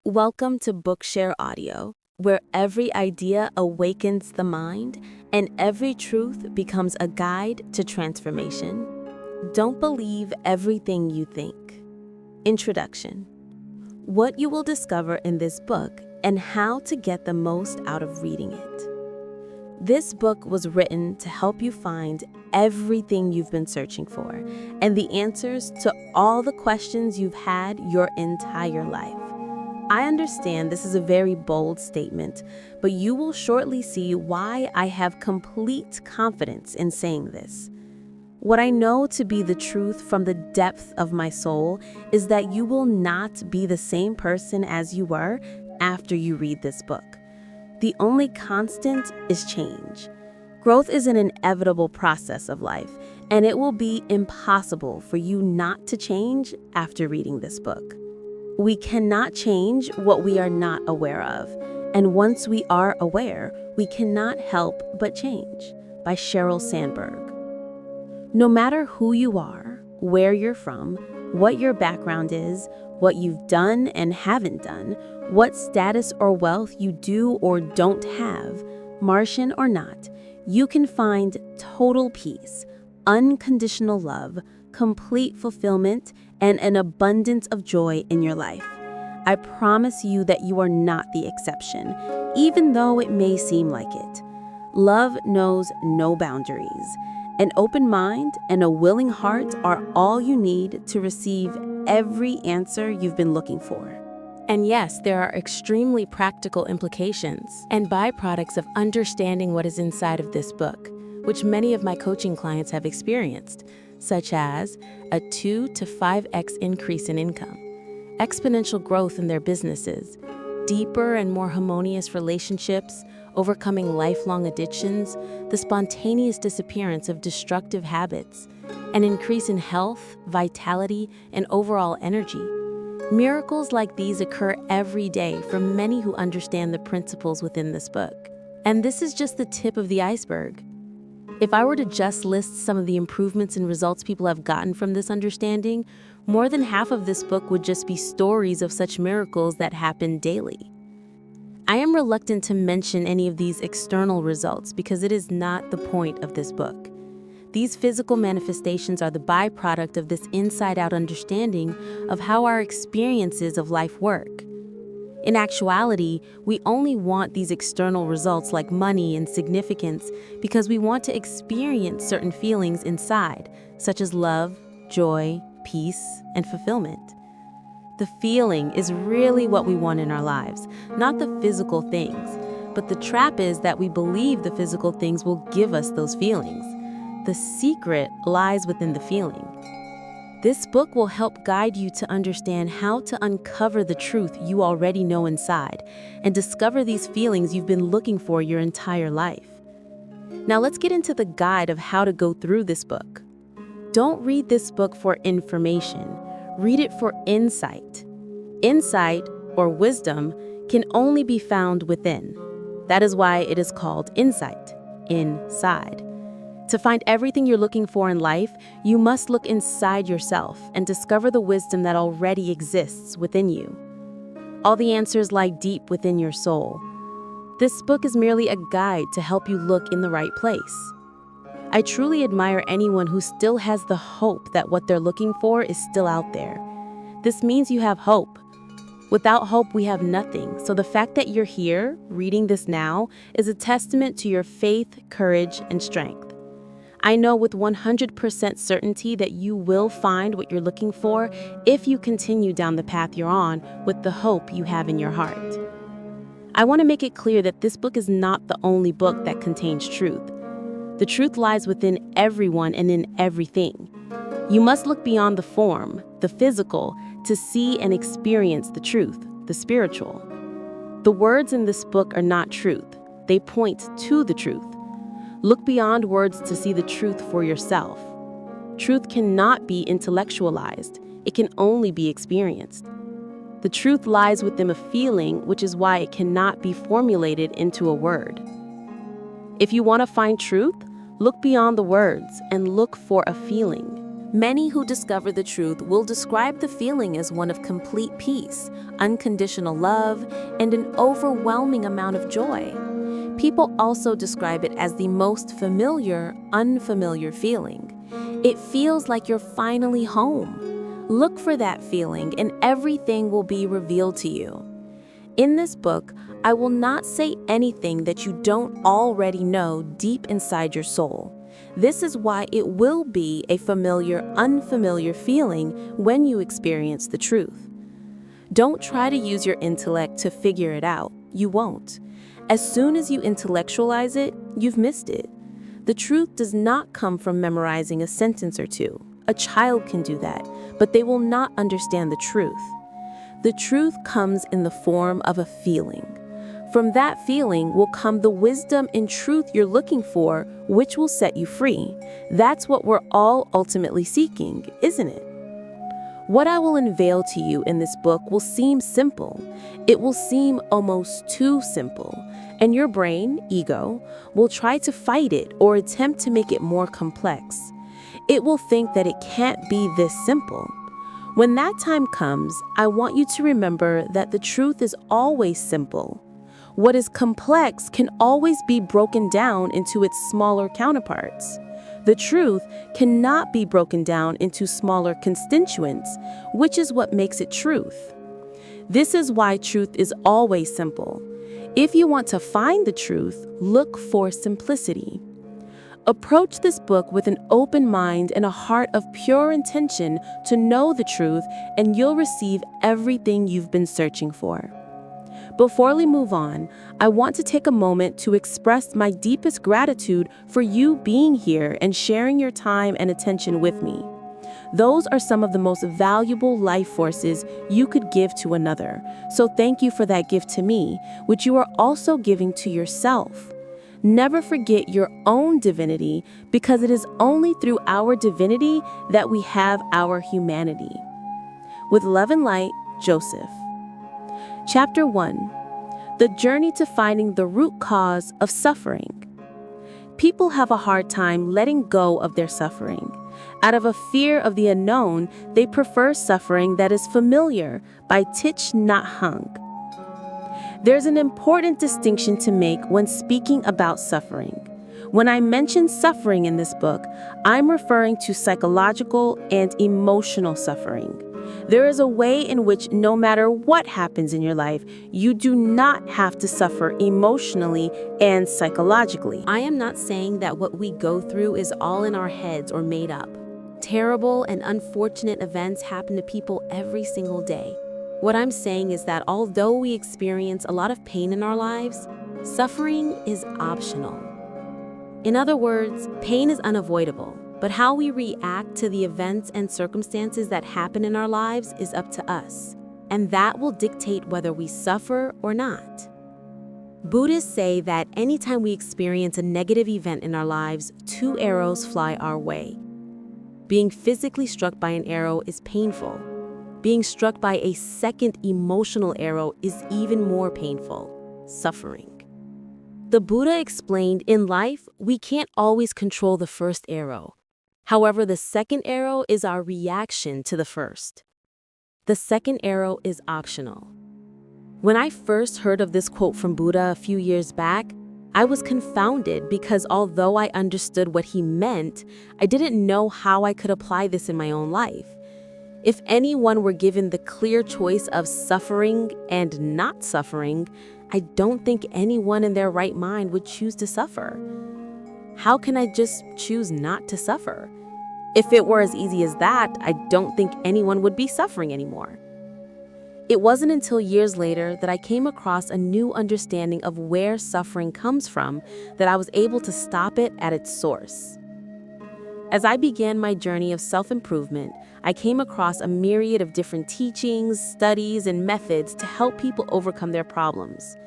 Welcome to Bookshare Audio, where every idea awakens the mind and every truth becomes a guide to transformation. Don't believe everything you think. Introduction. What you will discover in this book and how to get the most out of reading it. This book was written to help you find everything you've been searching for and the answers to all the questions you've had your entire life. I understand this is a very bold statement, but you will shortly see why I have complete confidence in saying this. What I know to be the truth from the depth of my soul is that you will not be the same person as you were after you read this book. The only constant is change. Growth is an inevitable process of life, and it will be impossible for you not to change after reading this book. We cannot change what we are not aware of, and once we are aware, we cannot help but change. By Sheryl Sandberg. No matter who you are, where you're from, what your background is, what you've done and haven't done, what status or wealth you do or don't have, Martian or not, you can find total peace, unconditional love, complete fulfillment, and an abundance of joy in your life. I promise you that you are not the exception, even though it may seem like it. Love knows no boundaries. An open mind and a willing heart are all you need to receive every answer you've been looking for. And yes, there are extremely practical implications and byproducts of understanding what is inside of this book, which many of my coaching clients have experienced, such as a 2 to 5x increase in income, exponential growth in their businesses, deeper and more harmonious relationships, overcoming lifelong addictions, the spontaneous disappearance of destructive habits, an increase in health, vitality, and overall energy. Miracles like these occur every day for many who understand the principles within this book. And this is just the tip of the iceberg. If I were to just list some of the improvements and results people have gotten from this understanding, more than half of this book would just be stories of such miracles that happen daily. I am reluctant to mention any of these external results because it is not the point of this book. These physical manifestations are the byproduct of this inside-out understanding of how our experiences of life work. In actuality, we only want these external results like money and significance because we want to experience certain feelings inside, such as love, joy, peace, and fulfillment. The feeling is really what we want in our lives, not the physical things. But the trap is that we believe the physical things will give us those feelings. The secret lies within the feeling. This book will help guide you to understand how to uncover the truth you already know inside and discover these feelings you've been looking for your entire life. Now let's get into the guide of how to go through this book. Don't read this book for information. Read it for insight. Insight, or wisdom, can only be found within. That is why it is called insight, inside. To find everything you're looking for in life, you must look inside yourself and discover the wisdom that already exists within you. All the answers lie deep within your soul. This book is merely a guide to help you look in the right place. I truly admire anyone who still has the hope that what they're looking for is still out there. This means you have hope. Without hope, we have nothing. So the fact that you're here, reading this now, is a testament to your faith, courage, and strength. I know with 100% certainty that you will find what you're looking for if you continue down the path you're on with the hope you have in your heart. I want to make it clear that this book is not the only book that contains truth. The truth lies within everyone and in everything. You must look beyond the form, the physical, to see and experience the truth, the spiritual. The words in this book are not truth. They point to the truth. Look beyond words to see the truth for yourself. Truth cannot be intellectualized. It can only be experienced. The truth lies within a feeling, which is why it cannot be formulated into a word. If you want to find truth, look beyond the words and look for a feeling. Many who discover the truth will describe the feeling as one of complete peace, unconditional love, and an overwhelming amount of joy. People also describe it as the most familiar, unfamiliar feeling. It feels like you're finally home. Look for that feeling and everything will be revealed to you. In this book, I will not say anything that you don't already know deep inside your soul. This is why it will be a familiar, unfamiliar feeling when you experience the truth. Don't try to use your intellect to figure it out. You won't. As soon as you intellectualize it, you've missed it. The truth does not come from memorizing a sentence or two. A child can do that, but they will not understand the truth. The truth comes in the form of a feeling. From that feeling will come the wisdom and truth you're looking for, which will set you free. That's what we're all ultimately seeking, isn't it? What I will unveil to you in this book will seem simple. It will seem almost too simple, and your brain, ego, will try to fight it or attempt to make it more complex. It will think that it can't be this simple. When that time comes, I want you to remember that the truth is always simple. What is complex can always be broken down into its smaller counterparts. The truth cannot be broken down into smaller constituents, which is what makes it truth. This is why truth is always simple. If you want to find the truth, look for simplicity. Approach this book with an open mind and a heart of pure intention to know the truth, and you'll receive everything you've been searching for. Before we move on, I want to take a moment to express my deepest gratitude for you being here and sharing your time and attention with me. Those are some of the most valuable life forces you could give to another. So thank you for that gift to me, which you are also giving to yourself. Never forget your own divinity, because it is only through our divinity that we have our humanity. With love and light, Joseph. Chapter 1. The journey to finding the root cause of suffering. People have a hard time letting go of their suffering. Out of a fear of the unknown, they prefer suffering that is familiar by Thich Nhat Hanh. There's an important distinction to make when speaking about suffering. When I mention suffering in this book, I'm referring to psychological and emotional suffering. There is a way in which no matter what happens in your life, you do not have to suffer emotionally and psychologically. I am not saying that what we go through is all in our heads or made up. Terrible and unfortunate events happen to people every single day. What I'm saying is that although we experience a lot of pain in our lives, suffering is optional. In other words, pain is unavoidable, but how we react to the events and circumstances that happen in our lives is up to us, and that will dictate whether we suffer or not. Buddhists say that anytime we experience a negative event in our lives, two arrows fly our way. Being physically struck by an arrow is painful. Being struck by a second emotional arrow is even more painful: suffering. The Buddha explained in life, we can't always control the first arrow. However, the second arrow is our reaction to the first. The second arrow is optional. When I first heard of this quote from Buddha a few years back, I was confounded because although I understood what he meant, I didn't know how I could apply this in my own life. If anyone were given the clear choice of suffering and not suffering, I don't think anyone in their right mind would choose to suffer. How can I just choose not to suffer? If it were as easy as that, I don't think anyone would be suffering anymore. It wasn't until years later that I came across a new understanding of where suffering comes from that I was able to stop it at its source. As I began my journey of self-improvement, I came across a myriad of different teachings, studies, and methods to help people overcome their problems.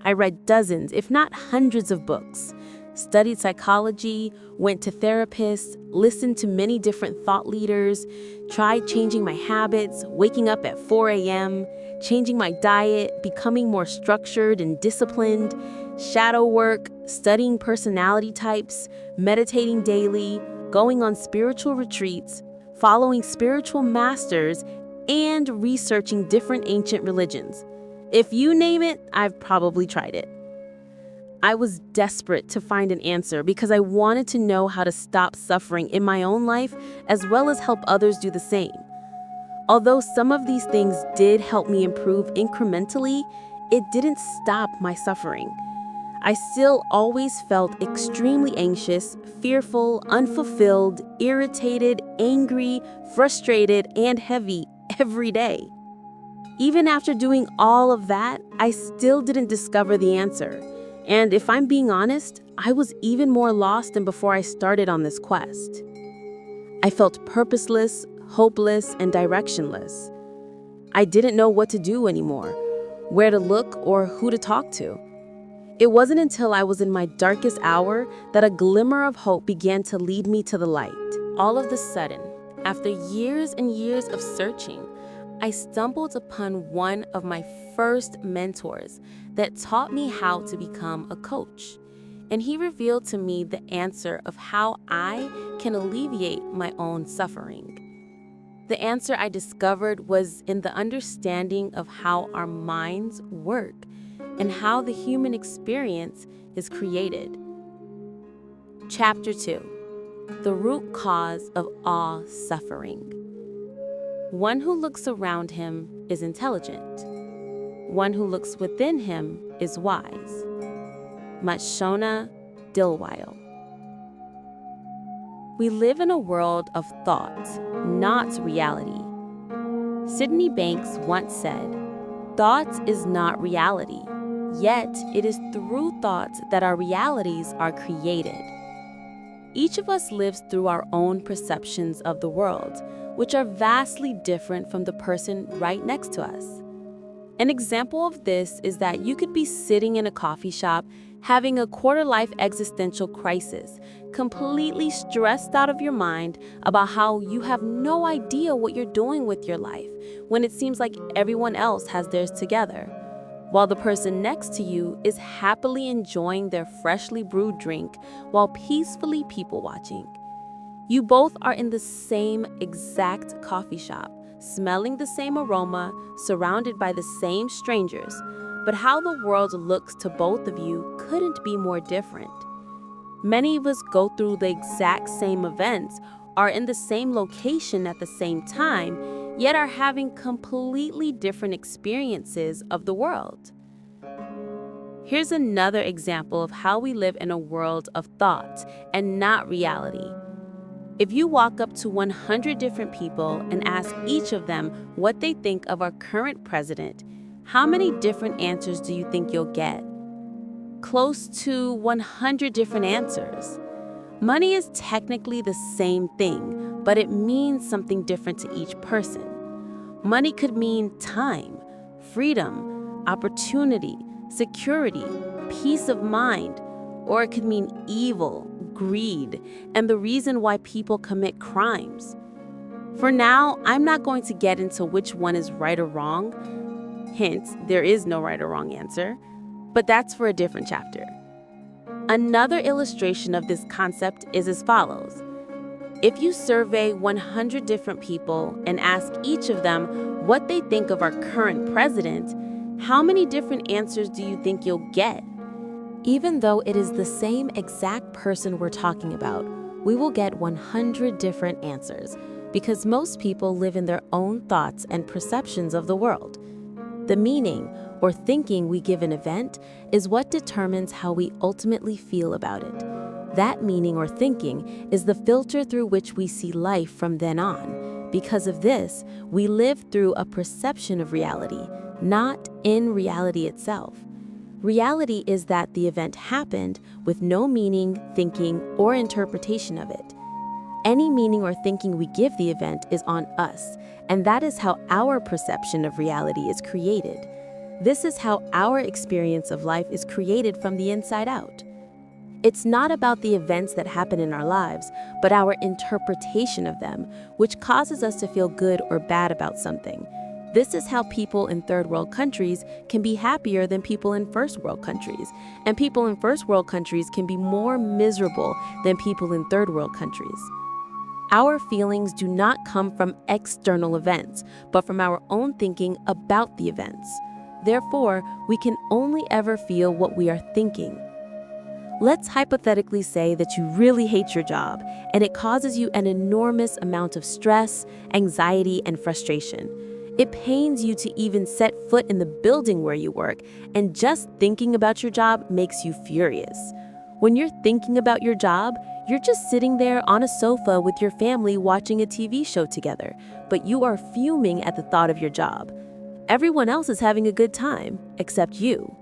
I read dozens, if not hundreds of books, studied psychology, went to therapists, listened to many different thought leaders, tried changing my habits, waking up at 4 a.m., changing my diet, becoming more structured and disciplined, shadow work, studying personality types, meditating daily, going on spiritual retreats, following spiritual masters, and researching different ancient religions. If you name it, I've probably tried it. I was desperate to find an answer because I wanted to know how to stop suffering in my own life as well as help others do the same. Although some of these things did help me improve incrementally, it didn't stop my suffering. I still always felt extremely anxious, fearful, unfulfilled, irritated, angry, frustrated, and heavy every day. Even after doing all of that, I still didn't discover the answer. And if I'm being honest, I was even more lost than before I started on this quest. I felt purposeless, hopeless, and directionless. I didn't know what to do anymore, where to look, or who to talk to. It wasn't until I was in my darkest hour that a glimmer of hope began to lead me to the light. All of a sudden, after years and years of searching, I stumbled upon one of my first mentors that taught me how to become a coach. And he revealed to me the answer of how I can alleviate my own suffering. The answer I discovered was in the understanding of how our minds work and how the human experience is created. Chapter 2: The Root Cause of All Suffering. One who looks around him is intelligent. One who looks within him is wise. Matshona Dilwile. We live in a world of thought, not reality. Sydney Banks once said, "Thought is not reality, yet it is through thoughts that our realities are created." Each of us lives through our own perceptions of the world, which are vastly different from the person right next to us. An example of this is that you could be sitting in a coffee shop having a quarter-life existential crisis, completely stressed out of your mind about how you have no idea what you're doing with your life when it seems like everyone else has theirs together, while the person next to you is happily enjoying their freshly brewed drink while peacefully people-watching. You both are in the same exact coffee shop, smelling the same aroma, surrounded by the same strangers, but how the world looks to both of you couldn't be more different. Many of us go through the exact same events, are in the same location at the same time, yet are having completely different experiences of the world. Here's another example of how we live in a world of thought and not reality. If you walk up to 100 different people and ask each of them what they think of our current president, how many different answers do you think you'll get? Close to 100 different answers. Money is technically the same thing, but it means something different to each person. Money could mean time, freedom, opportunity, security, peace of mind, or it could mean evil, greed, and the reason why people commit crimes. For now, I'm not going to get into which one is right or wrong. Hint, there is no right or wrong answer, but that's for a different chapter. Another illustration of this concept is as follows. If you survey 100 different people and ask each of them what they think of our current president, how many different answers do you think you'll get? Even though it is the same exact person we're talking about, we will get 100 different answers because most people live in their own thoughts and perceptions of the world. The meaning or thinking we give an event is what determines how we ultimately feel about it. That meaning or thinking is the filter through which we see life from then on. Because of this, we live through a perception of reality, not in reality itself. Reality is that the event happened with no meaning, thinking, or interpretation of it. Any meaning or thinking we give the event is on us, and that is how our perception of reality is created. This is how our experience of life is created from the inside out. It's not about the events that happen in our lives, but our interpretation of them, which causes us to feel good or bad about something. This is how people in third world countries can be happier than people in first world countries, and people in first world countries can be more miserable than people in third world countries. Our feelings do not come from external events, but from our own thinking about the events. Therefore, we can only ever feel what we are thinking. Let's hypothetically say that you really hate your job and it causes you an enormous amount of stress, anxiety, and frustration. It pains you to even set foot in the building where you work, and just thinking about your job makes you furious. When you're thinking about your job, you're just sitting there on a sofa with your family watching a TV show together, but you are fuming at the thought of your job. Everyone else is having a good time, except you.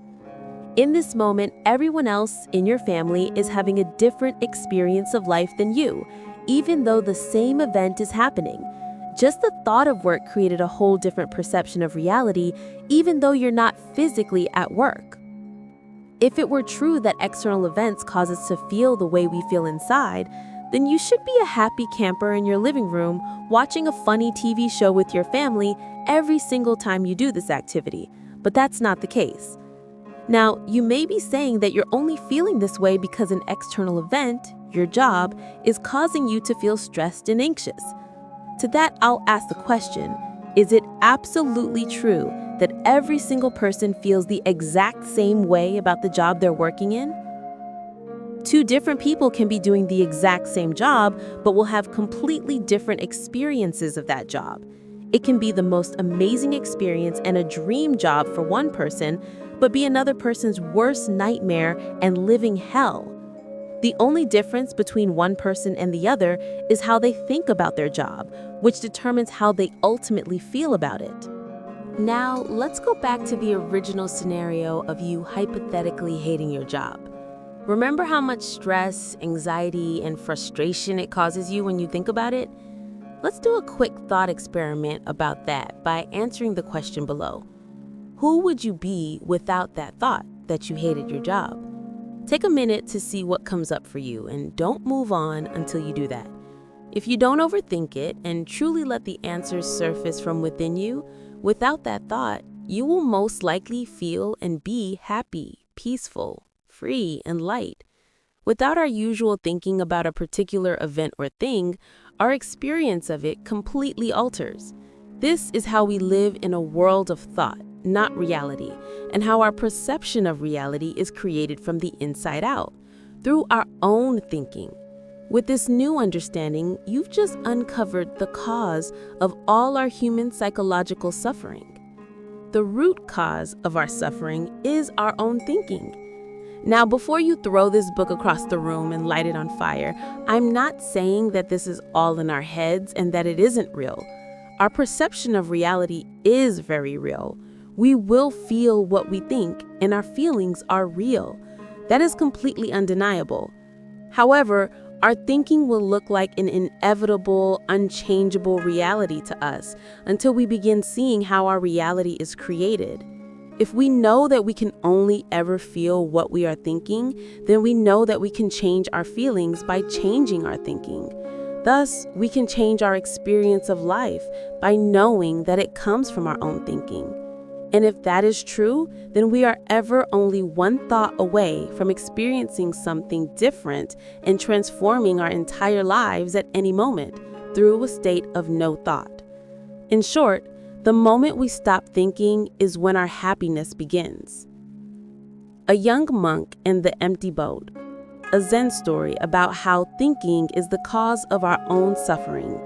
In this moment, everyone else in your family is having a different experience of life than you, even though the same event is happening. Just the thought of work created a whole different perception of reality, even though you're not physically at work. If it were true that external events cause us to feel the way we feel inside, then you should be a happy camper in your living room watching a funny TV show with your family every single time you do this activity. But that's not the case. Now, you may be saying that you're only feeling this way because an external event, your job, is causing you to feel stressed and anxious. To that, I'll ask the question, is it absolutely true that every single person feels the exact same way about the job they're working in? Two different people can be doing the exact same job, but will have completely different experiences of that job. It can be the most amazing experience and a dream job for one person, but be another person's worst nightmare and living hell. The only difference between one person and the other is how they think about their job, which determines how they ultimately feel about it. Now, let's go back to the original scenario of you hypothetically hating your job. Remember how much stress, anxiety, and frustration it causes you when you think about it? Let's do a quick thought experiment about that by answering the question below. Who would you be without that thought that you hated your job? Take a minute to see what comes up for you, and don't move on until you do that. If you don't overthink it and truly let the answers surface from within you, without that thought, you will most likely feel and be happy, peaceful, free, and light. Without our usual thinking about a particular event or thing, our experience of it completely alters. This is how we live in a world of thought, not reality, and how our perception of reality is created from the inside out, through our own thinking. With this new understanding, you've just uncovered the cause of all our human psychological suffering. The root cause of our suffering is our own thinking. Now, before you throw this book across the room and light it on fire, I'm not saying that this is all in our heads and that it isn't real. Our perception of reality is very real. We will feel what we think, and our feelings are real. That is completely undeniable. However, our thinking will look like an inevitable, unchangeable reality to us until we begin seeing how our reality is created. If we know that we can only ever feel what we are thinking, then we know that we can change our feelings by changing our thinking. Thus, we can change our experience of life by knowing that it comes from our own thinking. And if that is true, then we are ever only one thought away from experiencing something different and transforming our entire lives at any moment through a state of no thought. In short, the moment we stop thinking is when our happiness begins. A young monk and the empty boat, a Zen story about how thinking is the cause of our own suffering.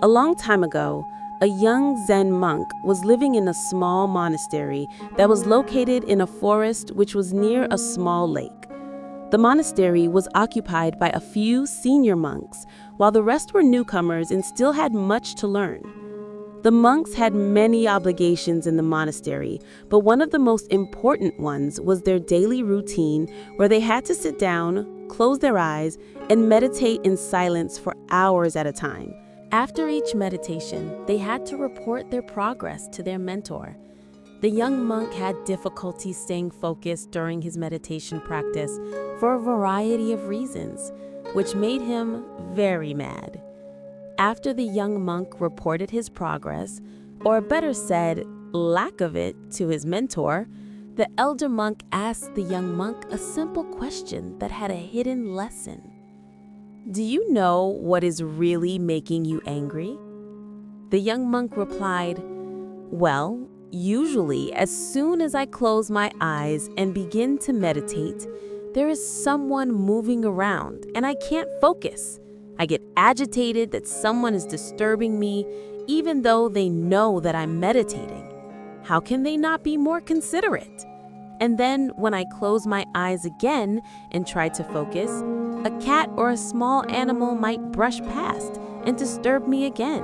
A long time ago, a young Zen monk was living in a small monastery that was located in a forest which was near a small lake. The monastery was occupied by a few senior monks, while the rest were newcomers and still had much to learn. The monks had many obligations in the monastery, but one of the most important ones was their daily routine where they had to sit down, close their eyes, and meditate in silence for hours at a time. After each meditation, they had to report their progress to their mentor. The young monk had difficulty staying focused during his meditation practice for a variety of reasons, which made him very mad. After the young monk reported his progress, or better said, lack of it, to his mentor, the elder monk asked the young monk a simple question that had a hidden lesson. "Do you know what is really making you angry?" The young monk replied, "Well, usually as soon as I close my eyes and begin to meditate, there is someone moving around and I can't focus. I get agitated that someone is disturbing me, even though they know that I'm meditating. How can they not be more considerate? And then when I close my eyes again and try to focus, a cat or a small animal might brush past and disturb me again.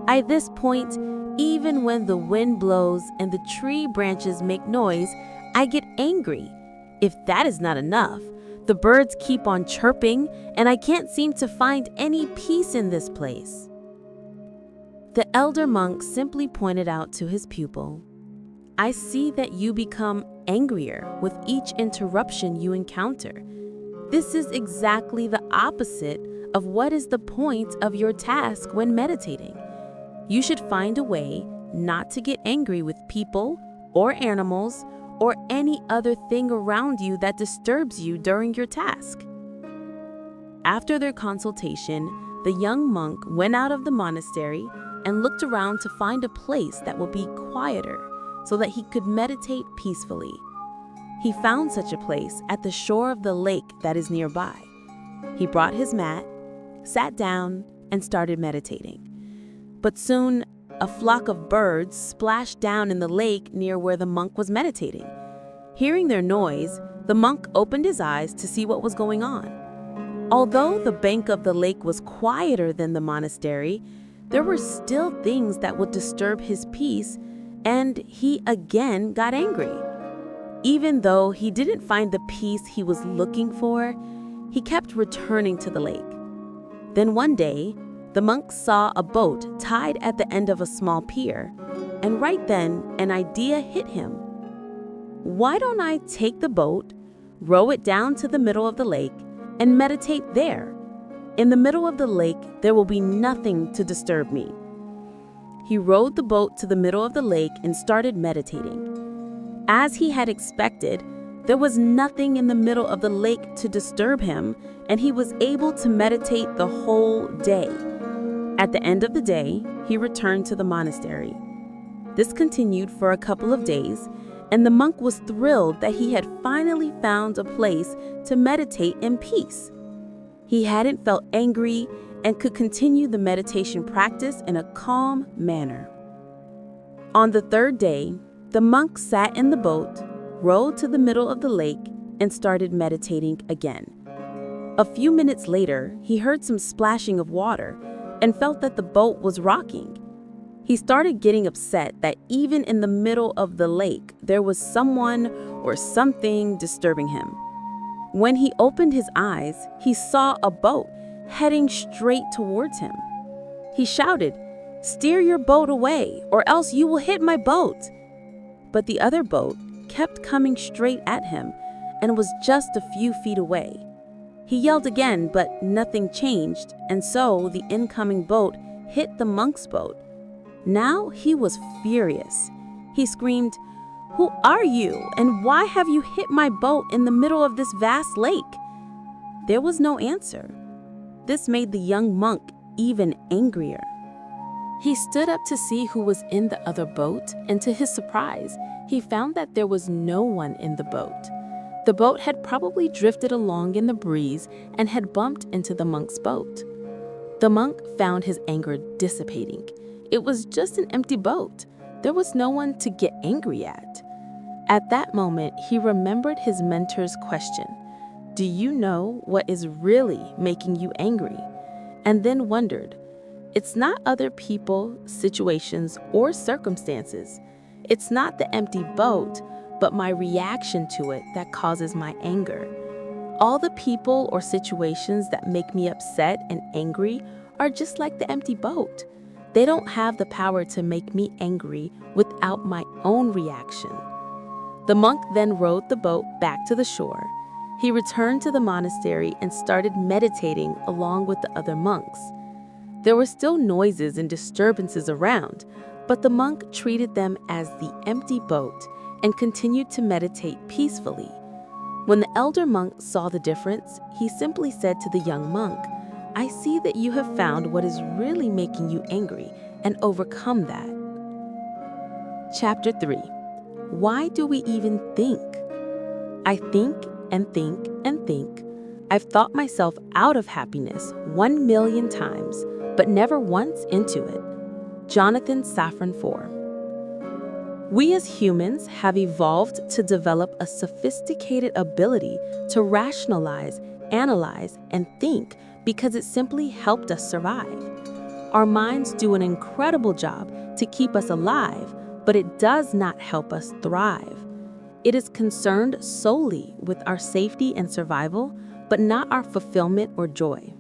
At this point, even when the wind blows and the tree branches make noise, I get angry. If that is not enough, the birds keep on chirping and I can't seem to find any peace in this place." The elder monk simply pointed out to his pupil, "I see that you become angrier with each interruption you encounter. This is exactly the opposite of what is the point of your task when meditating. You should find a way not to get angry with people or animals or any other thing around you that disturbs you during your task." After their consultation, the young monk went out of the monastery and looked around to find a place that would be quieter so that he could meditate peacefully. He found such a place at the shore of the lake that is nearby. He brought his mat, sat down, and started meditating. But soon, a flock of birds splashed down in the lake near where the monk was meditating. Hearing their noise, the monk opened his eyes to see what was going on. Although the bank of the lake was quieter than the monastery, there were still things that would disturb his peace, and he again got angry. Even though he didn't find the peace he was looking for, he kept returning to the lake. Then one day, the monk saw a boat tied at the end of a small pier, and right then an idea hit him. Why don't I take the boat, row it down to the middle of the lake, and meditate there? In the middle of the lake, there will be nothing to disturb me. He rowed the boat to the middle of the lake and started meditating. As he had expected, there was nothing in the middle of the lake to disturb him, and he was able to meditate the whole day. At the end of the day, he returned to the monastery. This continued for a couple of days, and the monk was thrilled that he had finally found a place to meditate in peace. He hadn't felt angry and could continue the meditation practice in a calm manner. On the third day, the monk sat in the boat, rowed to the middle of the lake, and started meditating again. A few minutes later, he heard some splashing of water and felt that the boat was rocking. He started getting upset that even in the middle of the lake, there was someone or something disturbing him. When he opened his eyes, he saw a boat heading straight towards him. He shouted, "Steer your boat away, or else you will hit my boat." But the other boat kept coming straight at him and was just a few feet away. He yelled again, but nothing changed, and so the incoming boat hit the monk's boat. Now he was furious. He screamed, "Who are you, and why have you hit my boat in the middle of this vast lake?" There was no answer. This made the young monk even angrier. He stood up to see who was in the other boat, and to his surprise, he found that there was no one in the boat. The boat had probably drifted along in the breeze and had bumped into the monk's boat. The monk found his anger dissipating. It was just an empty boat. There was no one to get angry at. At that moment, he remembered his mentor's question, "Do you know what is really making you angry?" And then wondered, it's not other people, situations, or circumstances. It's not the empty boat, but my reaction to it that causes my anger. All the people or situations that make me upset and angry are just like the empty boat. They don't have the power to make me angry without my own reaction. The monk then rowed the boat back to the shore. He returned to the monastery and started meditating along with the other monks. There were still noises and disturbances around, but the monk treated them as the empty boat and continued to meditate peacefully. When the elder monk saw the difference, he simply said to the young monk, I see that you have found what is really making you angry and overcome that. Chapter 3. Why do we even think? I think and think and think. I've thought myself out of happiness 1,000,000 times, but never once into it. Jonathan Safran Foer. We as humans have evolved to develop a sophisticated ability to rationalize, analyze, and think because it simply helped us survive. Our minds do an incredible job to keep us alive, but it does not help us thrive. It is concerned solely with our safety and survival, but not our fulfillment or joy.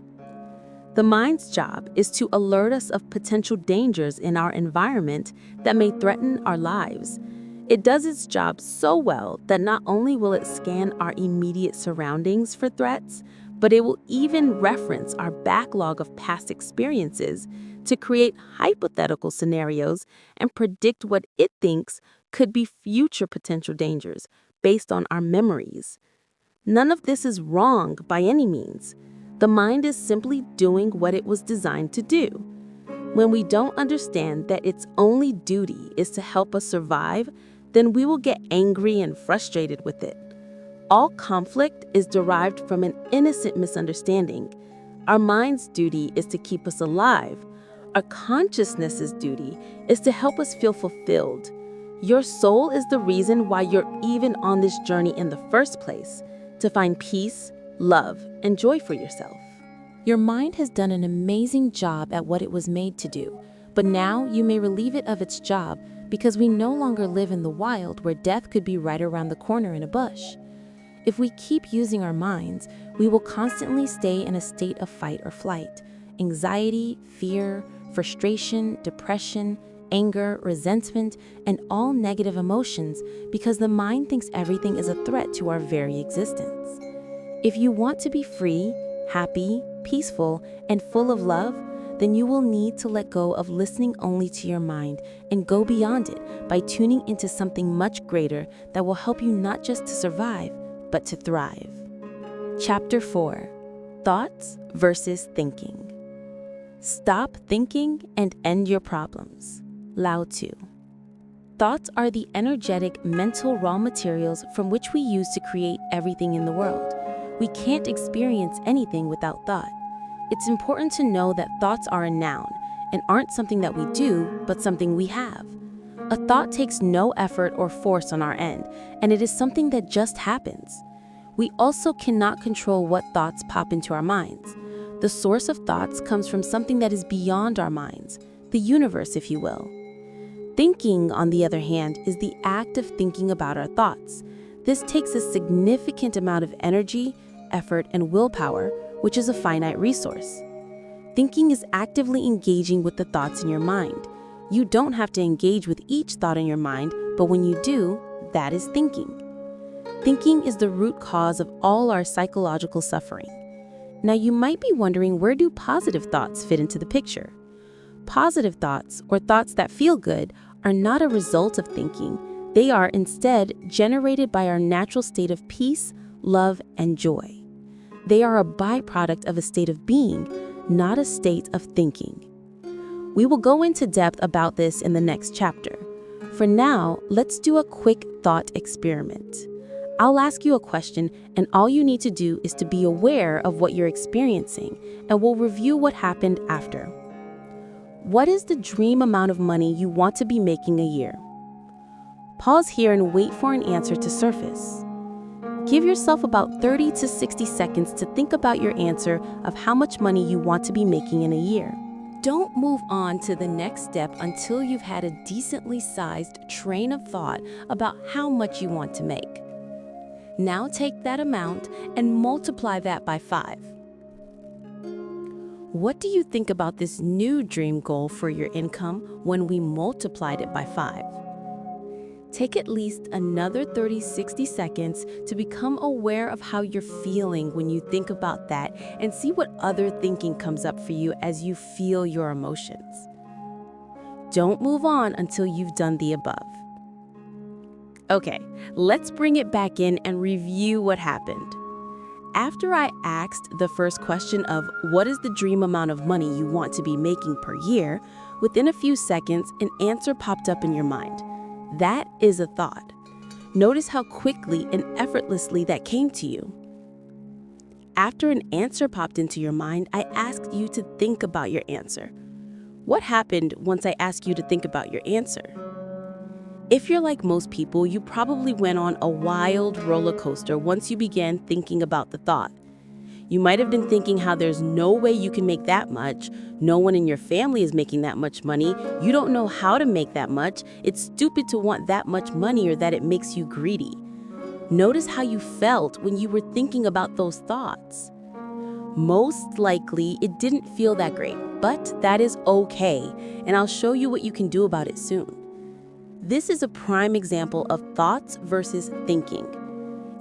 The mind's job is to alert us of potential dangers in our environment that may threaten our lives. It does its job so well that not only will it scan our immediate surroundings for threats, but it will even reference our backlog of past experiences to create hypothetical scenarios and predict what it thinks could be future potential dangers based on our memories. None of this is wrong by any means. The mind is simply doing what it was designed to do. When we don't understand that its only duty is to help us survive, then we will get angry and frustrated with it. All conflict is derived from an innocent misunderstanding. Our mind's duty is to keep us alive. Our consciousness's duty is to help us feel fulfilled. Your soul is the reason why you're even on this journey in the first place, to find peace, love, and joy for yourself. Your mind has done an amazing job at what it was made to do, but now you may relieve it of its job because we no longer live in the wild where death could be right around the corner in a bush. If we keep using our minds, we will constantly stay in a state of fight or flight, anxiety, fear, frustration, depression, anger, resentment, and all negative emotions because the mind thinks everything is a threat to our very existence. If you want to be free, happy, peaceful, and full of love, then you will need to let go of listening only to your mind and go beyond it by tuning into something much greater that will help you not just to survive, but to thrive. Chapter 4. Thoughts versus thinking. Stop thinking and end your problems. Lao Tzu. Thoughts are the energetic mental raw materials from which we use to create everything in the world. We can't experience anything without thought. It's important to know that thoughts are a noun and aren't something that we do, but something we have. A thought takes no effort or force on our end, and it is something that just happens. We also cannot control what thoughts pop into our minds. The source of thoughts comes from something that is beyond our minds, the universe, if you will. Thinking, on the other hand, is the act of thinking about our thoughts. This takes a significant amount of energy, effort, and willpower, which is a finite resource. Thinking is actively engaging with the thoughts in your mind. You don't have to engage with each thought in your mind, but when you do, that is thinking. Thinking is the root cause of all our psychological suffering. Now you might be wondering, where do positive thoughts fit into the picture? Positive thoughts, or thoughts that feel good, are not a result of thinking. They are instead generated by our natural state of peace, love, and joy. They are a byproduct of a state of being, not a state of thinking. We will go into depth about this in the next chapter. For now, let's do a quick thought experiment. I'll ask you a question, and all you need to do is to be aware of what you're experiencing, and we'll review what happened after. What is the dream amount of money you want to be making a year? Pause here and wait for an answer to surface. Give yourself about 30 to 60 seconds to think about your answer of how much money you want to be making in a year. Don't move on to the next step until you've had a decently sized train of thought about how much you want to make. Now take that amount and multiply that by 5. What do you think about this new dream goal for your income when we multiplied it by 5? Take at least another 30-60 seconds to become aware of how you're feeling when you think about that, and see what other thinking comes up for you as you feel your emotions. Don't move on until you've done the above. Okay, let's bring it back in and review what happened. After I asked the first question of what is the dream amount of money you want to be making per year, within a few seconds, an answer popped up in your mind. That is a thought. Notice how quickly and effortlessly that came to you. After an answer popped into your mind, I asked you to think about your answer. What happened once I asked you to think about your answer? If you're like most people, you probably went on a wild roller coaster once you began thinking about the thought. You might have been thinking how there's no way you can make that much, no one in your family is making that much money, you don't know how to make that much, it's stupid to want that much money, or that it makes you greedy. Notice how you felt when you were thinking about those thoughts. Most likely, it didn't feel that great, but that is okay, and I'll show you what you can do about it soon. This is a prime example of thoughts versus thinking.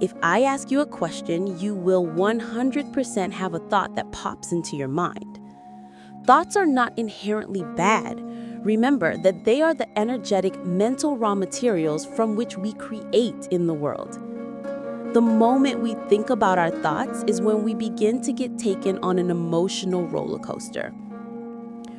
If I ask you a question, you will 100% have a thought that pops into your mind. Thoughts are not inherently bad. Remember that they are the energetic mental raw materials from which we create in the world. The moment we think about our thoughts is when we begin to get taken on an emotional roller coaster.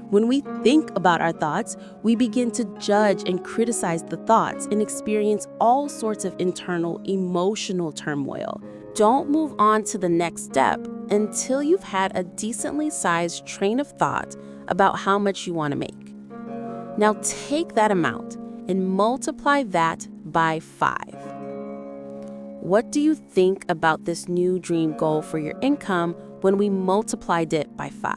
When we think about our thoughts, we begin to judge and criticize the thoughts and experience all sorts of internal emotional turmoil. Don't move on to the next step until you've had a decently sized train of thought about how much you want to make. Now take that amount and multiply that by 5. What do you think about this new dream goal for your income when we multiplied it by 5?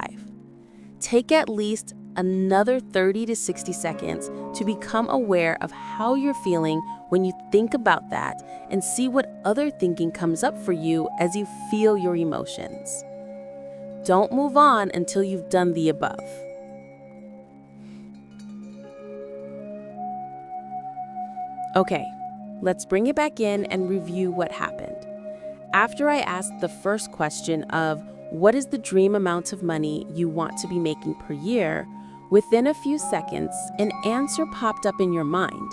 Take at least another 30 to 60 seconds to become aware of how you're feeling when you think about that, and see what other thinking comes up for you as you feel your emotions. Don't move on until you've done the above. Okay, let's bring it back in and review what happened. After I asked the first question of what is the dream amount of money you want to be making per year, within a few seconds, an answer popped up in your mind.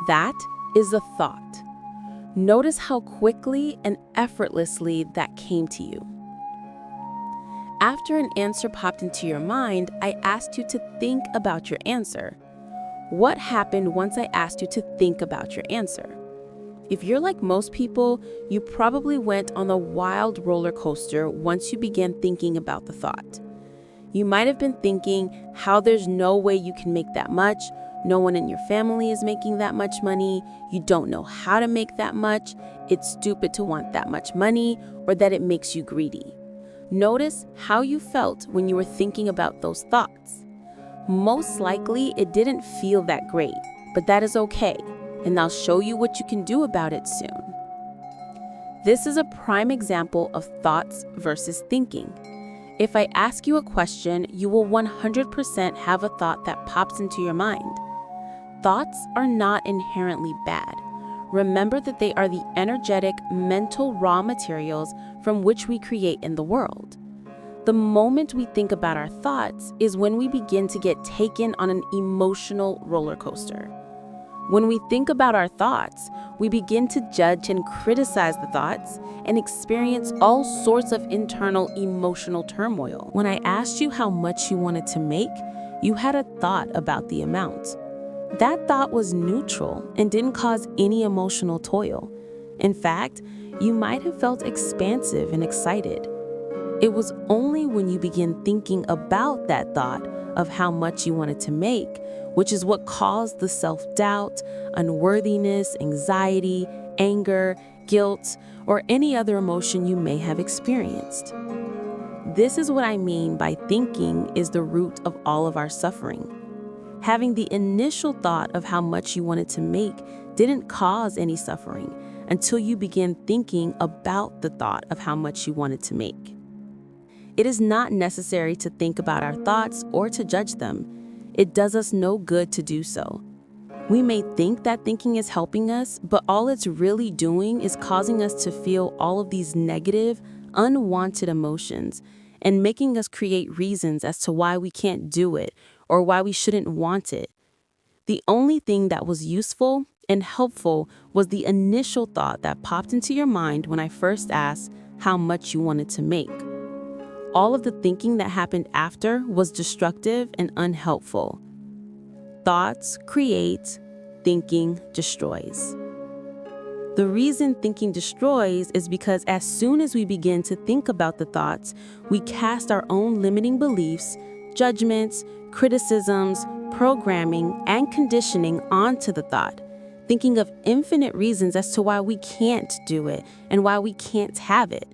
That is a thought. Notice how quickly and effortlessly that came to you. After an answer popped into your mind, I asked you to think about your answer. What happened once I asked you to think about your answer? If you're like most people, you probably went on a wild roller coaster once you began thinking about the thought. You might have been thinking how there's no way you can make that much, no one in your family is making that much money, you don't know how to make that much, it's stupid to want that much money, or that it makes you greedy. Notice how you felt when you were thinking about those thoughts. Most likely, it didn't feel that great, but that is okay, and I'll show you what you can do about it soon. This is a prime example of thoughts versus thinking. If I ask you a question, you will 100% have a thought that pops into your mind. Thoughts are not inherently bad. Remember that they are the energetic, mental raw materials from which we create in the world. The moment we think about our thoughts is when we begin to get taken on an emotional roller coaster. When we think about our thoughts, we begin to judge and criticize the thoughts and experience all sorts of internal emotional turmoil. When I asked you how much you wanted to make, you had a thought about the amount. That thought was neutral and didn't cause any emotional toil. In fact, you might have felt expansive and excited. It was only when you begin thinking about that thought of how much you wanted to make, which is what caused the self-doubt, unworthiness, anxiety, anger, guilt, or any other emotion you may have experienced. This is what I mean by thinking is the root of all of our suffering. Having the initial thought of how much you wanted to make didn't cause any suffering until you began thinking about the thought of how much you wanted to make. It is not necessary to think about our thoughts or to judge them. It does us no good to do so. We may think that thinking is helping us, but all it's really doing is causing us to feel all of these negative, unwanted emotions and making us create reasons as to why we can't do it or why we shouldn't want it. The only thing that was useful and helpful was the initial thought that popped into your mind when I first asked, how much you wanted to make. All of the thinking that happened after was destructive and unhelpful. Thoughts create, thinking destroys. The reason thinking destroys is because as soon as we begin to think about the thoughts, we cast our own limiting beliefs, judgments, criticisms, programming, and conditioning onto the thought, thinking of infinite reasons as to why we can't do it and why we can't have it.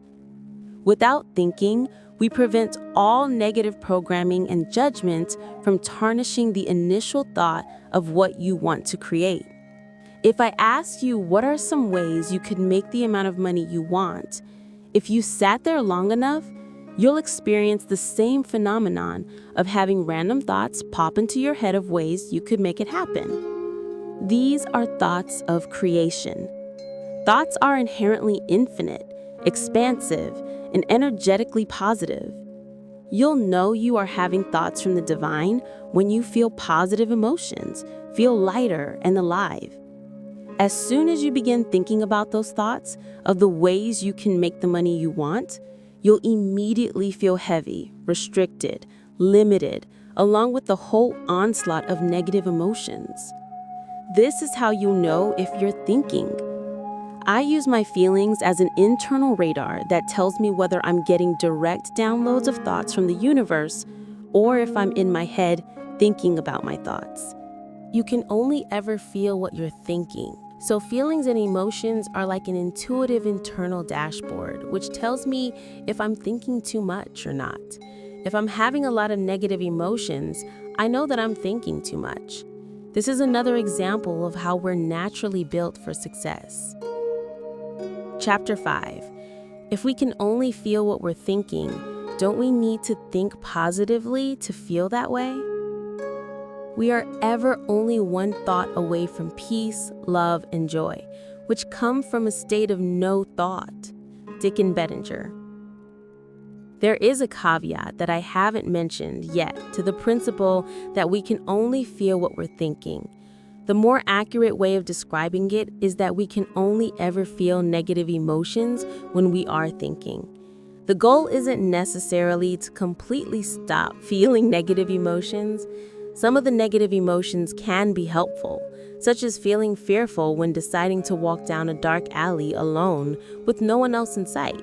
Without thinking, we prevent all negative programming and judgment from tarnishing the initial thought of what you want to create. If I ask you what are some ways you could make the amount of money you want, if you sat there long enough, you'll experience the same phenomenon of having random thoughts pop into your head of ways you could make it happen. These are thoughts of creation. Thoughts are inherently infinite, expansive, and energetically positive. You'll know you are having thoughts from the divine when you feel positive emotions, feel lighter and alive. As soon as you begin thinking about those thoughts of the ways you can make the money you want, you'll immediately feel heavy, restricted, limited, along with the whole onslaught of negative emotions. This is how you'll know if you're thinking. I use my feelings as an internal radar that tells me whether I'm getting direct downloads of thoughts from the universe or if I'm in my head thinking about my thoughts. You can only ever feel what you're thinking. So feelings and emotions are like an intuitive internal dashboard, which tells me if I'm thinking too much or not. If I'm having a lot of negative emotions, I know that I'm thinking too much. This is another example of how we're naturally built for success. Chapter 5. If we can only feel what we're thinking, don't we need to think positively to feel that way? We are ever only one thought away from peace, love, and joy, which come from a state of no thought. Dickon Bettinger. There is a caveat that I haven't mentioned yet to the principle that we can only feel what we're thinking. The more accurate way of describing it is that we can only ever feel negative emotions when we are thinking. The goal isn't necessarily to completely stop feeling negative emotions. Some of the negative emotions can be helpful, such as feeling fearful when deciding to walk down a dark alley alone with no one else in sight.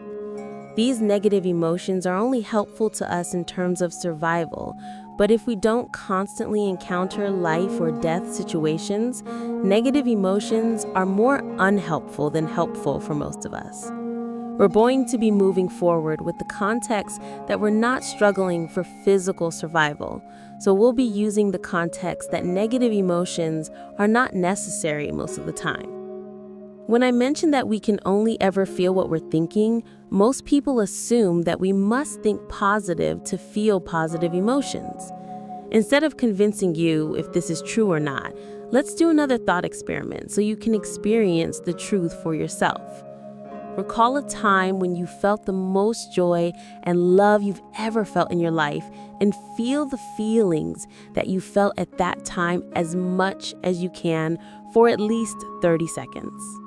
These negative emotions are only helpful to us in terms of survival, but if we don't constantly encounter life or death situations, negative emotions are more unhelpful than helpful for most of us. We're going to be moving forward with the context that we're not struggling for physical survival, so we'll be using the context that negative emotions are not necessary most of the time. When I mention that we can only ever feel what we're thinking, most people assume that we must think positive to feel positive emotions. Instead of convincing you if this is true or not, let's do another thought experiment so you can experience the truth for yourself. Recall a time when you felt the most joy and love you've ever felt in your life and feel the feelings that you felt at that time as much as you can for at least 30 seconds.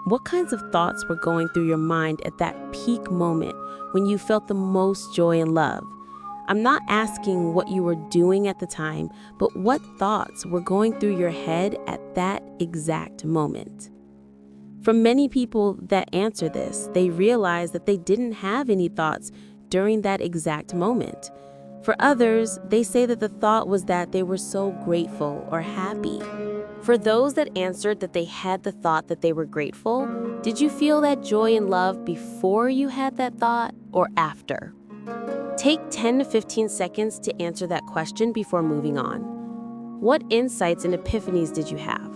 What kinds of thoughts were going through your mind at that peak moment when you felt the most joy and love? I'm not asking what you were doing at the time, but what thoughts were going through your head at that exact moment? For many people that answer this, they realize that they didn't have any thoughts during that exact moment. For others, they say that the thought was that they were so grateful or happy. For those that answered that they had the thought that they were grateful, did you feel that joy and love before you had that thought or after? Take 10 to 15 seconds to answer that question before moving on. What insights and epiphanies did you have?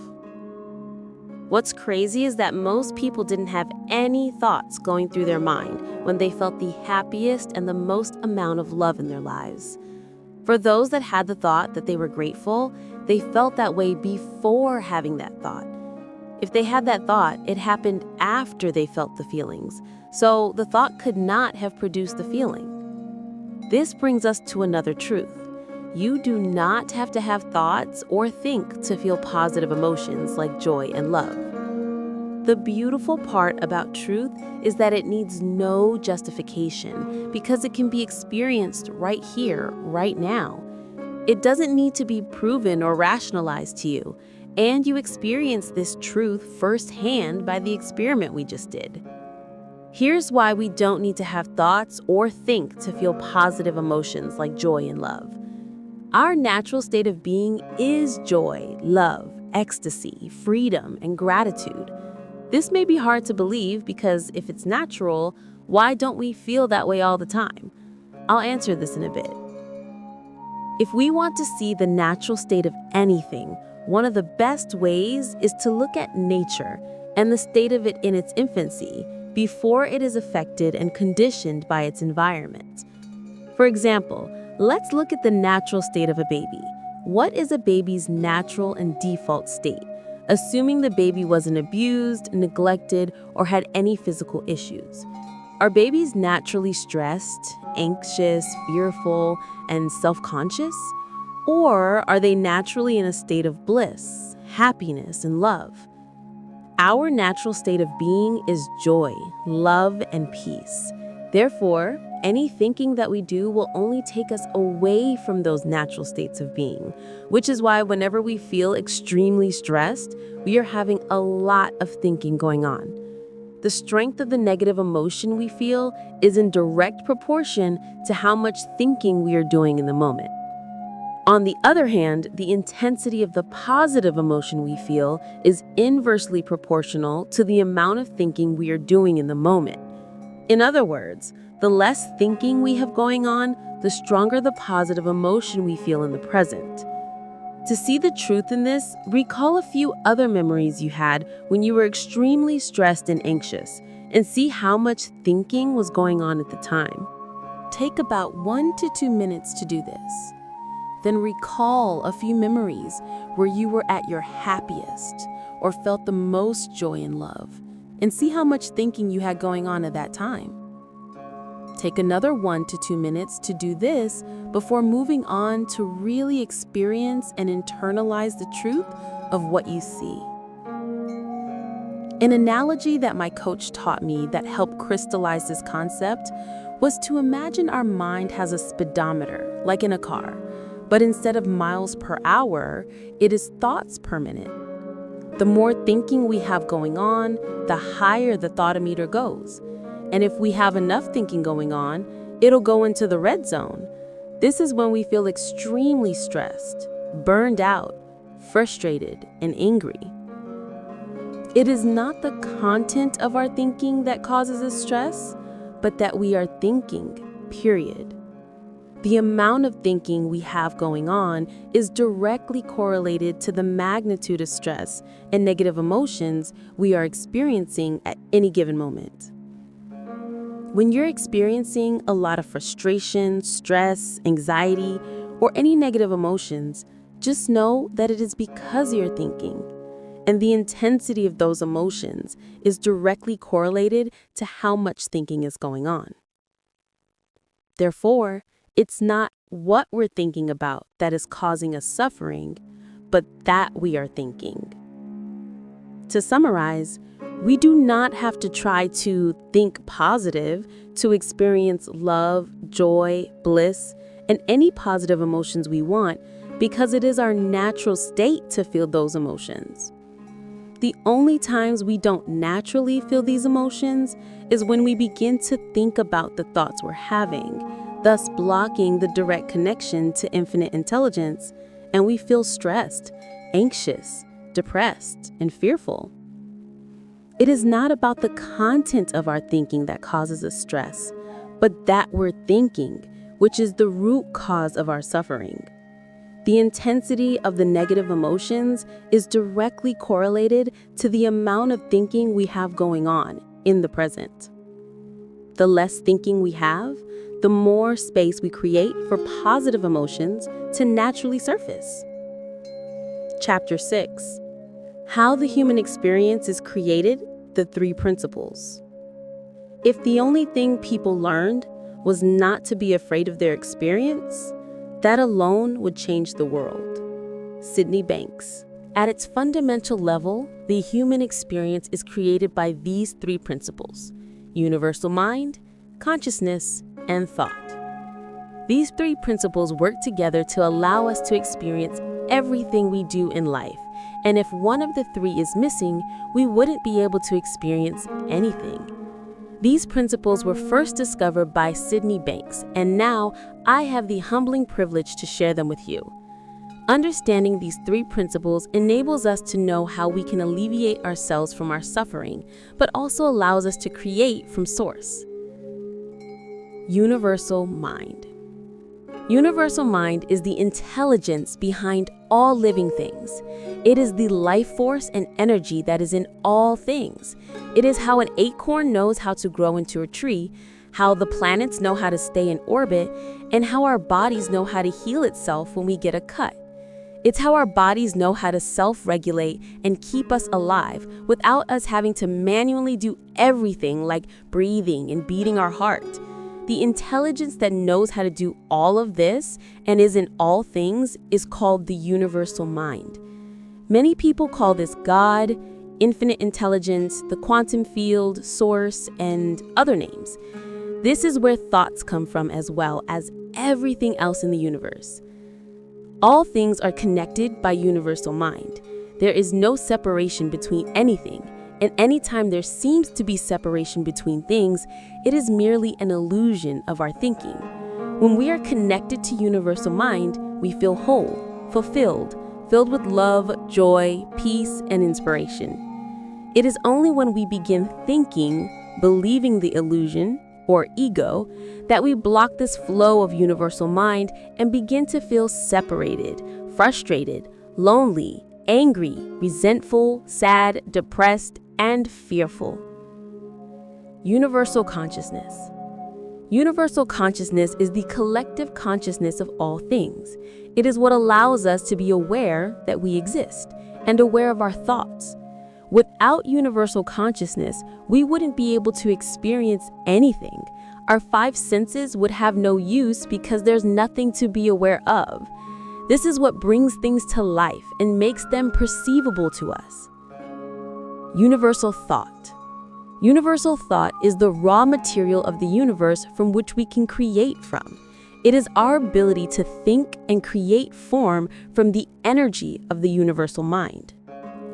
What's crazy is that most people didn't have any thoughts going through their mind when they felt the happiest and the most amount of love in their lives. For those that had the thought that they were grateful, they felt that way before having that thought. If they had that thought, it happened after they felt the feelings, so the thought could not have produced the feeling. This brings us to another truth. You do not have to have thoughts or think to feel positive emotions like joy and love. The beautiful part about truth is that it needs no justification because it can be experienced right here, right now. It doesn't need to be proven or rationalized to you, and you experience this truth firsthand by the experiment we just did. Here's why we don't need to have thoughts or think to feel positive emotions like joy and love. Our natural state of being is joy, love, ecstasy, freedom, and gratitude. This may be hard to believe because if it's natural, why don't we feel that way all the time? I'll answer this in a bit. If we want to see the natural state of anything, one of the best ways is to look at nature and the state of it in its infancy before it is affected and conditioned by its environment. For example, let's look at the natural state of a baby. What is a baby's natural and default state, assuming the baby wasn't abused, neglected, or had any physical issues? Are babies naturally stressed, anxious, fearful, and self-conscious? Or are they naturally in a state of bliss, happiness, and love? Our natural state of being is joy, love, and peace. Therefore, any thinking that we do will only take us away from those natural states of being, which is why whenever we feel extremely stressed, we are having a lot of thinking going on. The strength of the negative emotion we feel is in direct proportion to how much thinking we are doing in the moment. On the other hand, the intensity of the positive emotion we feel is inversely proportional to the amount of thinking we are doing in the moment. In other words, the less thinking we have going on, the stronger the positive emotion we feel in the present. To see the truth in this, recall a few other memories you had when you were extremely stressed and anxious, and see how much thinking was going on at the time. Take about 1 to 2 minutes to do this. Then recall a few memories where you were at your happiest or felt the most joy and love, and see how much thinking you had going on at that time. Take another 1 to 2 minutes to do this before moving on to really experience and internalize the truth of what you see. An analogy that my coach taught me that helped crystallize this concept was to imagine our mind has a speedometer, like in a car, but instead of miles per hour, it is thoughts per minute. The more thinking we have going on, the higher the thought-o-meter goes. And if we have enough thinking going on, it'll go into the red zone. This is when we feel extremely stressed, burned out, frustrated, and angry. It is not the content of our thinking that causes us stress, but that we are thinking, period. The amount of thinking we have going on is directly correlated to the magnitude of stress and negative emotions we are experiencing at any given moment. When you're experiencing a lot of frustration, stress, anxiety, or any negative emotions, just know that it is because you're thinking. And the intensity of those emotions is directly correlated to how much thinking is going on. Therefore, it's not what we're thinking about that is causing us suffering, but that we are thinking. To summarize, we do not have to try to think positive to experience love, joy, bliss, and any positive emotions we want, because it is our natural state to feel those emotions. The only times we don't naturally feel these emotions is when we begin to think about the thoughts we're having, thus blocking the direct connection to infinite intelligence, and we feel stressed, anxious, depressed, and fearful. It is not about the content of our thinking that causes us stress, but that we're thinking, which is the root cause of our suffering. The intensity of the negative emotions is directly correlated to the amount of thinking we have going on in the present. The less thinking we have, the more space we create for positive emotions to naturally surface. Chapter 6. How the human experience is created, the 3 principles. If the only thing people learned was not to be afraid of their experience, that alone would change the world. Sydney Banks, At its fundamental level, the human experience is created by these three principles: universal mind, consciousness, and thought. These three principles work together to allow us to experience everything we do in life, and if one of the three is missing, we wouldn't be able to experience anything. These principles were first discovered by Sydney Banks, and now I have the humbling privilege to share them with you. Understanding these three principles enables us to know how we can alleviate ourselves from our suffering, but also allows us to create from source. Universal mind. Universal mind is the intelligence behind all living things. It is the life force and energy that is in all things. It is how an acorn knows how to grow into a tree, how the planets know how to stay in orbit, and how our bodies know how to heal itself when we get a cut. It's how our bodies know how to self-regulate and keep us alive without us having to manually do everything like breathing and beating our heart. The intelligence that knows how to do all of this and is in all things is called the universal mind. Many people call this God, infinite intelligence, the quantum field, source, and other names. This is where thoughts come from as well as everything else in the universe. All things are connected by universal mind. There is no separation between anything, and anytime there seems to be separation between things, it is merely an illusion of our thinking. When we are connected to universal mind, we feel whole, fulfilled, filled with love, joy, peace, and inspiration. It is only when we begin thinking, believing the illusion, or ego, that we block this flow of universal mind and begin to feel separated, frustrated, lonely, angry, resentful, sad, depressed, and fearful. Universal consciousness. Universal consciousness is the collective consciousness of all things. It is what allows us to be aware that we exist and aware of our thoughts. Without universal consciousness, we wouldn't be able to experience anything. Our five senses would have no use because there's nothing to be aware of. This is what brings things to life and makes them perceivable to us. Universal thought. Universal thought is the raw material of the universe from which we can create from. It is our ability to think and create form from the energy of the universal mind.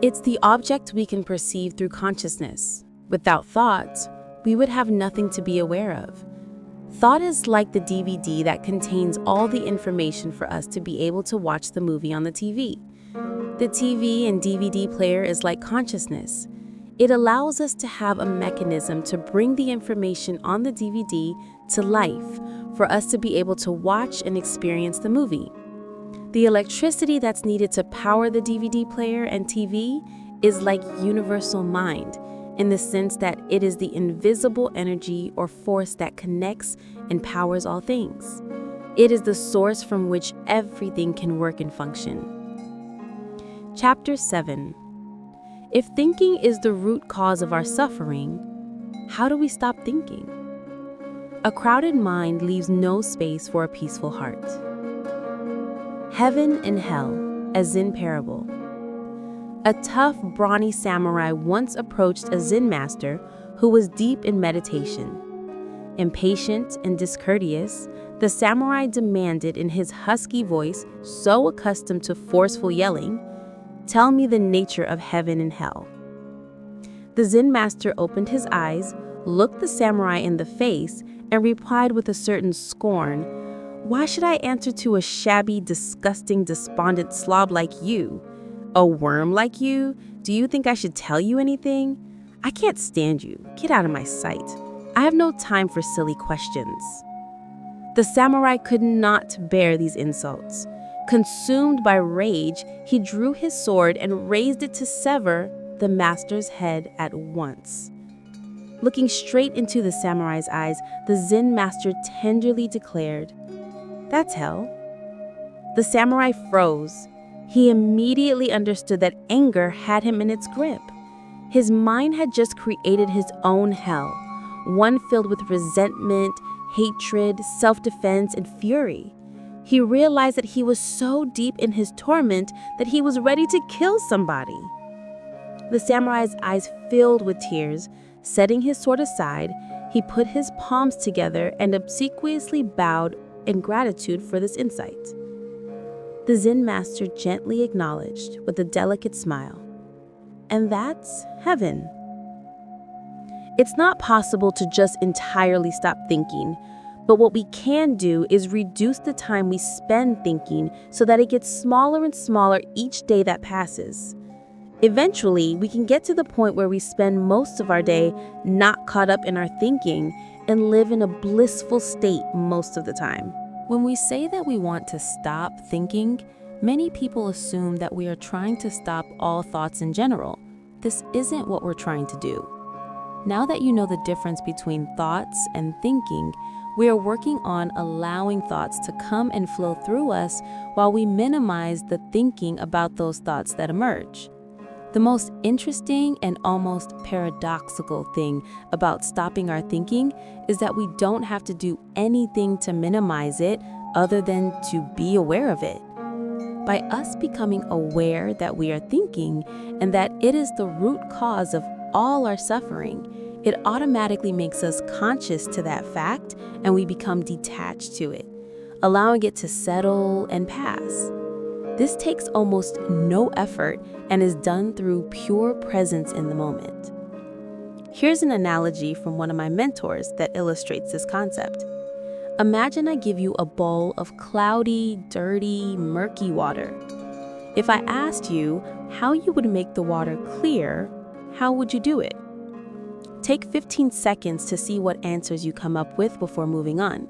It's the object we can perceive through consciousness. Without thoughts, we would have nothing to be aware of. Thought is like the DVD that contains all the information for us to be able to watch the movie on the TV. The TV and DVD player is like consciousness. It allows us to have a mechanism to bring the information on the DVD to life for us to be able to watch and experience the movie. The electricity that's needed to power the DVD player and TV is like universal mind, in the sense that it is the invisible energy or force that connects and powers all things. It is the source from which everything can work and function. Chapter 7. If thinking is the root cause of our suffering, how do we stop thinking? A crowded mind leaves no space for a peaceful heart. Heaven and Hell, a Zen parable. A tough, brawny samurai once approached a Zen master who was deep in meditation. Impatient and discourteous, the samurai demanded in his husky voice, so accustomed to forceful yelling, "Tell me the nature of heaven and hell." The Zen master opened his eyes, looked the samurai in the face, and replied with a certain scorn, "Why should I answer to a shabby, disgusting, despondent slob like you? A worm like you? Do you think I should tell you anything? I can't stand you. Get out of my sight. I have no time for silly questions." The samurai could not bear these insults. Consumed by rage, he drew his sword and raised it to sever the master's head at once. Looking straight into the samurai's eyes, the Zen master tenderly declared, "That's hell." The samurai froze. He immediately understood that anger had him in its grip. His mind had just created his own hell, one filled with resentment, hatred, self-defense, and fury. He realized that he was so deep in his torment that he was ready to kill somebody. The samurai's eyes filled with tears. Setting his sword aside, he put his palms together and obsequiously bowed in gratitude for this insight. The Zen master gently acknowledged with a delicate smile, "And that's heaven." It's not possible to just entirely stop thinking, but what we can do is reduce the time we spend thinking so that it gets smaller and smaller each day that passes. Eventually, we can get to the point where we spend most of our day not caught up in our thinking and live in a blissful state most of the time. When we say that we want to stop thinking, many people assume that we are trying to stop all thoughts in general. This isn't what we're trying to do. Now that you know the difference between thoughts and thinking, we are working on allowing thoughts to come and flow through us while we minimize the thinking about those thoughts that emerge. The most interesting and almost paradoxical thing about stopping our thinking is that we don't have to do anything to minimize it other than to be aware of it. By us becoming aware that we are thinking and that it is the root cause of all our suffering, it automatically makes us conscious to that fact and we become detached to it, allowing it to settle and pass. This takes almost no effort and is done through pure presence in the moment. Here's an analogy from one of my mentors that illustrates this concept. Imagine I give you a bowl of cloudy, dirty, murky water. If I asked you how you would make the water clear, how would you do it? Take 15 seconds to see what answers you come up with before moving on.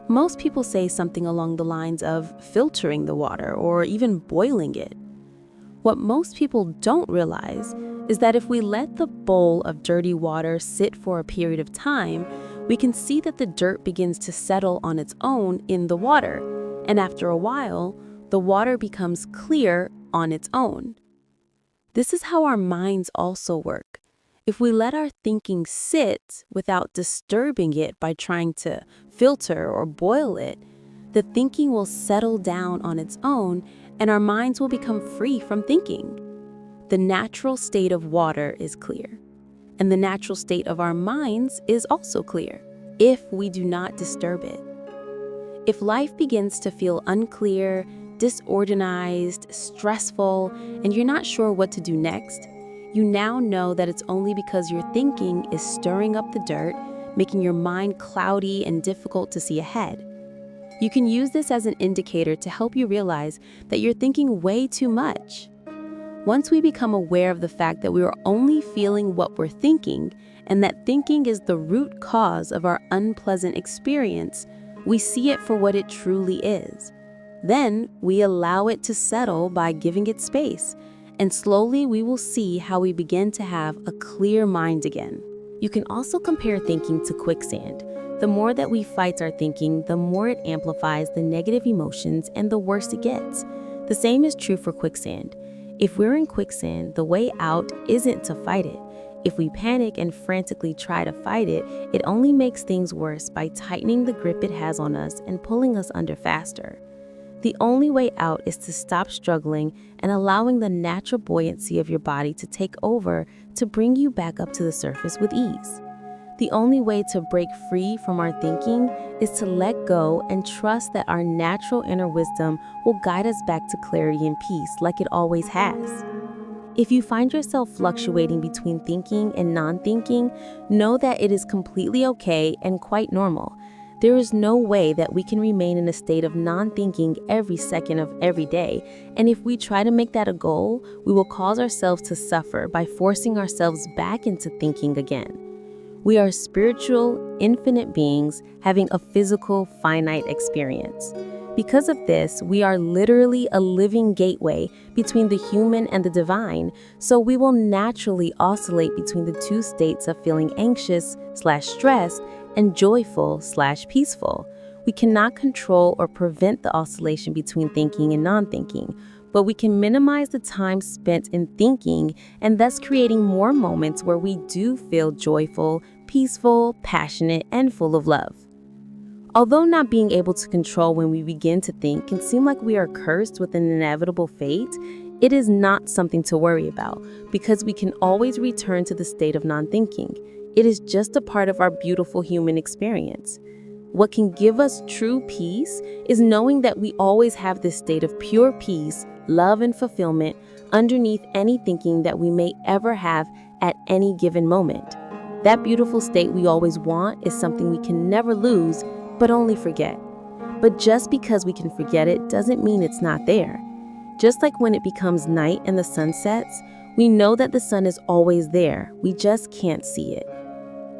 Most people say something along the lines of filtering the water or even boiling it. What most people don't realize is that if we let the bowl of dirty water sit for a period of time, we can see that the dirt begins to settle on its own in the water, and after a while, the water becomes clear on its own. This is how our minds also work. If we let our thinking sit without disturbing it by trying to filter or boil it, the thinking will settle down on its own and our minds will become free from thinking. The natural state of water is clear, and the natural state of our minds is also clear if we do not disturb it. If life begins to feel unclear, disorganized, stressful, and you're not sure what to do next, you now know that it's only because your thinking is stirring up the dirt, making your mind cloudy and difficult to see ahead. You can use this as an indicator to help you realize that you're thinking way too much. Once we become aware of the fact that we are only feeling what we're thinking, and that thinking is the root cause of our unpleasant experience, we see it for what it truly is. Then we allow it to settle by giving it space, and slowly we will see how we begin to have a clear mind again. You can also compare thinking to quicksand. The more that we fight our thinking, the more it amplifies the negative emotions and the worse it gets. The same is true for quicksand. If we're in quicksand, the way out isn't to fight it. If we panic and frantically try to fight it, it only makes things worse by tightening the grip it has on us and pulling us under faster. The only way out is to stop struggling and allowing the natural buoyancy of your body to take over to bring you back up to the surface with ease. The only way to break free from our thinking is to let go and trust that our natural inner wisdom will guide us back to clarity and peace like it always has. If you find yourself fluctuating between thinking and non-thinking, know that it is completely okay and quite normal. There is no way that we can remain in a state of non-thinking every second of every day, and if we try to make that a goal, we will cause ourselves to suffer by forcing ourselves back into thinking again. We are spiritual, infinite beings having a physical, finite experience. Because of this, we are literally a living gateway between the human and the divine, so we will naturally oscillate between the two states of feeling anxious/stressed and joyful/peaceful. We cannot control or prevent the oscillation between thinking and non-thinking, but we can minimize the time spent in thinking and thus creating more moments where we do feel joyful, peaceful, passionate, and full of love. Although not being able to control when we begin to think can seem like we are cursed with an inevitable fate, it is not something to worry about because we can always return to the state of non-thinking. It is just a part of our beautiful human experience. What can give us true peace is knowing that we always have this state of pure peace, love, and fulfillment underneath any thinking that we may ever have at any given moment. That beautiful state we always want is something we can never lose, but only forget. But just because we can forget it doesn't mean it's not there. Just like when it becomes night and the sun sets, we know that the sun is always there, we just can't see it.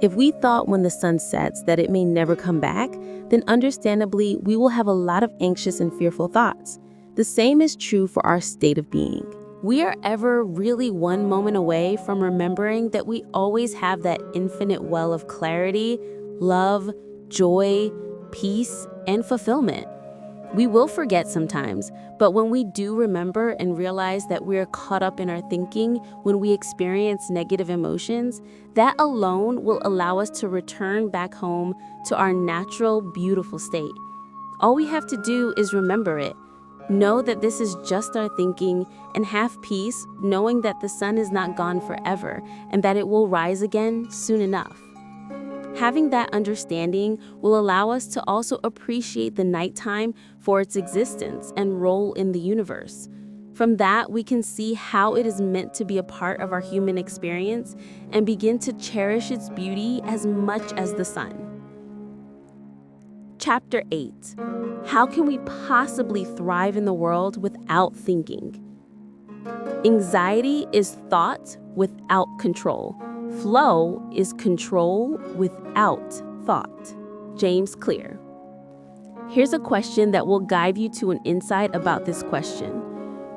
If we thought when the sun sets that it may never come back, then understandably, we will have a lot of anxious and fearful thoughts. The same is true for our state of being. We are ever really one moment away from remembering that we always have that infinite well of clarity, love, joy, peace, and fulfillment. We will forget sometimes, but when we do remember and realize that we are caught up in our thinking when we experience negative emotions, that alone will allow us to return back home to our natural, beautiful state. All we have to do is remember it. Know that this is just our thinking and have peace knowing that the sun is not gone forever and that it will rise again soon enough. Having that understanding will allow us to also appreciate the nighttime for its existence and role in the universe. From that, we can see how it is meant to be a part of our human experience and begin to cherish its beauty as much as the sun. Chapter 8. How can we possibly thrive in the world without thinking? Anxiety is thought without control. Flow is control without thought. James Clear. Here's a question that will guide you to an insight about this question.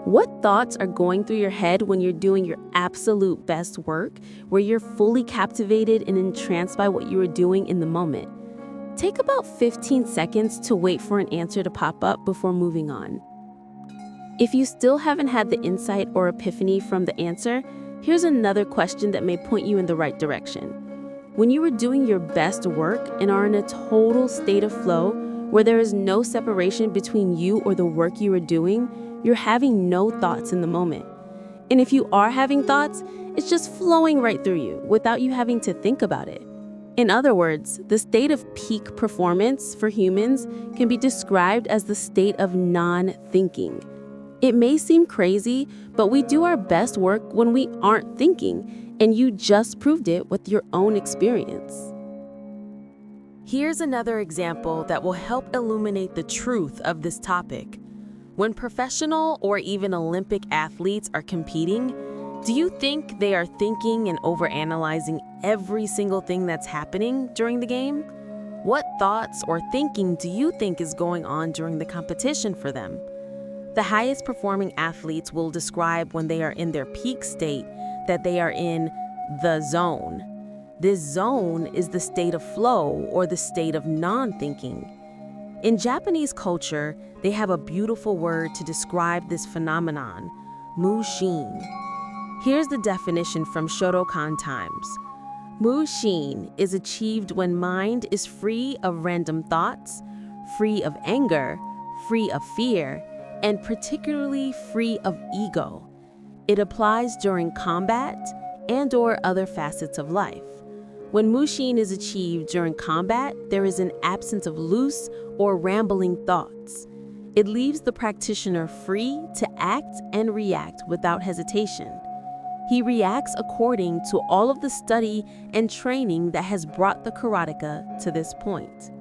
What thoughts are going through your head when you're doing your absolute best work, where you're fully captivated and entranced by what you are doing in the moment? Take about 15 seconds to wait for an answer to pop up before moving on. If you still haven't had the insight or epiphany from the answer, here's another question that may point you in the right direction. When you are doing your best work and are in a total state of flow, where there is no separation between you or the work you are doing, you're having no thoughts in the moment. And if you are having thoughts, it's just flowing right through you without you having to think about it. In other words, the state of peak performance for humans can be described as the state of non-thinking. It may seem crazy, but we do our best work when we aren't thinking, and you just proved it with your own experience. Here's another example that will help illuminate the truth of this topic. When professional or even Olympic athletes are competing, do you think they are thinking and overanalyzing every single thing that's happening during the game? What thoughts or thinking do you think is going on during the competition for them? The highest performing athletes will describe when they are in their peak state that they are in the zone. This zone is the state of flow or the state of non-thinking. In Japanese culture, they have a beautiful word to describe this phenomenon, mushin. Here's the definition from Shotokan Times. Mushin is achieved when mind is free of random thoughts, free of anger, free of fear, and particularly free of ego. It applies during combat and/or other facets of life. When mushin is achieved during combat, there is an absence of loose or rambling thoughts. It leaves the practitioner free to act and react without hesitation. He reacts according to all of the study and training that has brought the karateka to this point,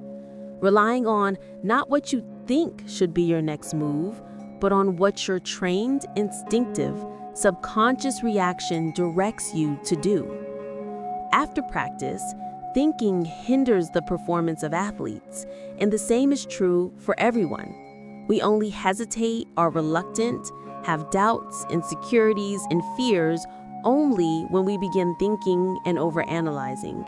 relying on not what you think should be your next move, but on what your trained, instinctive, subconscious reaction directs you to do. After practice, thinking hinders the performance of athletes, and the same is true for everyone. We only hesitate, are reluctant, have doubts, insecurities, and fears only when we begin thinking and overanalyzing.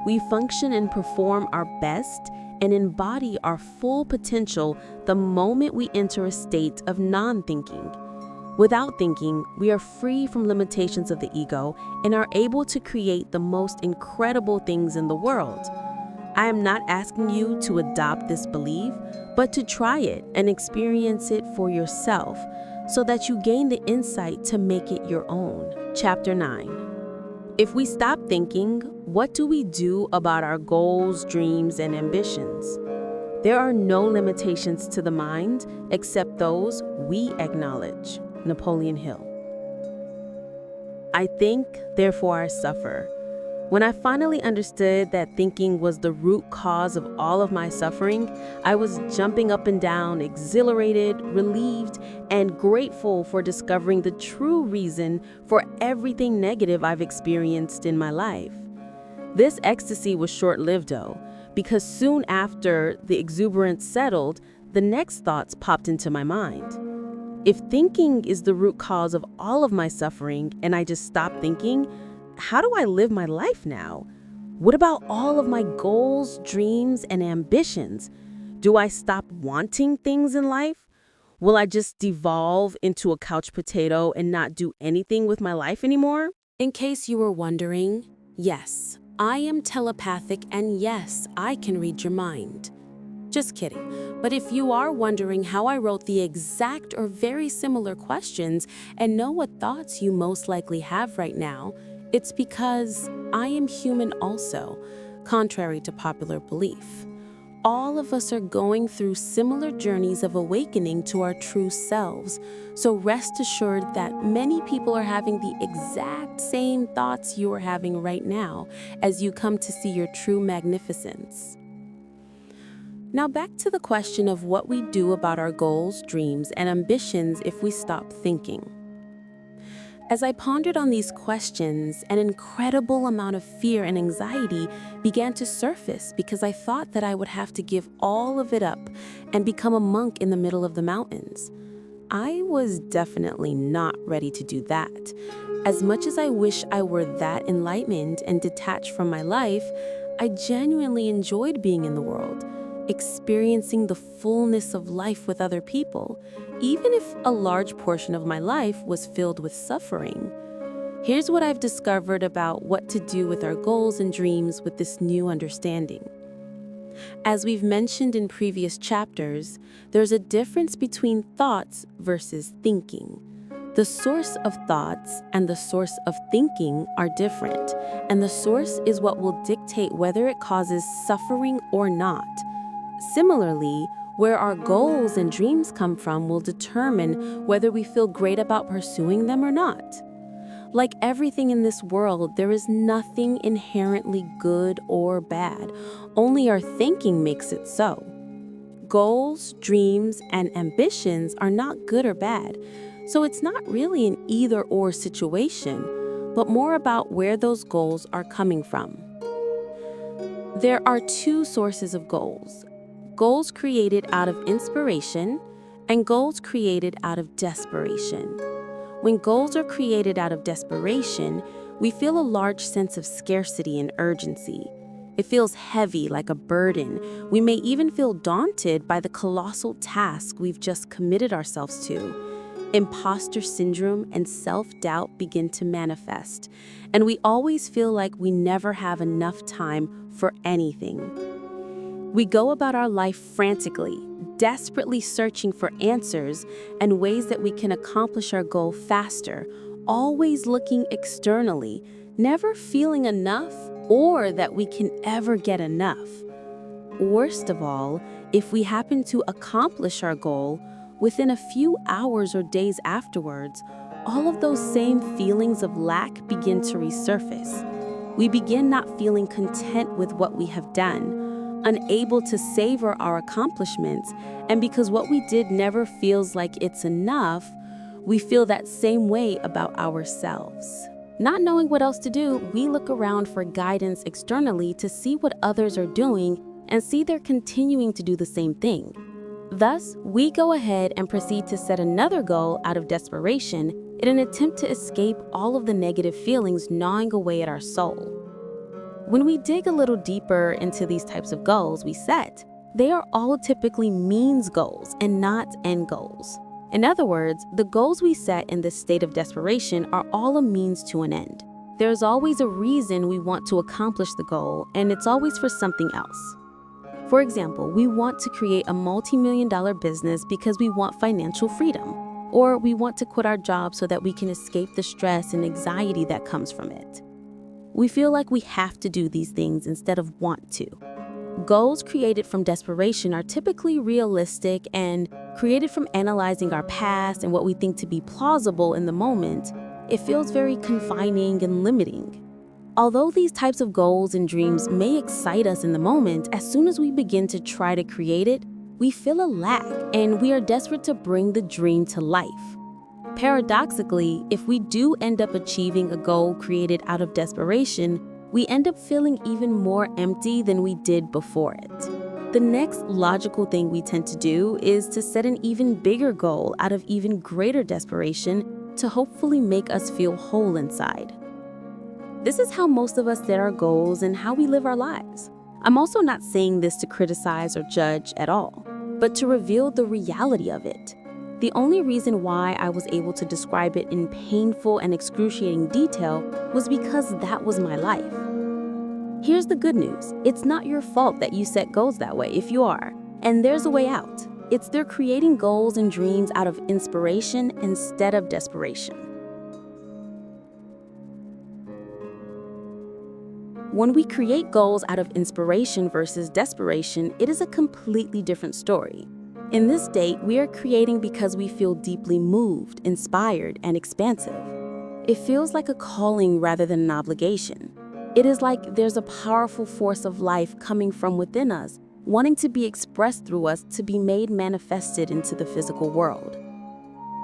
We function and perform our best and embody our full potential the moment we enter a state of non-thinking. Without thinking, we are free from limitations of the ego and are able to create the most incredible things in the world. I am not asking you to adopt this belief, but to try it and experience it for yourself so that you gain the insight to make it your own. Chapter 9. If we stop thinking, what do we do about our goals, dreams, and ambitions? There are no limitations to the mind except those we acknowledge. Napoleon Hill. I think, therefore I suffer. When I finally understood that thinking was the root cause of all of my suffering, I was jumping up and down, exhilarated, relieved, and grateful for discovering the true reason for everything negative I've experienced in my life. This ecstasy was short-lived though, because soon after the exuberance settled, the next thoughts popped into my mind. If thinking is the root cause of all of my suffering and I just stop thinking, how do I live my life now? What about all of my goals, dreams, and ambitions? Do I stop wanting things in life? Will I just devolve into a couch potato and not do anything with my life anymore? In case you were wondering, yes, I am telepathic and yes, I can read your mind. Just kidding. But if you are wondering how I wrote the exact or very similar questions and know what thoughts you most likely have right now, it's because I am human also, contrary to popular belief. All of us are going through similar journeys of awakening to our true selves, so rest assured that many people are having the exact same thoughts you are having right now as you come to see your true magnificence. Now back to the question of what we do about our goals, dreams, and ambitions if we stop thinking. As I pondered on these questions, an incredible amount of fear and anxiety began to surface because I thought that I would have to give all of it up and become a monk in the middle of the mountains. I was definitely not ready to do that. As much as I wish I were that enlightened and detached from my life, I genuinely enjoyed being in the world, experiencing the fullness of life with other people, even if a large portion of my life was filled with suffering. Here's what I've discovered about what to do with our goals and dreams with this new understanding. As we've mentioned in previous chapters, there's a difference between thoughts versus thinking. The source of thoughts and the source of thinking are different, and the source is what will dictate whether it causes suffering or not. Similarly, where our goals and dreams come from will determine whether we feel great about pursuing them or not. Like everything in this world, there is nothing inherently good or bad. Only our thinking makes it so. Goals, dreams, and ambitions are not good or bad, so it's not really an either-or situation, but more about where those goals are coming from. There are two sources of goals. Goals created out of inspiration and goals created out of desperation. When goals are created out of desperation, we feel a large sense of scarcity and urgency. It feels heavy, like a burden. We may even feel daunted by the colossal task we've just committed ourselves to. Imposter syndrome and self-doubt begin to manifest, and we always feel like we never have enough time for anything. We go about our life frantically, desperately searching for answers and ways that we can accomplish our goal faster, always looking externally, never feeling enough or that we can ever get enough. Worst of all, if we happen to accomplish our goal, within a few hours or days afterwards, all of those same feelings of lack begin to resurface. We begin not feeling content with what we have done, unable to savor our accomplishments, and because what we did never feels like it's enough, we feel that same way about ourselves. Not knowing what else to do, we look around for guidance externally to see what others are doing and see they're continuing to do the same thing. Thus, we go ahead and proceed to set another goal out of desperation in an attempt to escape all of the negative feelings gnawing away at our soul. When we dig a little deeper into these types of goals we set, they are all typically means goals and not end goals. In other words, the goals we set in this state of desperation are all a means to an end. There's always a reason we want to accomplish the goal, and it's always for something else. For example, we want to create a multi-million-dollar business because we want financial freedom, or we want to quit our job so that we can escape the stress and anxiety that comes from it. We feel like we have to do these things instead of want to. Goals created from desperation are typically realistic and created from analyzing our past and what we think to be plausible in the moment. It feels very confining and limiting. Although these types of goals and dreams may excite us in the moment, as soon as we begin to try to create it, we feel a lack and we are desperate to bring the dream to life. Paradoxically, if we do end up achieving a goal created out of desperation, we end up feeling even more empty than we did before it. The next logical thing we tend to do is to set an even bigger goal out of even greater desperation to hopefully make us feel whole inside. This is how most of us set our goals and how we live our lives. I'm also not saying this to criticize or judge at all, but to reveal the reality of it. The only reason why I was able to describe it in painful and excruciating detail was because that was my life. Here's the good news. It's not your fault that you set goals that way if you are, and there's a way out. It's they're creating goals and dreams out of inspiration instead of desperation. When we create goals out of inspiration versus desperation, it is a completely different story. In this state, we are creating because we feel deeply moved, inspired, and expansive. It feels like a calling rather than an obligation. It is like there's a powerful force of life coming from within us, wanting to be expressed through us to be made manifested into the physical world.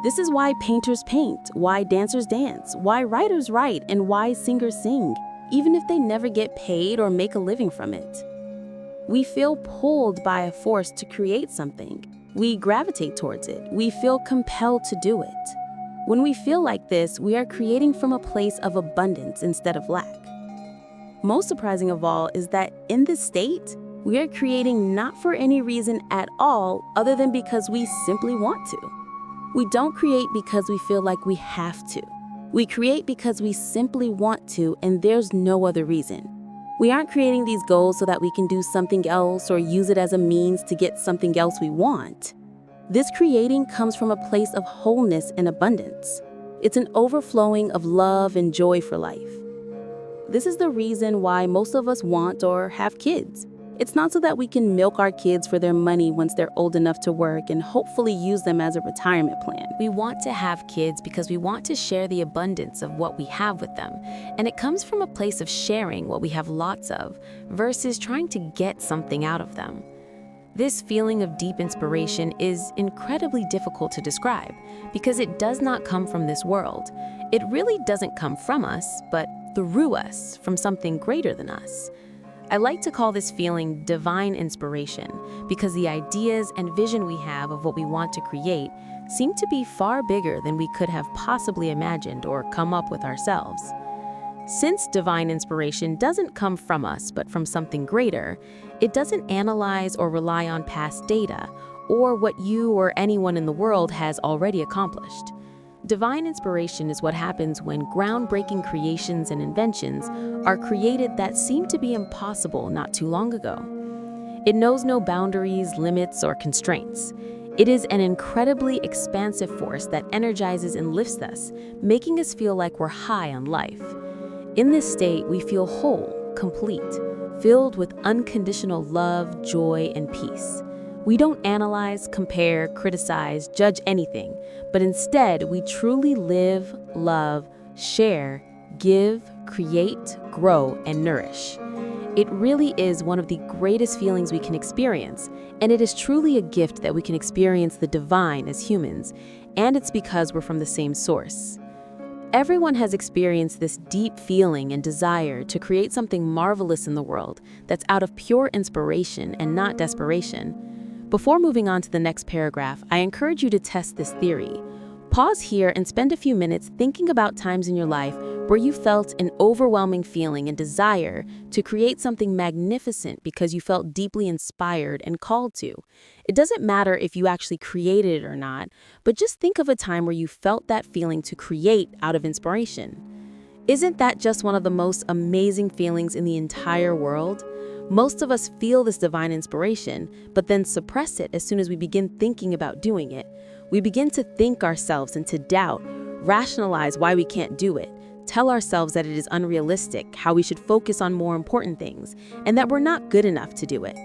This is why painters paint, why dancers dance, why writers write, and why singers sing, even if they never get paid or make a living from it. We feel pulled by a force to create something. We gravitate towards it. We feel compelled to do it. When we feel like this, we are creating from a place of abundance instead of lack. Most surprising of all is that in this state, we are creating not for any reason at all other than because we simply want to. We don't create because we feel like we have to. We create because we simply want to, and there's no other reason. We aren't creating these goals so that we can do something else or use it as a means to get something else we want. This creating comes from a place of wholeness and abundance. It's an overflowing of love and joy for life. This is the reason why most of us want or have kids. It's not so that we can milk our kids for their money once they're old enough to work and hopefully use them as a retirement plan. We want to have kids because we want to share the abundance of what we have with them. And it comes from a place of sharing what we have lots of versus trying to get something out of them. This feeling of deep inspiration is incredibly difficult to describe because it does not come from this world. It really doesn't come from us, but through us, from something greater than us. I like to call this feeling divine inspiration because the ideas and vision we have of what we want to create seem to be far bigger than we could have possibly imagined or come up with ourselves. Since divine inspiration doesn't come from us but from something greater, it doesn't analyze or rely on past data or what you or anyone in the world has already accomplished. Divine inspiration is what happens when groundbreaking creations and inventions are created that seemed to be impossible not too long ago. It knows no boundaries, limits, or constraints. It is an incredibly expansive force that energizes and lifts us, making us feel like we're high on life. In this state, we feel whole, complete, filled with unconditional love, joy, and peace. We don't analyze, compare, criticize, judge anything, but instead we truly live, love, share, give, create, grow, and nourish. It really is one of the greatest feelings we can experience, and it is truly a gift that we can experience the divine as humans, and it's because we're from the same source. Everyone has experienced this deep feeling and desire to create something marvelous in the world that's out of pure inspiration and not desperation. Before moving on to the next paragraph, I encourage you to test this theory. Pause here and spend a few minutes thinking about times in your life where you felt an overwhelming feeling and desire to create something magnificent because you felt deeply inspired and called to. It doesn't matter if you actually created it or not, but just think of a time where you felt that feeling to create out of inspiration. Isn't that just one of the most amazing feelings in the entire world? Most of us feel this divine inspiration, but then suppress it as soon as we begin thinking about doing it. We begin to think ourselves into doubt, rationalize why we can't do it, tell ourselves that it is unrealistic, how we should focus on more important things, and that we're not good enough to do it.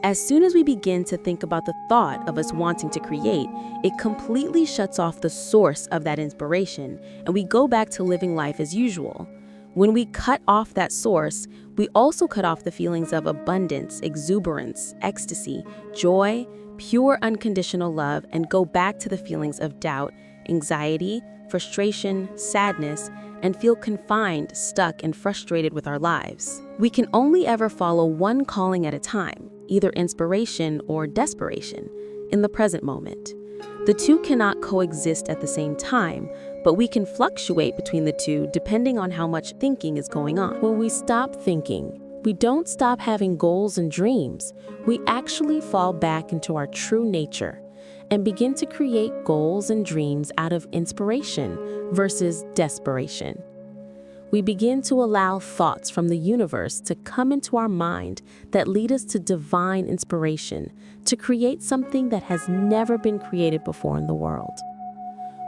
As soon as we begin to think about the thought of us wanting to create, it completely shuts off the source of that inspiration, and we go back to living life as usual. When we cut off that source, we also cut off the feelings of abundance, exuberance, ecstasy, joy, pure unconditional love, and go back to the feelings of doubt, anxiety, frustration, sadness, and feel confined, stuck, and frustrated with our lives. We can only ever follow one calling at a time, either inspiration or desperation, in the present moment. The two cannot coexist at the same time, but we can fluctuate between the two depending on how much thinking is going on. When we stop thinking, we don't stop having goals and dreams. We actually fall back into our true nature and begin to create goals and dreams out of inspiration versus desperation. We begin to allow thoughts from the universe to come into our mind that lead us to divine inspiration to create something that has never been created before in the world.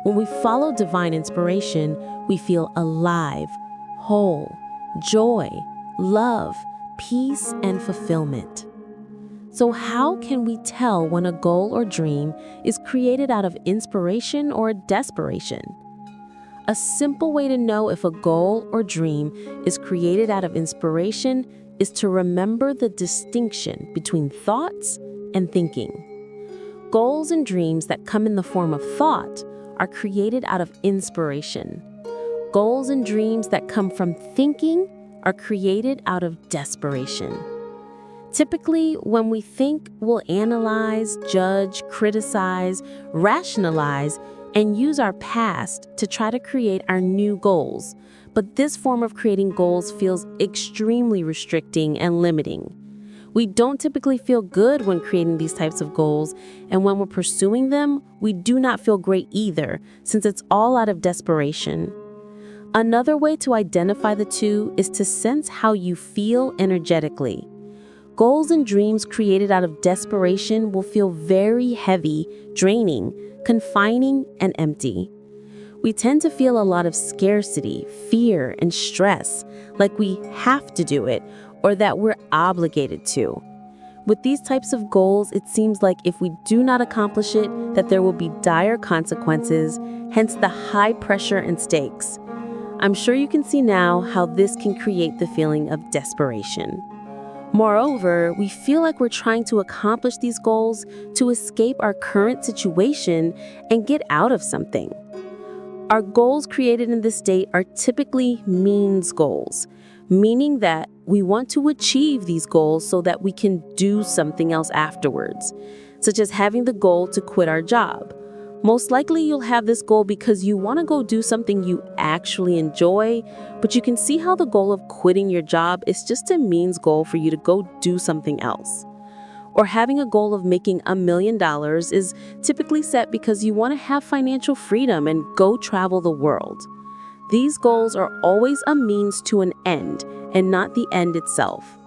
When we follow divine inspiration, we feel alive, whole, joy, love, peace, and fulfillment. So how can we tell when a goal or dream is created out of inspiration or desperation? A simple way to know if a goal or dream is created out of inspiration is to remember the distinction between thoughts and thinking. Goals and dreams that come in the form of thought are created out of inspiration. Goals and dreams that come from thinking are created out of desperation. Typically, when we think, we'll analyze, judge, criticize, rationalize, and use our past to try to create our new goals. But this form of creating goals feels extremely restricting and limiting. We don't typically feel good when creating these types of goals, and when we're pursuing them, we do not feel great either, since it's all out of desperation. Another way to identify the two is to sense how you feel energetically. Goals and dreams created out of desperation will feel very heavy, draining, confining, and empty. We tend to feel a lot of scarcity, fear, and stress, like we have to do it or that we're obligated to. With these types of goals, it seems like if we do not accomplish it, that there will be dire consequences, hence the high pressure and stakes. I'm sure you can see now how this can create the feeling of desperation. Moreover, we feel like we're trying to accomplish these goals to escape our current situation and get out of something. Our goals created in this state are typically means goals, meaning that we want to achieve these goals so that we can do something else afterwards, such as having the goal to quit our job. Most likely you'll have this goal because you want to go do something you actually enjoy, but you can see how the goal of quitting your job is just a means goal for you to go do something else. Or having a goal of making $1 million is typically set because you want to have financial freedom and go travel the world. These goals are always a means to an end and not the end itself.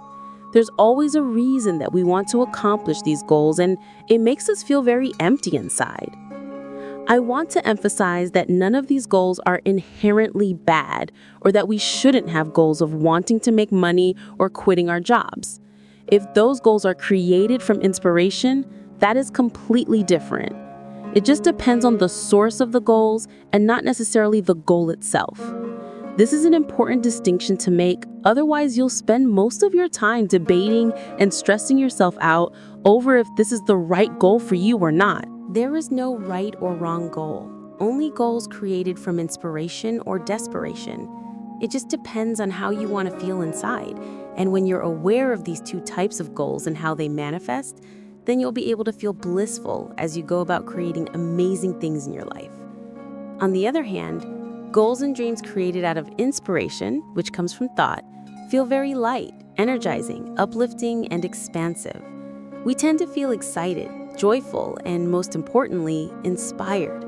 There's always a reason that we want to accomplish these goals, and it makes us feel very empty inside. I want to emphasize that none of these goals are inherently bad or that we shouldn't have goals of wanting to make money or quitting our jobs. If those goals are created from inspiration, that is completely different. It just depends on the source of the goals and not necessarily the goal itself. This is an important distinction to make, otherwise you'll spend most of your time debating and stressing yourself out over if this is the right goal for you or not. There is no right or wrong goal, only goals created from inspiration or desperation. It just depends on how you want to feel inside. And when you're aware of these two types of goals and how they manifest, then you'll be able to feel blissful as you go about creating amazing things in your life. On the other hand, goals and dreams created out of inspiration, which comes from thought, feel very light, energizing, uplifting, and expansive. We tend to feel excited, joyful, and most importantly, inspired.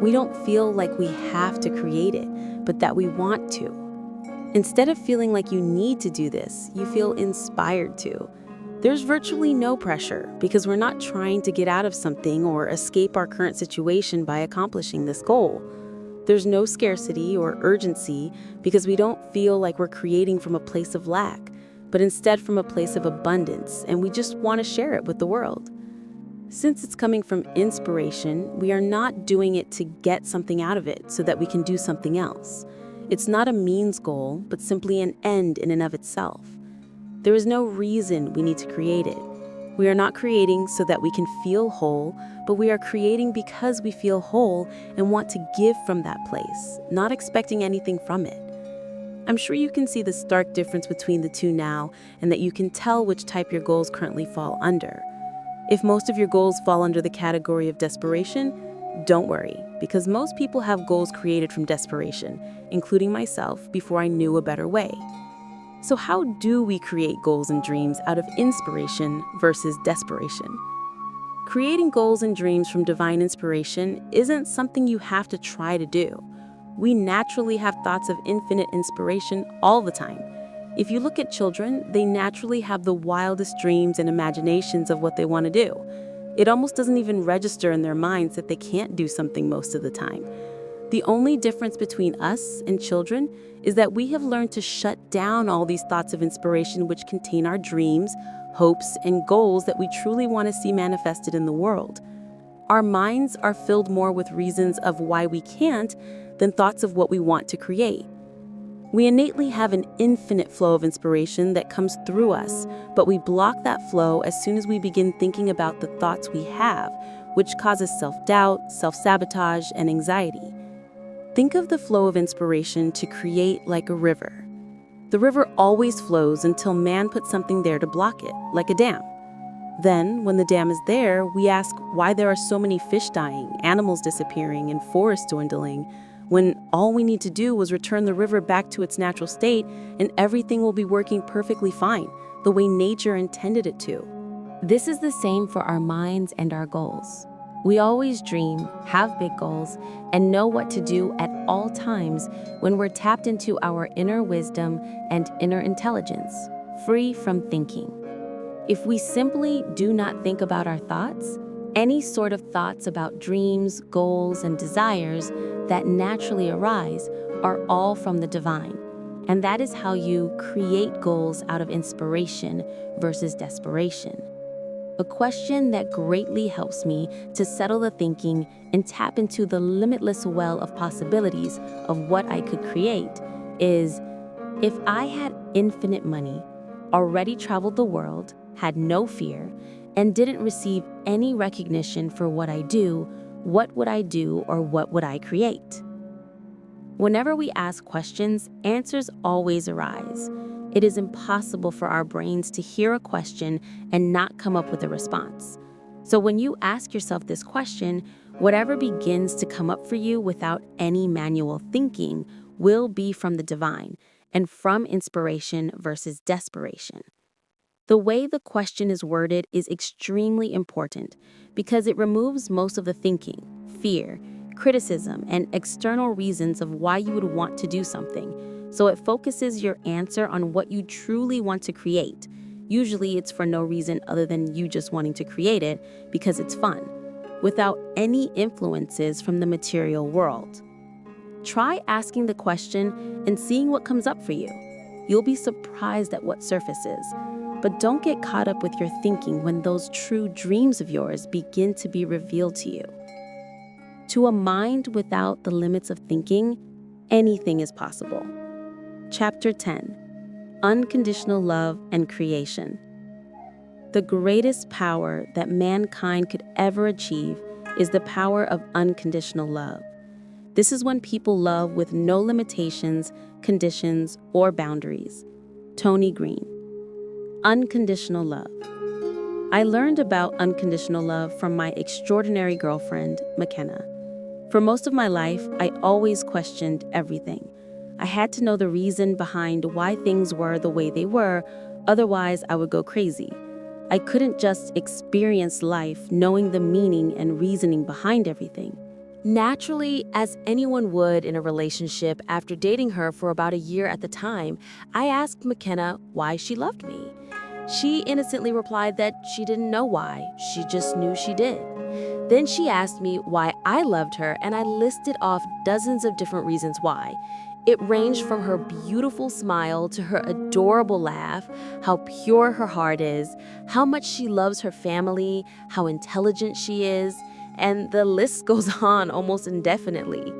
We don't feel like we have to create it, but that we want to. Instead of feeling like you need to do this, you feel inspired to. There's virtually no pressure because we're not trying to get out of something or escape our current situation by accomplishing this goal. There's no scarcity or urgency because we don't feel like we're creating from a place of lack, but instead from a place of abundance, and we just want to share it with the world. Since it's coming from inspiration, we are not doing it to get something out of it so that we can do something else. It's not a means goal, but simply an end in and of itself. There is no reason we need to create it. We are not creating so that we can feel whole, but we are creating because we feel whole and want to give from that place, not expecting anything from it. I'm sure you can see the stark difference between the two now, and that you can tell which type your goals currently fall under. If most of your goals fall under the category of desperation, don't worry, because most people have goals created from desperation, including myself, before I knew a better way. So how do we create goals and dreams out of inspiration versus desperation? Creating goals and dreams from divine inspiration isn't something you have to try to do. We naturally have thoughts of infinite inspiration all the time. If you look at children, they naturally have the wildest dreams and imaginations of what they want to do. It almost doesn't even register in their minds that they can't do something most of the time. The only difference between us and children is that we have learned to shut down all these thoughts of inspiration which contain our dreams, hopes, and goals that we truly want to see manifested in the world. Our minds are filled more with reasons of why we can't than thoughts of what we want to create. We innately have an infinite flow of inspiration that comes through us, but we block that flow as soon as we begin thinking about the thoughts we have, which causes self-doubt, self-sabotage, and anxiety. Think of the flow of inspiration to create like a river. The river always flows until man puts something there to block it, like a dam. Then, when the dam is there, we ask why there are so many fish dying, animals disappearing, and forests dwindling, when all we need to do was return the river back to its natural state and everything will be working perfectly fine, the way nature intended it to. This is the same for our minds and our goals. We always dream, have big goals, and know what to do at all times when we're tapped into our inner wisdom and inner intelligence, free from thinking. If we simply do not think about our thoughts, any sort of thoughts about dreams, goals, and desires that naturally arise are all from the divine. And that is how you create goals out of inspiration versus desperation. A question that greatly helps me to settle the thinking and tap into the limitless well of possibilities of what I could create is, if I had infinite money, already traveled the world, had no fear, and didn't receive any recognition for what I do, what would I do or what would I create? Whenever we ask questions, answers always arise. It is impossible for our brains to hear a question and not come up with a response. So when you ask yourself this question, whatever begins to come up for you without any manual thinking will be from the divine and from inspiration versus desperation. The way the question is worded is extremely important because it removes most of the thinking, fear, criticism, and external reasons of why you would want to do something. So it focuses your answer on what you truly want to create. Usually it's for no reason other than you just wanting to create it because it's fun, without any influences from the material world. Try asking the question and seeing what comes up for you. You'll be surprised at what surfaces. But don't get caught up with your thinking when those true dreams of yours begin to be revealed to you. To a mind without the limits of thinking, anything is possible. Chapter 10: Unconditional Love and Creation. The greatest power that mankind could ever achieve is the power of unconditional love. This is when people love with no limitations, conditions, or boundaries. Tony Green. Unconditional love. I learned about unconditional love from my extraordinary girlfriend, McKenna. For most of my life, I always questioned everything. I had to know the reason behind why things were the way they were, otherwise I would go crazy. I couldn't just experience life knowing the meaning and reasoning behind everything. Naturally, as anyone would in a relationship after dating her for about a year at the time, I asked McKenna why she loved me. She innocently replied that she didn't know why, she just knew she did. Then she asked me why I loved her, and I listed off dozens of different reasons why. It ranged from her beautiful smile to her adorable laugh, how pure her heart is, how much she loves her family, how intelligent she is, and the list goes on almost indefinitely.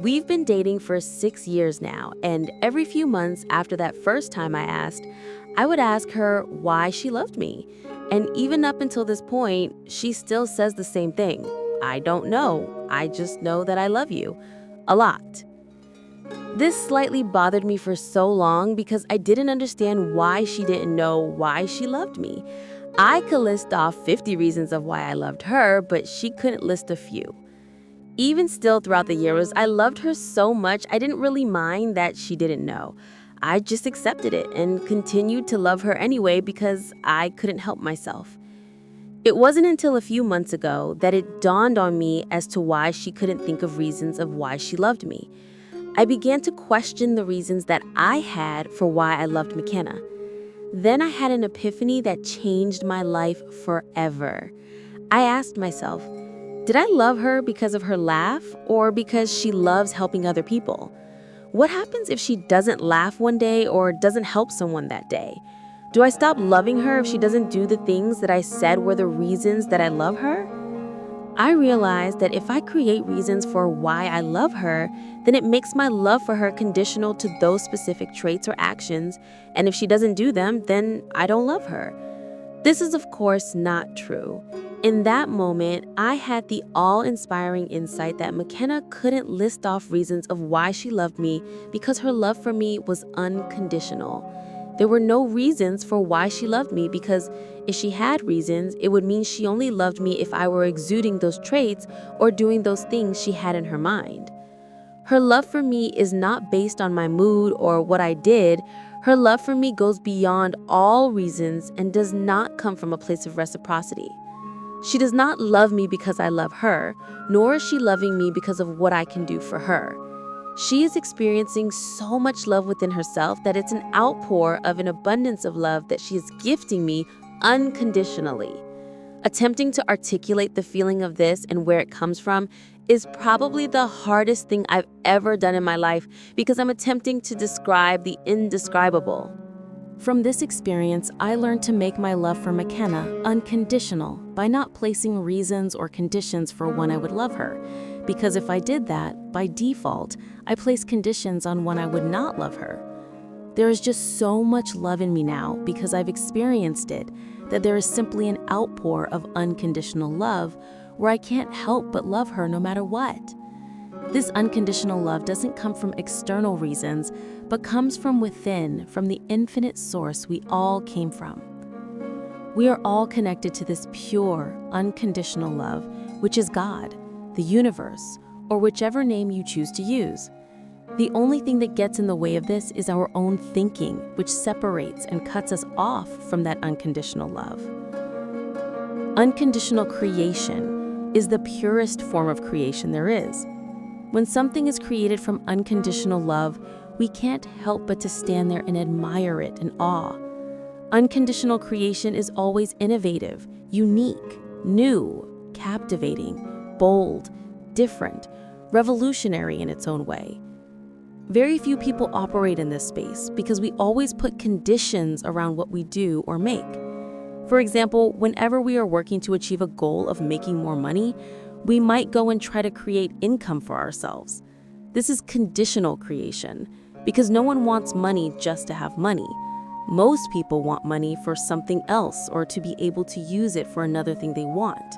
We've been dating for 6 years now, and every few months after that first time I asked, I would ask her why she loved me. And even up until this point, she still says the same thing. I don't know. I just know that I love you. A lot. This slightly bothered me for so long because I didn't understand why she didn't know why she loved me. I could list off 50 reasons of why I loved her, but she couldn't list a few. Even still throughout the years, I loved her so much I didn't really mind that she didn't know. I just accepted it and continued to love her anyway because I couldn't help myself. It wasn't until a few months ago that it dawned on me as to why she couldn't think of reasons of why she loved me. I began to question the reasons that I had for why I loved McKenna. Then I had an epiphany that changed my life forever. I asked myself, did I love her because of her laugh or because she loves helping other people? What happens if she doesn't laugh one day or doesn't help someone that day? Do I stop loving her if she doesn't do the things that I said were the reasons that I love her? I realized that if I create reasons for why I love her, then it makes my love for her conditional to those specific traits or actions, and if she doesn't do them, then I don't love her. This is, of course, not true. In that moment, I had the awe-inspiring insight that McKenna couldn't list off reasons of why she loved me because her love for me was unconditional. There were no reasons for why she loved me because if she had reasons, it would mean she only loved me if I were exuding those traits or doing those things she had in her mind. Her love for me is not based on my mood or what I did. Her love for me goes beyond all reasons and does not come from a place of reciprocity. She does not love me because I love her, nor is she loving me because of what I can do for her. She is experiencing so much love within herself that it's an outpour of an abundance of love that she is gifting me unconditionally. Attempting to articulate the feeling of this and where it comes from is probably the hardest thing I've ever done in my life because I'm attempting to describe the indescribable. From this experience, I learned to make my love for McKenna unconditional by not placing reasons or conditions for when I would love her. Because if I did that, by default, I place conditions on when I would not love her. There is just so much love in me now because I've experienced it, that there is simply an outpour of unconditional love where I can't help but love her no matter what. This unconditional love doesn't come from external reasons, but comes from within, from the infinite source we all came from. We are all connected to this pure, unconditional love, which is God, the universe, or whichever name you choose to use. The only thing that gets in the way of this is our own thinking, which separates and cuts us off from that unconditional love. Unconditional creation is the purest form of creation there is. When something is created from unconditional love, we can't help but to stand there and admire it in awe. Unconditional creation is always innovative, unique, new, captivating, bold, different, revolutionary in its own way. Very few people operate in this space because we always put conditions around what we do or make. For example, whenever we are working to achieve a goal of making more money, we might go and try to create income for ourselves. This is conditional creation because no one wants money just to have money. Most people want money for something else or to be able to use it for another thing they want.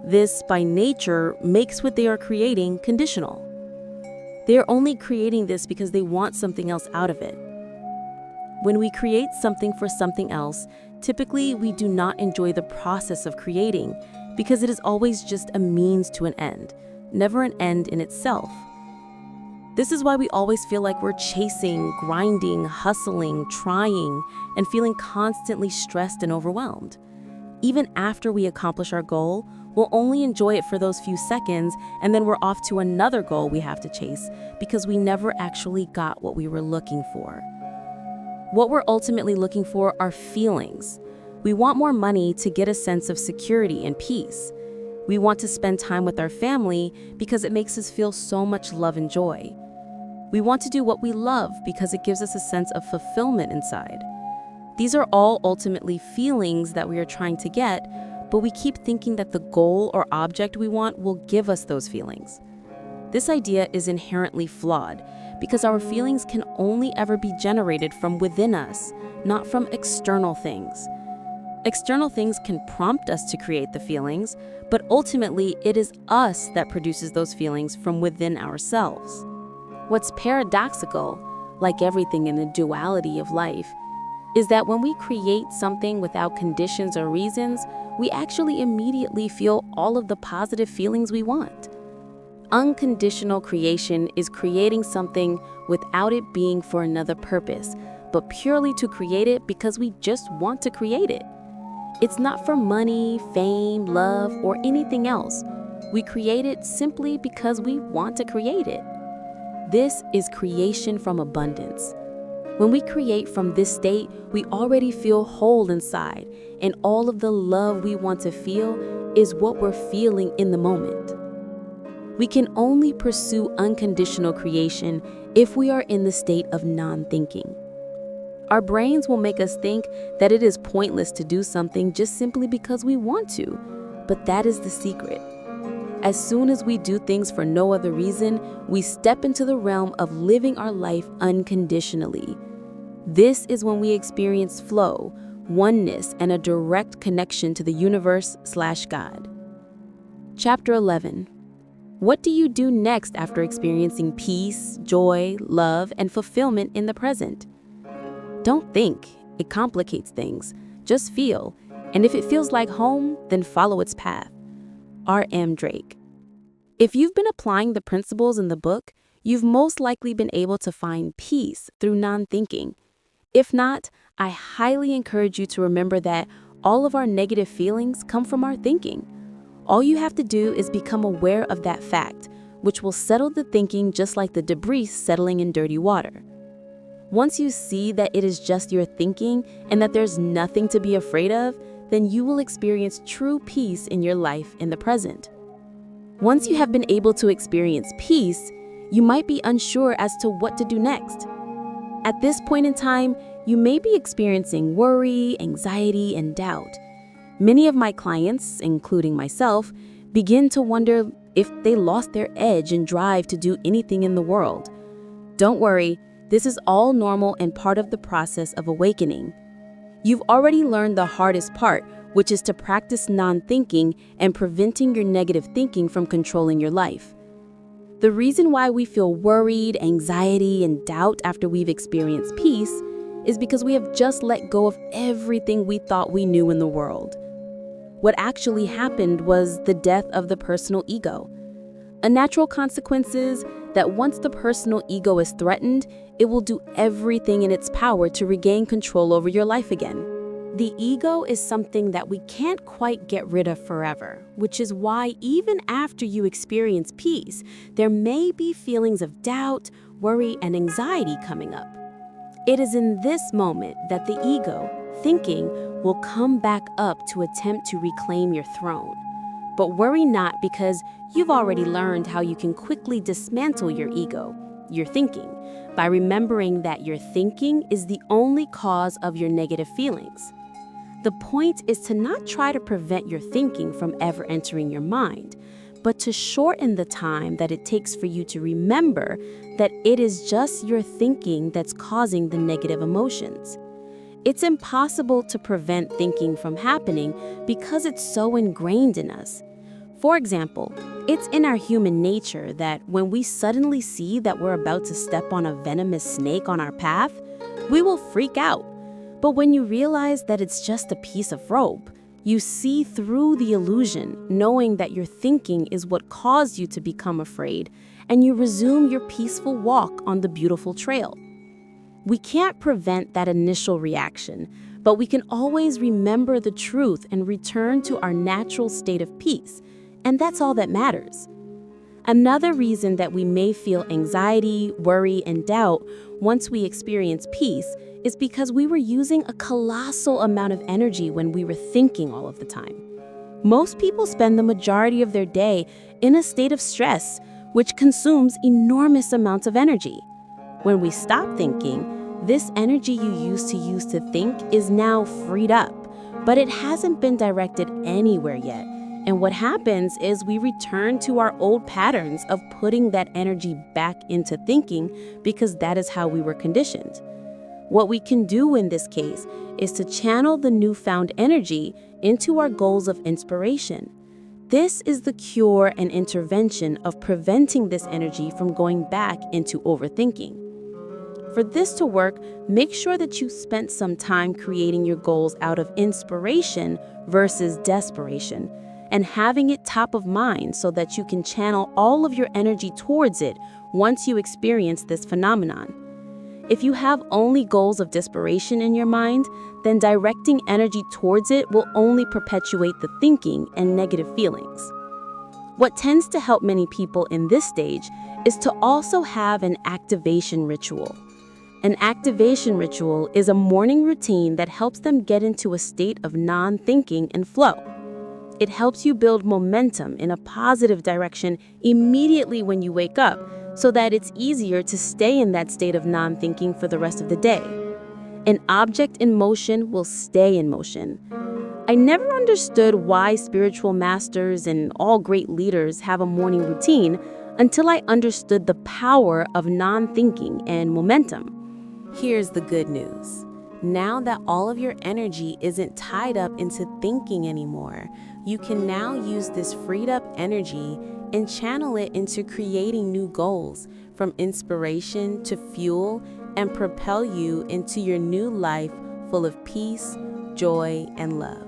This, by nature, makes what they are creating conditional. They are only creating this because they want something else out of it. When we create something for something else, typically we do not enjoy the process of creating because it is always just a means to an end, never an end in itself. This is why we always feel like we're chasing, grinding, hustling, trying, and feeling constantly stressed and overwhelmed. Even after we accomplish our goal, We'll only enjoy it for those few seconds, and then we're off to another goal we have to chase because we never actually got what we were looking for. What we're ultimately looking for are feelings. We want more money to get a sense of security and peace. We want to spend time with our family because it makes us feel so much love and joy. We want to do what we love because it gives us a sense of fulfillment inside. These are all ultimately feelings that we are trying to get, but we keep thinking that the goal or object we want will give us those feelings. This idea is inherently flawed because our feelings can only ever be generated from within us, not from external things. External things can prompt us to create the feelings, but ultimately it is us that produces those feelings from within ourselves. What's paradoxical, like everything in the duality of life, is that when we create something without conditions or reasons, we actually immediately feel all of the positive feelings we want. Unconditional creation is creating something without it being for another purpose, but purely to create it because we just want to create it. It's not for money, fame, love, or anything else. We create it simply because we want to create it. This is creation from abundance. When we create from this state, we already feel whole inside, and all of the love we want to feel is what we're feeling in the moment. We can only pursue unconditional creation if we are in the state of non-thinking. Our brains will make us think that it is pointless to do something just simply because we want to, but that is the secret. As soon as we do things for no other reason, we step into the realm of living our life unconditionally. This is when we experience flow, oneness, and a direct connection to the universe/God. Chapter 11. What do you do next after experiencing peace, joy, love, and fulfillment in the present? Don't think. It complicates things. Just feel. And if it feels like home, then follow its path. R.M. Drake. If you've been applying the principles in the book, you've most likely been able to find peace through non-thinking. If not, I highly encourage you to remember that all of our negative feelings come from our thinking. All you have to do is become aware of that fact, which will settle the thinking just like the debris settling in dirty water. Once you see that it is just your thinking and that there's nothing to be afraid of, then you will experience true peace in your life in the present. Once you have been able to experience peace, you might be unsure as to what to do next. At this point in time, you may be experiencing worry, anxiety, and doubt. Many of my clients, including myself, begin to wonder if they lost their edge and drive to do anything in the world. Don't worry. This is all normal and part of the process of awakening. You've already learned the hardest part, which is to practice non-thinking and preventing your negative thinking from controlling your life. The reason why we feel worried, anxiety, and doubt after we've experienced peace is because we have just let go of everything we thought we knew in the world. What actually happened was the death of the personal ego. A natural consequence is that once the personal ego is threatened, it will do everything in its power to regain control over your life again. The ego is something that we can't quite get rid of forever, which is why even after you experience peace, there may be feelings of doubt, worry, and anxiety coming up. It is in this moment that the ego, thinking, will come back up to attempt to reclaim your throne. But worry not, because you've already learned how you can quickly dismantle your ego, your thinking, by remembering that your thinking is the only cause of your negative feelings. The point is to not try to prevent your thinking from ever entering your mind, but to shorten the time that it takes for you to remember that it is just your thinking that's causing the negative emotions. It's impossible to prevent thinking from happening because it's so ingrained in us. For example, it's in our human nature that when we suddenly see that we're about to step on a venomous snake on our path, we will freak out. But when you realize that it's just a piece of rope, you see through the illusion, knowing that your thinking is what caused you to become afraid, and you resume your peaceful walk on the beautiful trail. We can't prevent that initial reaction, but we can always remember the truth and return to our natural state of peace, and that's all that matters. Another reason that we may feel anxiety, worry, and doubt once we experience peace is because we were using a colossal amount of energy when we were thinking all of the time. Most people spend the majority of their day in a state of stress, which consumes enormous amounts of energy. When we stop thinking, this energy you used to think is now freed up, but it hasn't been directed anywhere yet. And what happens is we return to our old patterns of putting that energy back into thinking because that is how we were conditioned. What we can do in this case is to channel the newfound energy into our goals of inspiration. This is the cure and intervention of preventing this energy from going back into overthinking. For this to work, make sure that you spent some time creating your goals out of inspiration versus desperation, and having it top of mind so that you can channel all of your energy towards it once you experience this phenomenon. If you have only goals of desperation in your mind, then directing energy towards it will only perpetuate the thinking and negative feelings. What tends to help many people in this stage is to also have an activation ritual. An activation ritual is a morning routine that helps them get into a state of non-thinking and flow. It helps you build momentum in a positive direction immediately when you wake up, so that it's easier to stay in that state of non-thinking for the rest of the day. An object in motion will stay in motion. I never understood why spiritual masters and all great leaders have a morning routine until I understood the power of non-thinking and momentum. Here's the good news. Now that all of your energy isn't tied up into thinking anymore, you can now use this freed up energy and channel it into creating new goals, from inspiration to fuel, and propel you into your new life full of peace, joy, and love.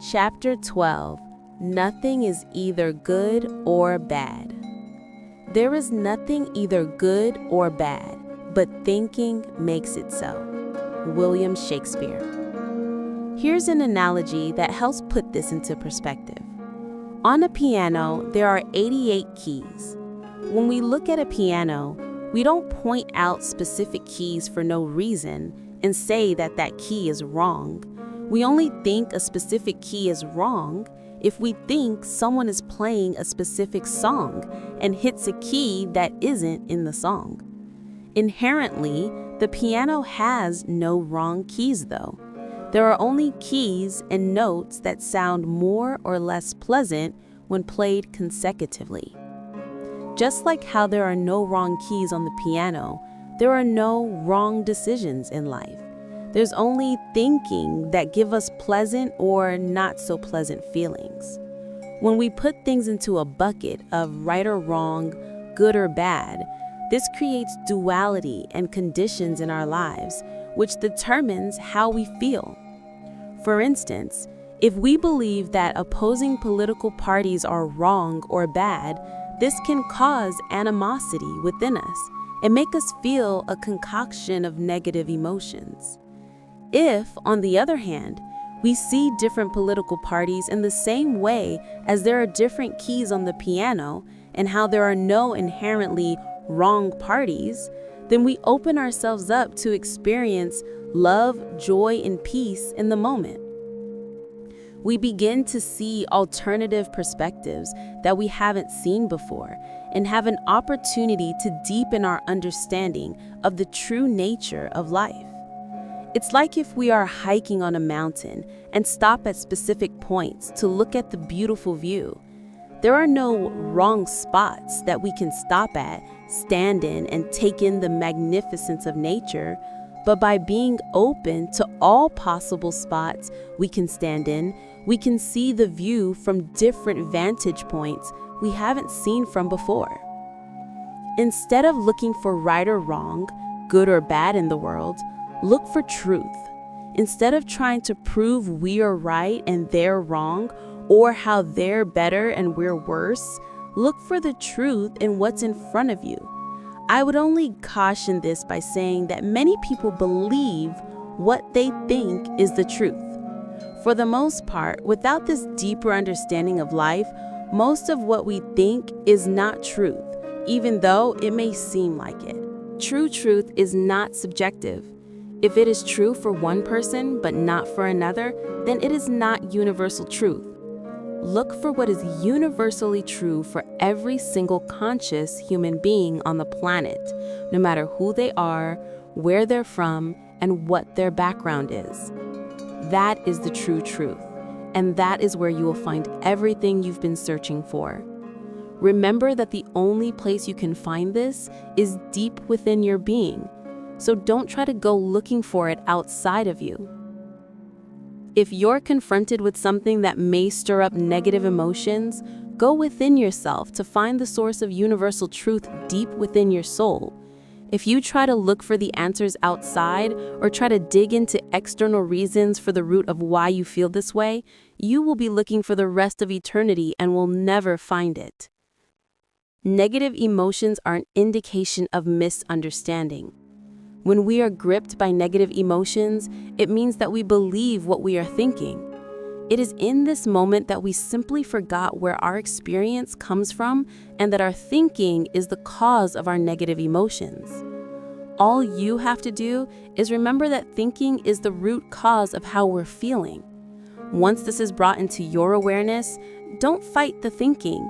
Chapter 12. Nothing is either good or bad. There is nothing either good or bad, but thinking makes it so. William Shakespeare. Here's an analogy that helps put this into perspective. On a piano, there are 88 keys. When we look at a piano, we don't point out specific keys for no reason and say that that key is wrong. We only think a specific key is wrong if we think someone is playing a specific song and hits a key that isn't in the song. Inherently, the piano has no wrong keys though. There are only keys and notes that sound more or less pleasant when played consecutively. Just like how there are no wrong keys on the piano, there are no wrong decisions in life. There's only thinking that give us pleasant or not so pleasant feelings. When we put things into a bucket of right or wrong, good or bad, this creates duality and conditions in our lives, which determines how we feel. For instance, if we believe that opposing political parties are wrong or bad, this can cause animosity within us and make us feel a concoction of negative emotions. If, on the other hand, we see different political parties in the same way as there are different keys on the piano and how there are no inherently wrong parties, then we open ourselves up to experience love, joy, and peace in the moment. We begin to see alternative perspectives that we haven't seen before and have an opportunity to deepen our understanding of the true nature of life. It's like if we are hiking on a mountain and stop at specific points to look at the beautiful view. There are no wrong spots that we can stop at, stand in, and take in the magnificence of nature, but by being open to all possible spots we can stand in, we can see the view from different vantage points we haven't seen from before. Instead of looking for right or wrong, good or bad in the world, look for truth. Instead of trying to prove we are right and they're wrong, or how they're better and we're worse, look for the truth in what's in front of you. I would only caution this by saying that many people believe what they think is the truth. For the most part, without this deeper understanding of life, most of what we think is not truth, even though it may seem like it. True truth is not subjective. If it is true for one person but not for another, then it is not universal truth. Look for what is universally true for every single conscious human being on the planet, no matter who they are, where they're from, and what their background is. That is the true truth, and that is where you will find everything you've been searching for. Remember that the only place you can find this is deep within your being, so don't try to go looking for it outside of you. If you're confronted with something that may stir up negative emotions, go within yourself to find the source of universal truth deep within your soul. If you try to look for the answers outside or try to dig into external reasons for the root of why you feel this way, you will be looking for the rest of eternity and will never find it. Negative emotions are an indication of misunderstanding. When we are gripped by negative emotions, it means that we believe what we are thinking. It is in this moment that we simply forgot where our experience comes from and that our thinking is the cause of our negative emotions. All you have to do is remember that thinking is the root cause of how we're feeling. Once this is brought into your awareness, don't fight the thinking.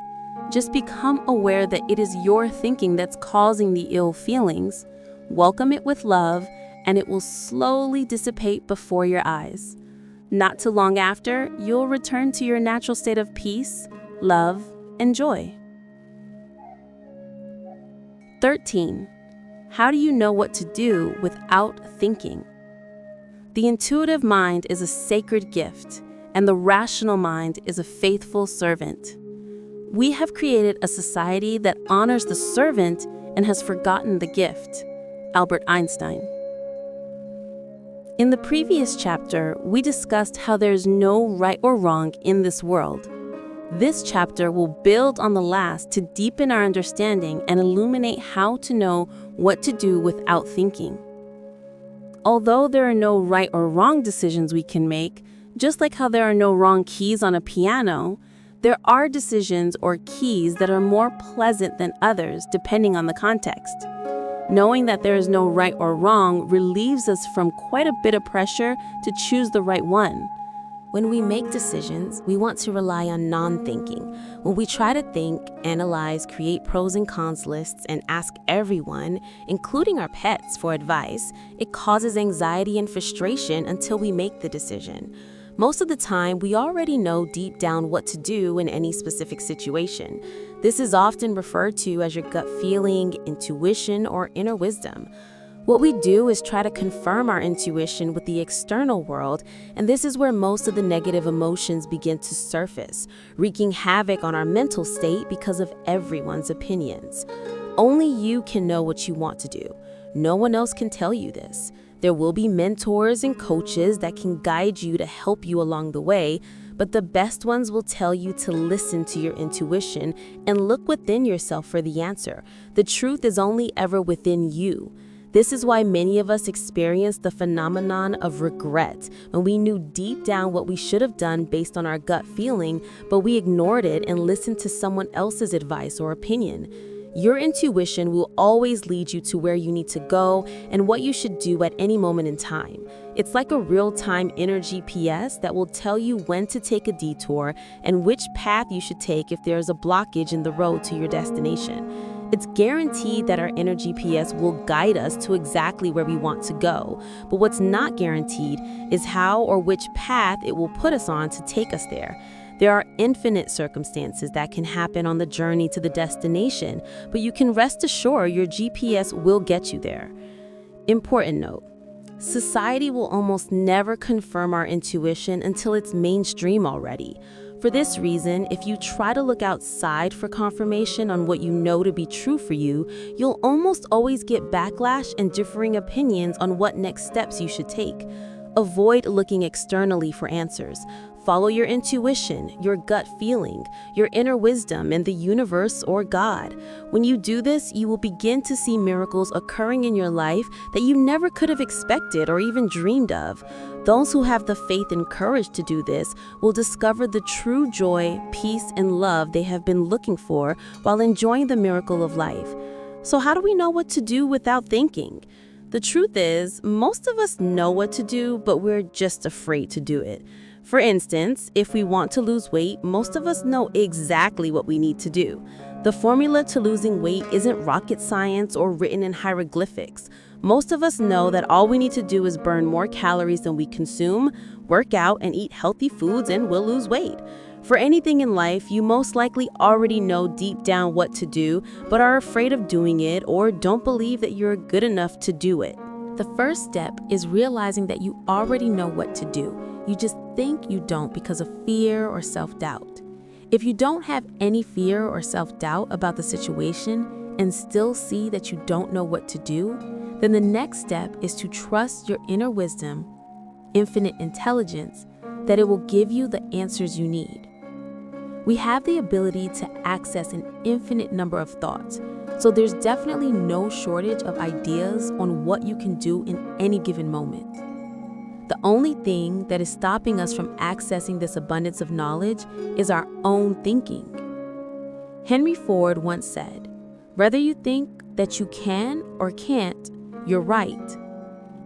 Just become aware that it is your thinking that's causing the ill feelings. Welcome it with love, and it will slowly dissipate before your eyes. Not too long after, you'll return to your natural state of peace, love, and joy. 13. How do you know what to do without thinking? The intuitive mind is a sacred gift, and the rational mind is a faithful servant. We have created a society that honors the servant and has forgotten the gift. Albert Einstein. In the previous chapter, we discussed how there's no right or wrong in this world. This chapter will build on the last to deepen our understanding and illuminate how to know what to do without thinking. Although there are no right or wrong decisions we can make, just like how there are no wrong keys on a piano, there are decisions or keys that are more pleasant than others depending on the context. Knowing that there is no right or wrong relieves us from quite a bit of pressure to choose the right one. When we make decisions, we want to rely on non-thinking. When we try to think, analyze, create pros and cons lists, and ask everyone, including our pets, for advice, it causes anxiety and frustration until we make the decision. Most of the time, we already know deep down what to do in any specific situation. This is often referred to as your gut feeling, intuition, or inner wisdom. What we do is try to confirm our intuition with the external world, and this is where most of the negative emotions begin to surface, wreaking havoc on our mental state because of everyone's opinions. Only you can know what you want to do. No one else can tell you this. There will be mentors and coaches that can guide you to help you along the way, but the best ones will tell you to listen to your intuition and look within yourself for the answer. The truth is only ever within you. This is why many of us experience the phenomenon of regret, when we knew deep down what we should have done based on our gut feeling, but we ignored it and listened to someone else's advice or opinion. Your intuition will always lead you to where you need to go and what you should do at any moment in time. It's like a real-time inner GPS that will tell you when to take a detour and which path you should take if there's a blockage in the road to your destination. It's guaranteed that our inner GPS will guide us to exactly where we want to go, but what's not guaranteed is how or which path it will put us on to take us there. There are infinite circumstances that can happen on the journey to the destination, but you can rest assured your GPS will get you there. Important note: society will almost never confirm our intuition until it's mainstream already. For this reason, if you try to look outside for confirmation on what you know to be true for you, you'll almost always get backlash and differing opinions on what next steps you should take. Avoid looking externally for answers. follow your intuition, your gut feeling, your inner wisdom, and the universe or God. When you do this, you will begin to see miracles occurring in your life that you never could have expected or even dreamed of. Those who have the faith and courage to do this will discover the true joy, peace, and love they have been looking for while enjoying the miracle of life. So how do we know what to do without thinking? The truth is, most of us know what to do, but we're just afraid to do it. For instance, if we want to lose weight, most of us know exactly what we need to do. The formula to losing weight isn't rocket science or written in hieroglyphics. Most of us know that all we need to do is burn more calories than we consume, work out, and eat healthy foods, and we'll lose weight. For anything in life, you most likely already know deep down what to do, but are afraid of doing it or don't believe that you're good enough to do it. The first step is realizing that you already know what to do. You just think you don't because of fear or self-doubt. If you don't have any fear or self-doubt about the situation and still see that you don't know what to do, then the next step is to trust your inner wisdom, infinite intelligence, that it will give you the answers you need. We have the ability to access an infinite number of thoughts, so there's definitely no shortage of ideas on what you can do in any given moment. The only thing that is stopping us from accessing this abundance of knowledge is our own thinking. Henry Ford once said, "Whether you think that you can or can't, you're right."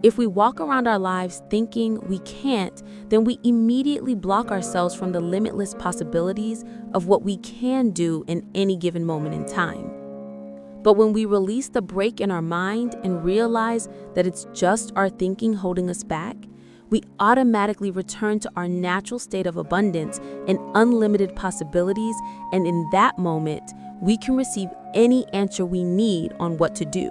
If we walk around our lives thinking we can't, then we immediately block ourselves from the limitless possibilities of what we can do in any given moment in time. But when we release the brake in our mind and realize that it's just our thinking holding us back, we automatically return to our natural state of abundance and unlimited possibilities, and in that moment, we can receive any answer we need on what to do.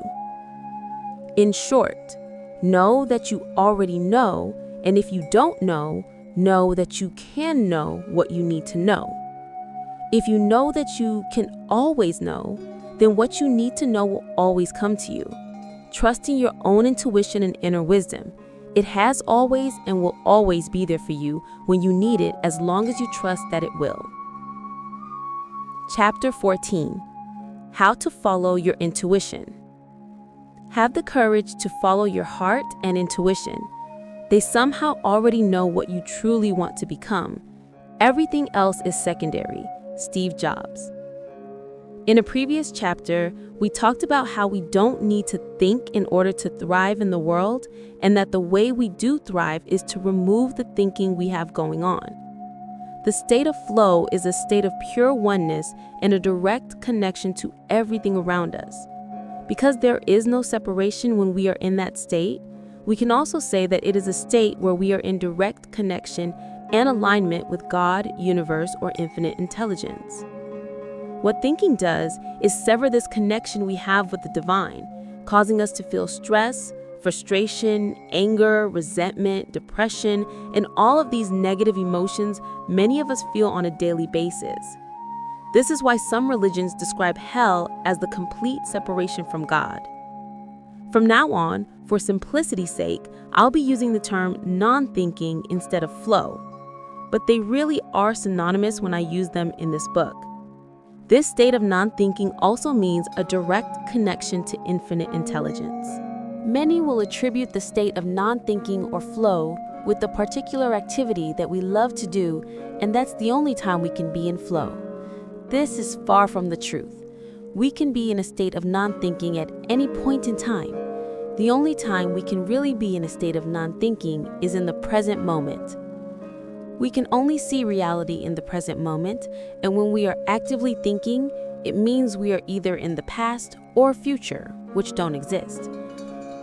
In short, know that you already know, and if you don't know, know that you can know what you need to know. If you know that you can always know, then what you need to know will always come to you. Trusting your own intuition and inner wisdom, it has always and will always be there for you when you need it, as long as you trust that it will. Chapter 14. How to follow your intuition. Have the courage to follow your heart and intuition. They somehow already know what you truly want to become. Everything else is secondary. Steve Jobs. In a previous chapter, we talked about how we don't need to think in order to thrive in the world, and that the way we do thrive is to remove the thinking we have going on. The state of flow is a state of pure oneness and a direct connection to everything around us. Because there is no separation when we are in that state, we can also say that it is a state where we are in direct connection and alignment with God, universe, or infinite intelligence. What thinking does is sever this connection we have with the divine, causing us to feel stress, frustration, anger, resentment, depression, and all of these negative emotions many of us feel on a daily basis. This is why some religions describe hell as the complete separation from God. From now on, for simplicity's sake, I'll be using the term non-thinking instead of flow, but they really are synonymous when I use them in this book. This state of non-thinking also means a direct connection to infinite intelligence. Many will attribute the state of non-thinking or flow with the particular activity that we love to do, and that's the only time we can be in flow. This is far from the truth. We can be in a state of non-thinking at any point in time. The only time we can really be in a state of non-thinking is in the present moment. We can only see reality in the present moment, and when we are actively thinking, it means we are either in the past or future, which don't exist.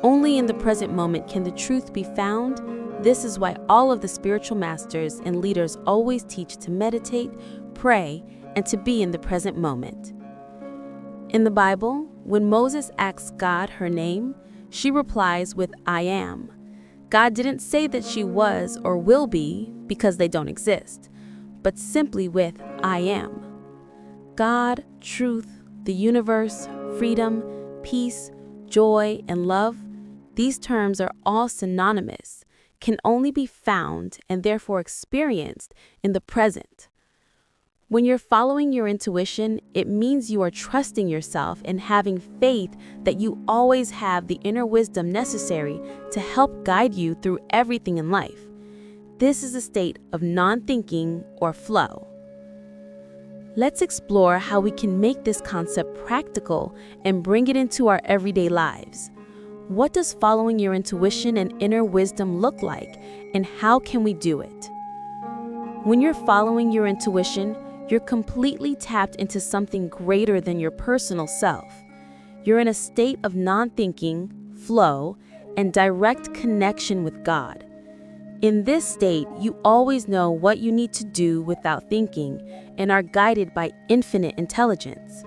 Only in the present moment can the truth be found. This is why all of the spiritual masters and leaders always teach to meditate, pray, and to be in the present moment. In the Bible, when Moses asks God her name, she replies with "I am." God didn't say that she was or will be because they don't exist, but simply with "I am." God, truth, the universe, freedom, peace, joy, and love, these terms are all synonymous. can only be found and therefore experienced in the present. When you're following your intuition, it means you are trusting yourself and having faith that you always have the inner wisdom necessary to help guide you through everything in life. This is a state of non-thinking or flow. Let's explore how we can make this concept practical and bring it into our everyday lives. What does following your intuition and inner wisdom look like, and how can we do it? When you're following your intuition, you're completely tapped into something greater than your personal self. You're in a state of non-thinking, flow, and direct connection with God. In this state, you always know what you need to do without thinking and are guided by infinite intelligence.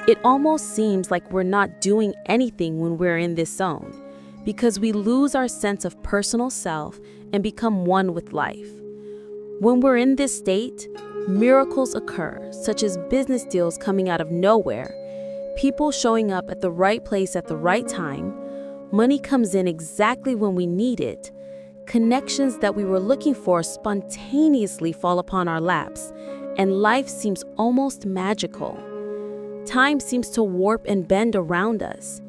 It almost seems like we're not doing anything when we're in this zone, because we lose our sense of personal self and become one with life. When we're in this state, miracles occur, such as business deals coming out of nowhere, people showing up at the right place at the right time, money comes in exactly when we need it, connections that we were looking for spontaneously fall upon our laps, and life seems almost magical. Time seems to warp and bend around us,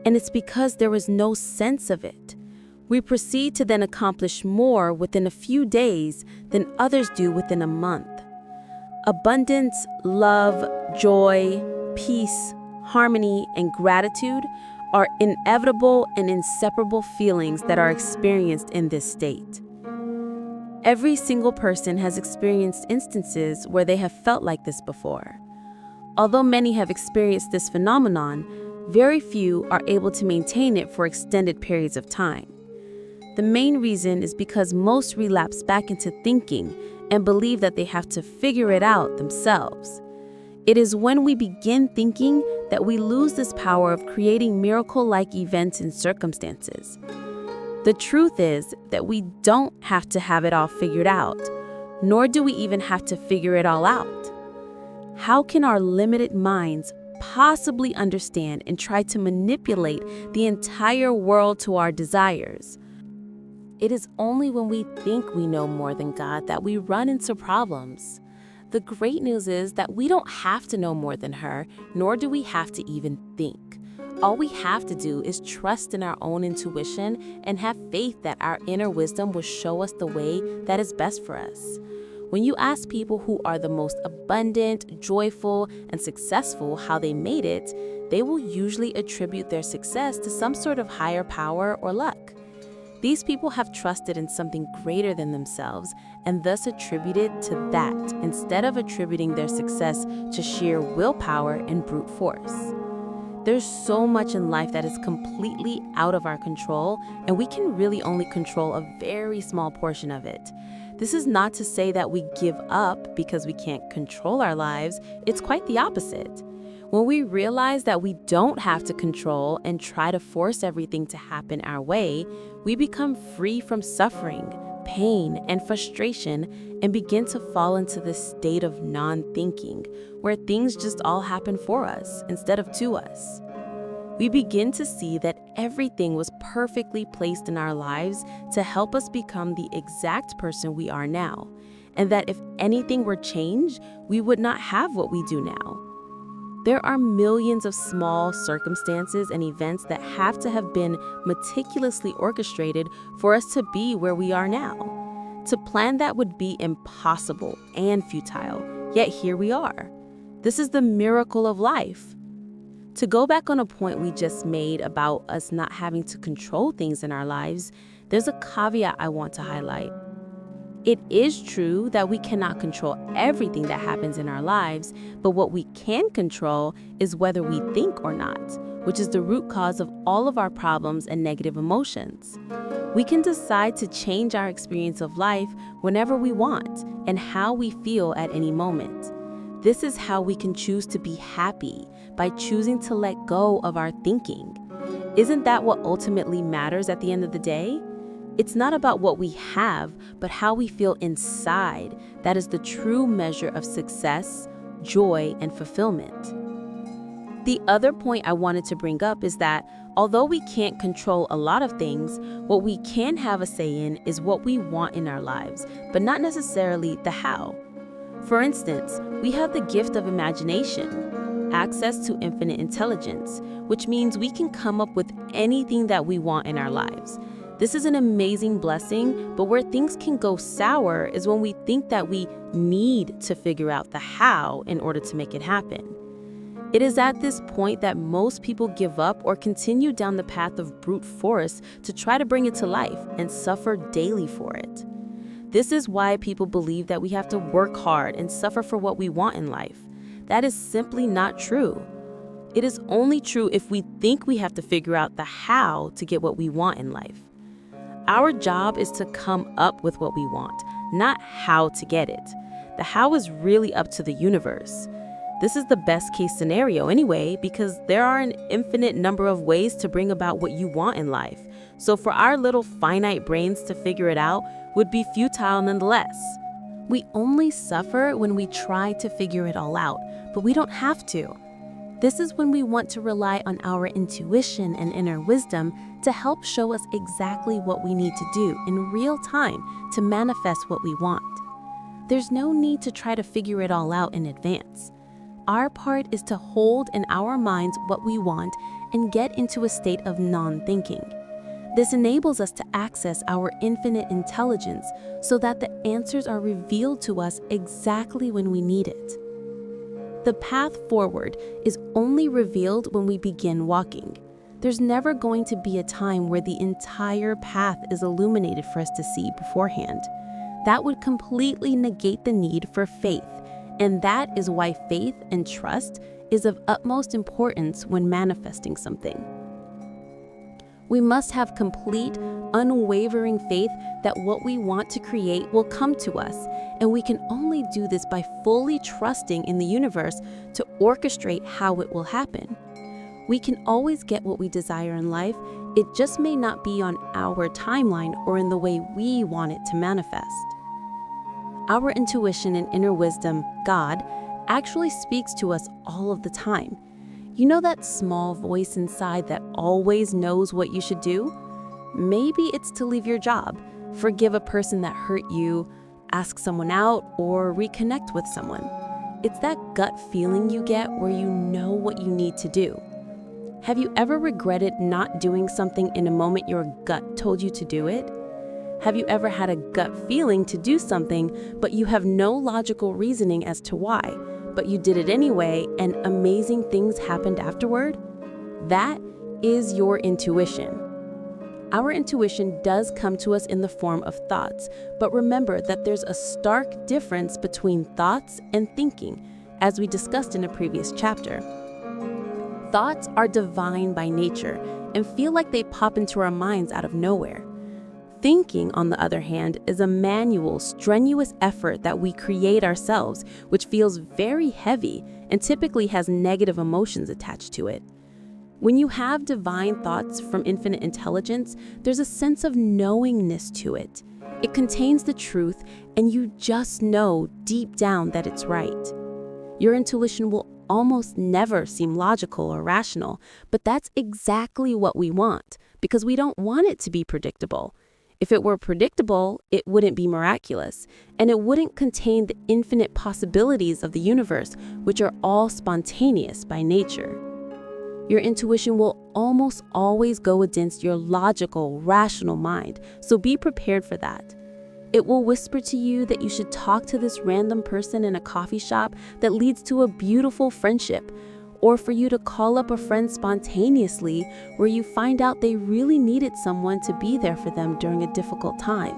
and it's because there is no sense of it. We proceed to then accomplish more within a few days than others do within a month. Abundance, love, joy, peace, harmony, and gratitude are inevitable and inseparable feelings that are experienced in this state. Every single person has experienced instances where they have felt like this before. Although many have experienced this phenomenon, very few are able to maintain it for extended periods of time. The main reason is because most relapse back into thinking and believe that they have to figure it out themselves. It is when we begin thinking that we lose this power of creating miracle-like events and circumstances. The truth is that we don't have to have it all figured out, nor do we even have to figure it all out. How can our limited minds possibly understand and try to manipulate the entire world to our desires? It is only when we think we know more than God that we run into problems. The great news is that we don't have to know more than her, nor do we have to even think. All we have to do is trust in our own intuition and have faith that our inner wisdom will show us the way that is best for us. When you ask people who are the most abundant, joyful, and successful how they made it, they will usually attribute their success to some sort of higher power or luck. These people have trusted in something greater than themselves and thus attributed to that instead of attributing their success to sheer willpower and brute force. There's so much in life that is completely out of our control, and we can really only control a very small portion of it. This is not to say that we give up because we can't control our lives. It's quite the opposite. When we realize that we don't have to control and try to force everything to happen our way, we become free from suffering, pain, and frustration and begin to fall into this state of non-thinking, where things just all happen for us instead of to us. We begin to see that everything was perfectly placed in our lives to help us become the exact person we are now, and that if anything were changed, we would not have what we do now. There are millions of small circumstances and events that have to have been meticulously orchestrated for us to be where we are now. To plan that would be impossible and futile, yet here we are. This is the miracle of life. To go back on a point we just made about us not having to control things in our lives, there's a caveat I want to highlight. It is true that we cannot control everything that happens in our lives, but what we can control is whether we think or not, which is the root cause of all of our problems and negative emotions. We can decide to change our experience of life whenever we want and how we feel at any moment. This is how we can choose to be happy, by choosing to let go of our thinking. Isn't that what ultimately matters at the end of the day? It's not about what we have, but how we feel inside. That is the true measure of success, joy, and fulfillment. The other point I wanted to bring up is that although we can't control a lot of things, what we can have a say in is what we want in our lives, but not necessarily the how. For instance, we have the gift of imagination, access to infinite intelligence, which means we can come up with anything that we want in our lives. This is an amazing blessing, but where things can go sour is when we think that we need to figure out the how in order to make it happen. It is at this point that most people give up or continue down the path of brute force to try to bring it to life and suffer daily for it. This is why people believe that we have to work hard and suffer for what we want in life. That is simply not true. It is only true if we think we have to figure out the how to get what we want in life. Our job is to come up with what we want, not how to get it. The how is really up to the universe. This is the best case scenario anyway, because there are an infinite number of ways to bring about what you want in life. So for our little finite brains to figure it out would be futile nonetheless. We only suffer when we try to figure it all out, but we don't have to. This is when we want to rely on our intuition and inner wisdom to help show us exactly what we need to do in real time to manifest what we want. There's no need to try to figure it all out in advance. Our part is to hold in our minds what we want and get into a state of non-thinking. This enables us to access our infinite intelligence so that the answers are revealed to us exactly when we need it. The path forward is only revealed when we begin walking. There's never going to be a time where the entire path is illuminated for us to see beforehand. That would completely negate the need for faith. And that is why faith and trust is of utmost importance when manifesting something. We must have complete, unwavering faith that what we want to create will come to us, and we can only do this by fully trusting in the universe to orchestrate how it will happen. We can always get what we desire in life, it just may not be on our timeline or in the way we want it to manifest. Our intuition and inner wisdom, God, actually speaks to us all of the time. You know that small voice inside that always knows what you should do? Maybe it's to leave your job, forgive a person that hurt you, ask someone out, or reconnect with someone. It's that gut feeling you get where you know what you need to do. Have you ever regretted not doing something in a moment your gut told you to do it? Have you ever had a gut feeling to do something, but you have no logical reasoning as to why, but you did it anyway and amazing things happened afterward? That is your intuition. Our intuition does come to us in the form of thoughts, but remember that there's a stark difference between thoughts and thinking, as we discussed in a previous chapter. Thoughts are divine by nature and feel like they pop into our minds out of nowhere. Thinking, on the other hand, is a manual, strenuous effort that we create ourselves, which feels very heavy and typically has negative emotions attached to it. When you have divine thoughts from infinite intelligence, there's a sense of knowingness to it. It contains the truth, and you just know deep down that it's right. Your intuition will almost never seem logical or rational, but that's exactly what we want, because we don't want it to be predictable. If it were predictable, it wouldn't be miraculous, and it wouldn't contain the infinite possibilities of the universe, which are all spontaneous by nature. Your intuition will almost always go against your logical, rational mind, so be prepared for that. It will whisper to you that you should talk to this random person in a coffee shop that leads to a beautiful friendship, or for you to call up a friend spontaneously where you find out they really needed someone to be there for them during a difficult time.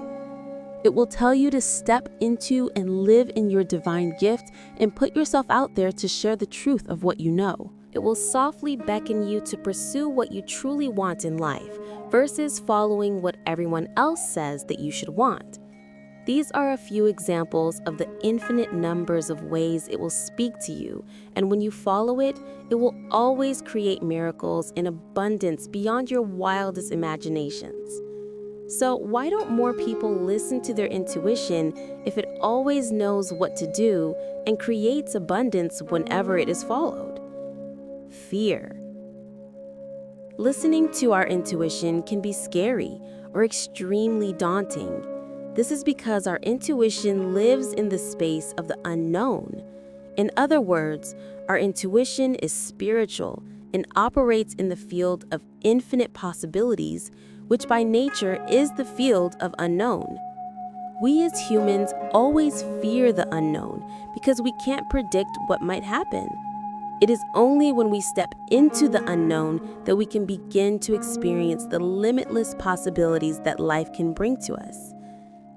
It will tell you to step into and live in your divine gift and put yourself out there to share the truth of what you know. It will softly beckon you to pursue what you truly want in life versus following what everyone else says that you should want. These are a few examples of the infinite numbers of ways it will speak to you, and when you follow it, it will always create miracles in abundance beyond your wildest imaginations. So why don't more people listen to their intuition if it always knows what to do and creates abundance whenever it is followed? fear. Listening to our intuition can be scary or extremely daunting. This is because our intuition lives in the space of the unknown. In other words, our intuition is spiritual and operates in the field of infinite possibilities, which by nature is the field of unknown. We as humans always fear the unknown because we can't predict what might happen. It is only when we step into the unknown that we can begin to experience the limitless possibilities that life can bring to us.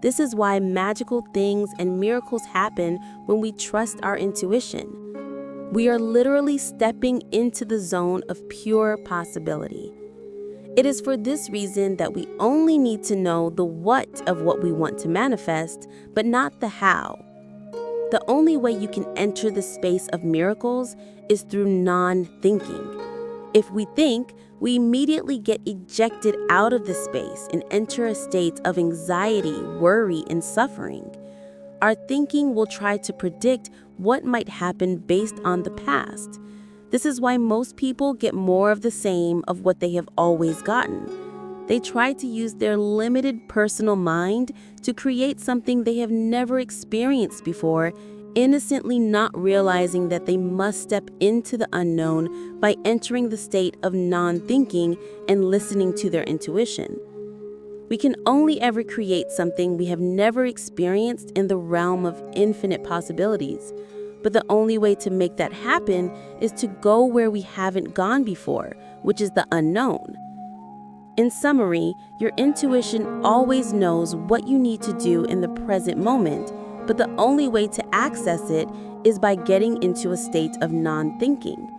This is why magical things and miracles happen when we trust our intuition. We are literally stepping into the zone of pure possibility. It is for this reason that we only need to know the what of what we want to manifest, but not the how. The only way you can enter the space of miracles is through non-thinking. If we think, we immediately get ejected out of the space and enter a state of anxiety, worry, and suffering. Our thinking will try to predict what might happen based on the past. This is why most people get more of the same of what they have always gotten. They try to use their limited personal mind to create something they have never experienced before, innocently not realizing that they must step into the unknown by entering the state of non-thinking and listening to their intuition. We can only ever create something we have never experienced in the realm of infinite possibilities. But the only way to make that happen is to go where we haven't gone before, which is the unknown. In summary, your intuition always knows what you need to do in the present moment, but the only way to access it is by getting into a state of non-thinking.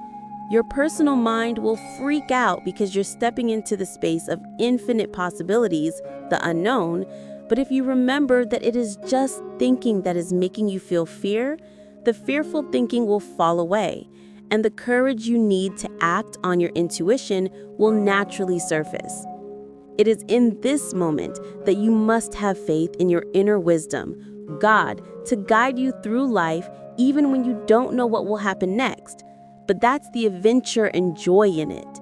Your personal mind will freak out because you're stepping into the space of infinite possibilities, the unknown, but if you remember that it is just thinking that is making you feel fear, the fearful thinking will fall away, and the courage you need to act on your intuition will naturally surface. It is in this moment that you must have faith in your inner wisdom, God, to guide you through life even when you don't know what will happen next. But that's the adventure and joy in it.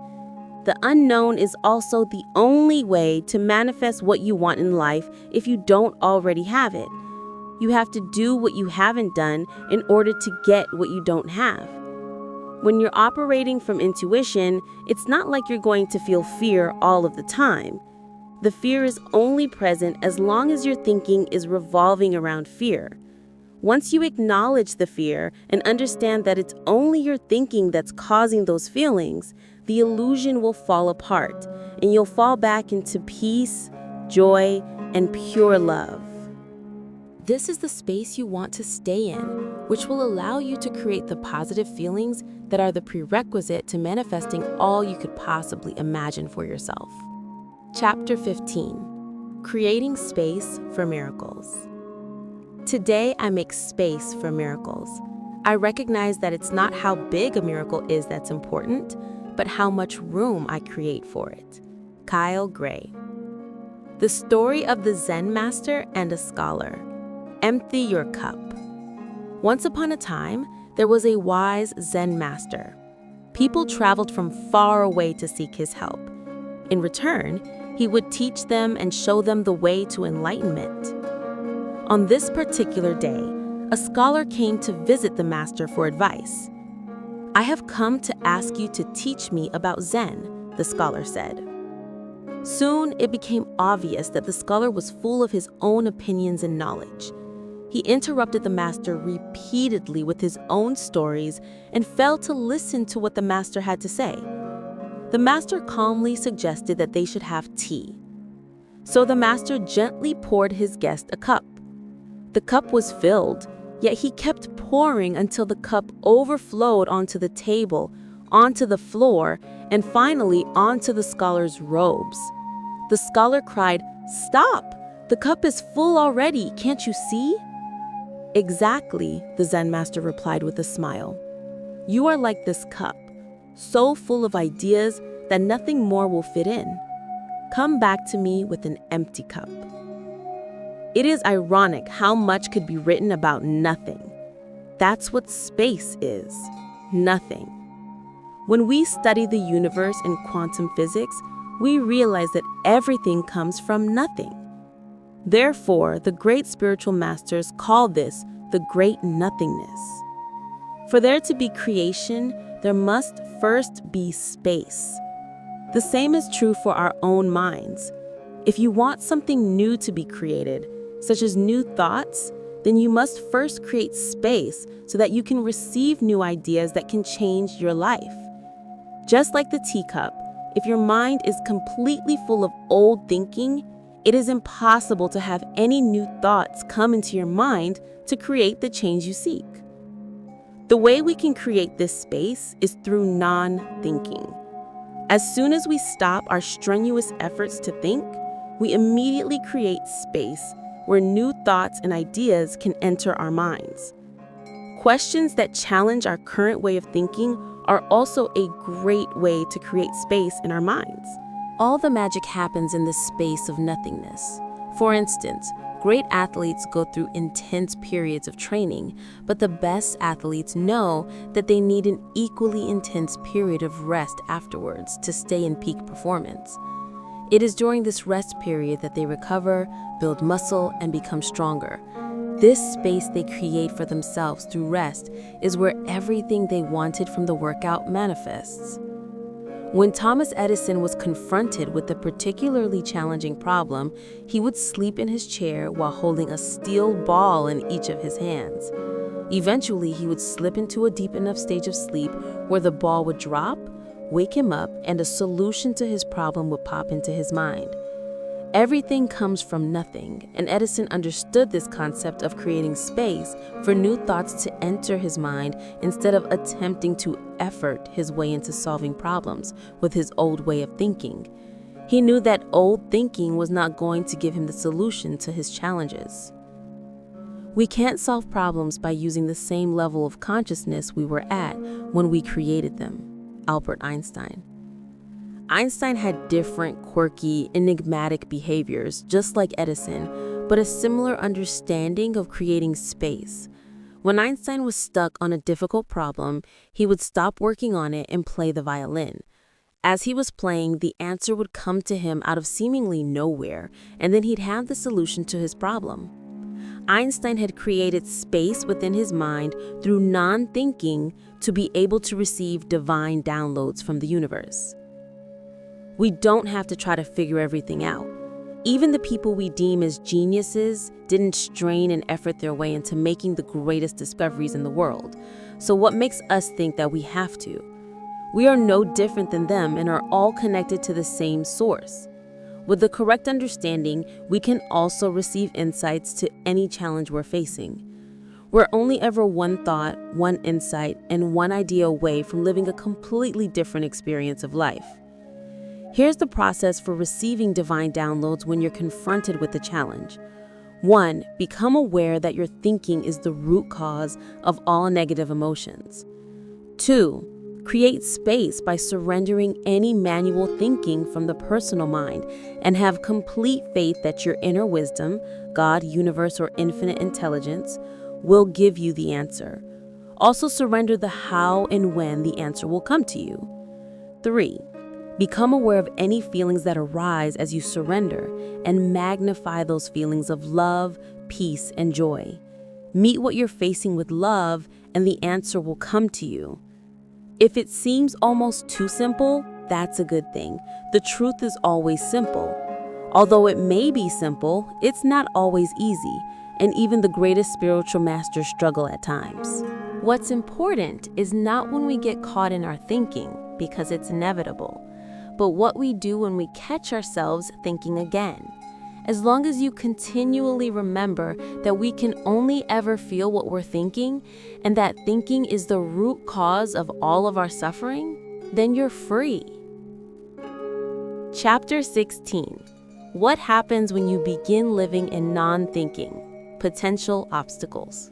The unknown is also the only way to manifest what you want in life if you don't already have it. You have to do what you haven't done in order to get what you don't have. When you're operating from intuition, it's not like you're going to feel fear all of the time. The fear is only present as long as your thinking is revolving around fear. Once you acknowledge the fear and understand that it's only your thinking that's causing those feelings, the illusion will fall apart and you'll fall back into peace, joy, and pure love. This is the space you want to stay in, which will allow you to create the positive feelings that are the prerequisite to manifesting all you could possibly imagine for yourself. Chapter 15. Creating Space for Miracles. Today, I make space for miracles. I recognize that it's not how big a miracle is that's important, but how much room I create for it. Kyle Gray. The story of the Zen master and a scholar. Empty your cup. Once upon a time, there was a wise Zen master. People traveled from far away to seek his help. In return, he would teach them and show them the way to enlightenment. On this particular day, a scholar came to visit the master for advice. "I have come to ask you to teach me about Zen," the scholar said. Soon, it became obvious that the scholar was full of his own opinions and knowledge. He interrupted the master repeatedly with his own stories and failed to listen to what the master had to say. The master calmly suggested that they should have tea. So the master gently poured his guest a cup. The cup was filled, yet he kept pouring until the cup overflowed onto the table, onto the floor, and finally onto the scholar's robes. The scholar cried, "Stop! The cup is full already, can't you see?" "Exactly," the Zen master replied with a smile. "You are like this cup, so full of ideas that nothing more will fit in. Come back to me with an empty cup." It is ironic how much could be written about nothing. That's what space is, nothing. When we study the universe in quantum physics, we realize that everything comes from nothing. Therefore, the great spiritual masters call this the great nothingness. For there to be creation, there must first be space. The same is true for our own minds. If you want something new to be created, such as new thoughts, then you must first create space so that you can receive new ideas that can change your life. Just like the teacup, if your mind is completely full of old thinking, it is impossible to have any new thoughts come into your mind to create the change you seek. The way we can create this space is through non-thinking. As soon as we stop our strenuous efforts to think, we immediately create space where new thoughts and ideas can enter our minds. Questions that challenge our current way of thinking are also a great way to create space in our minds. All the magic happens in the space of nothingness. For instance, great athletes go through intense periods of training, but the best athletes know that they need an equally intense period of rest afterwards to stay in peak performance. It is during this rest period that they recover, build muscle, and become stronger. This space they create for themselves through rest is where everything they wanted from the workout manifests. When Thomas Edison was confronted with a particularly challenging problem, he would sleep in his chair while holding a steel ball in each of his hands. Eventually, he would slip into a deep enough stage of sleep where the ball would drop, wake him up, and a solution to his problem would pop into his mind. Everything comes from nothing, and Edison understood this concept of creating space for new thoughts to enter his mind instead of attempting to effort his way into solving problems with his old way of thinking. He knew that old thinking was not going to give him the solution to his challenges. We can't solve problems by using the same level of consciousness we were at when we created them. Albert Einstein. Einstein had different, quirky, enigmatic behaviors, just like Edison, but a similar understanding of creating space. When Einstein was stuck on a difficult problem, he would stop working on it and play the violin. As he was playing, the answer would come to him out of seemingly nowhere, and then he'd have the solution to his problem. Einstein had created space within his mind through non-thinking to be able to receive divine downloads from the universe. We don't have to try to figure everything out. Even the people we deem as geniuses didn't strain and effort their way into making the greatest discoveries in the world. So what makes us think that we have to? We are no different than them and are all connected to the same source. With the correct understanding, we can also receive insights to any challenge we're facing. We're only ever one thought, one insight, and one idea away from living a completely different experience of life. Here's the process for receiving divine downloads when you're confronted with a challenge. 1. Become aware that your thinking is the root cause of all negative emotions. 2. Create space by surrendering any manual thinking from the personal mind and have complete faith that your inner wisdom, God, universe, or infinite intelligence will give you the answer. Also surrender the how and when the answer will come to you. 3. Become aware of any feelings that arise as you surrender and magnify those feelings of love, peace, and joy. Meet what you're facing with love and the answer will come to you. If it seems almost too simple, that's a good thing. The truth is always simple. Although it may be simple, it's not always easy, and even the greatest spiritual masters struggle at times. What's important is not when we get caught in our thinking, because it's inevitable, but what we do when we catch ourselves thinking again. As long as you continually remember that we can only ever feel what we're thinking, and that thinking is the root cause of all of our suffering, then you're free. Chapter 16. What happens when you begin living in non-thinking? Potential obstacles.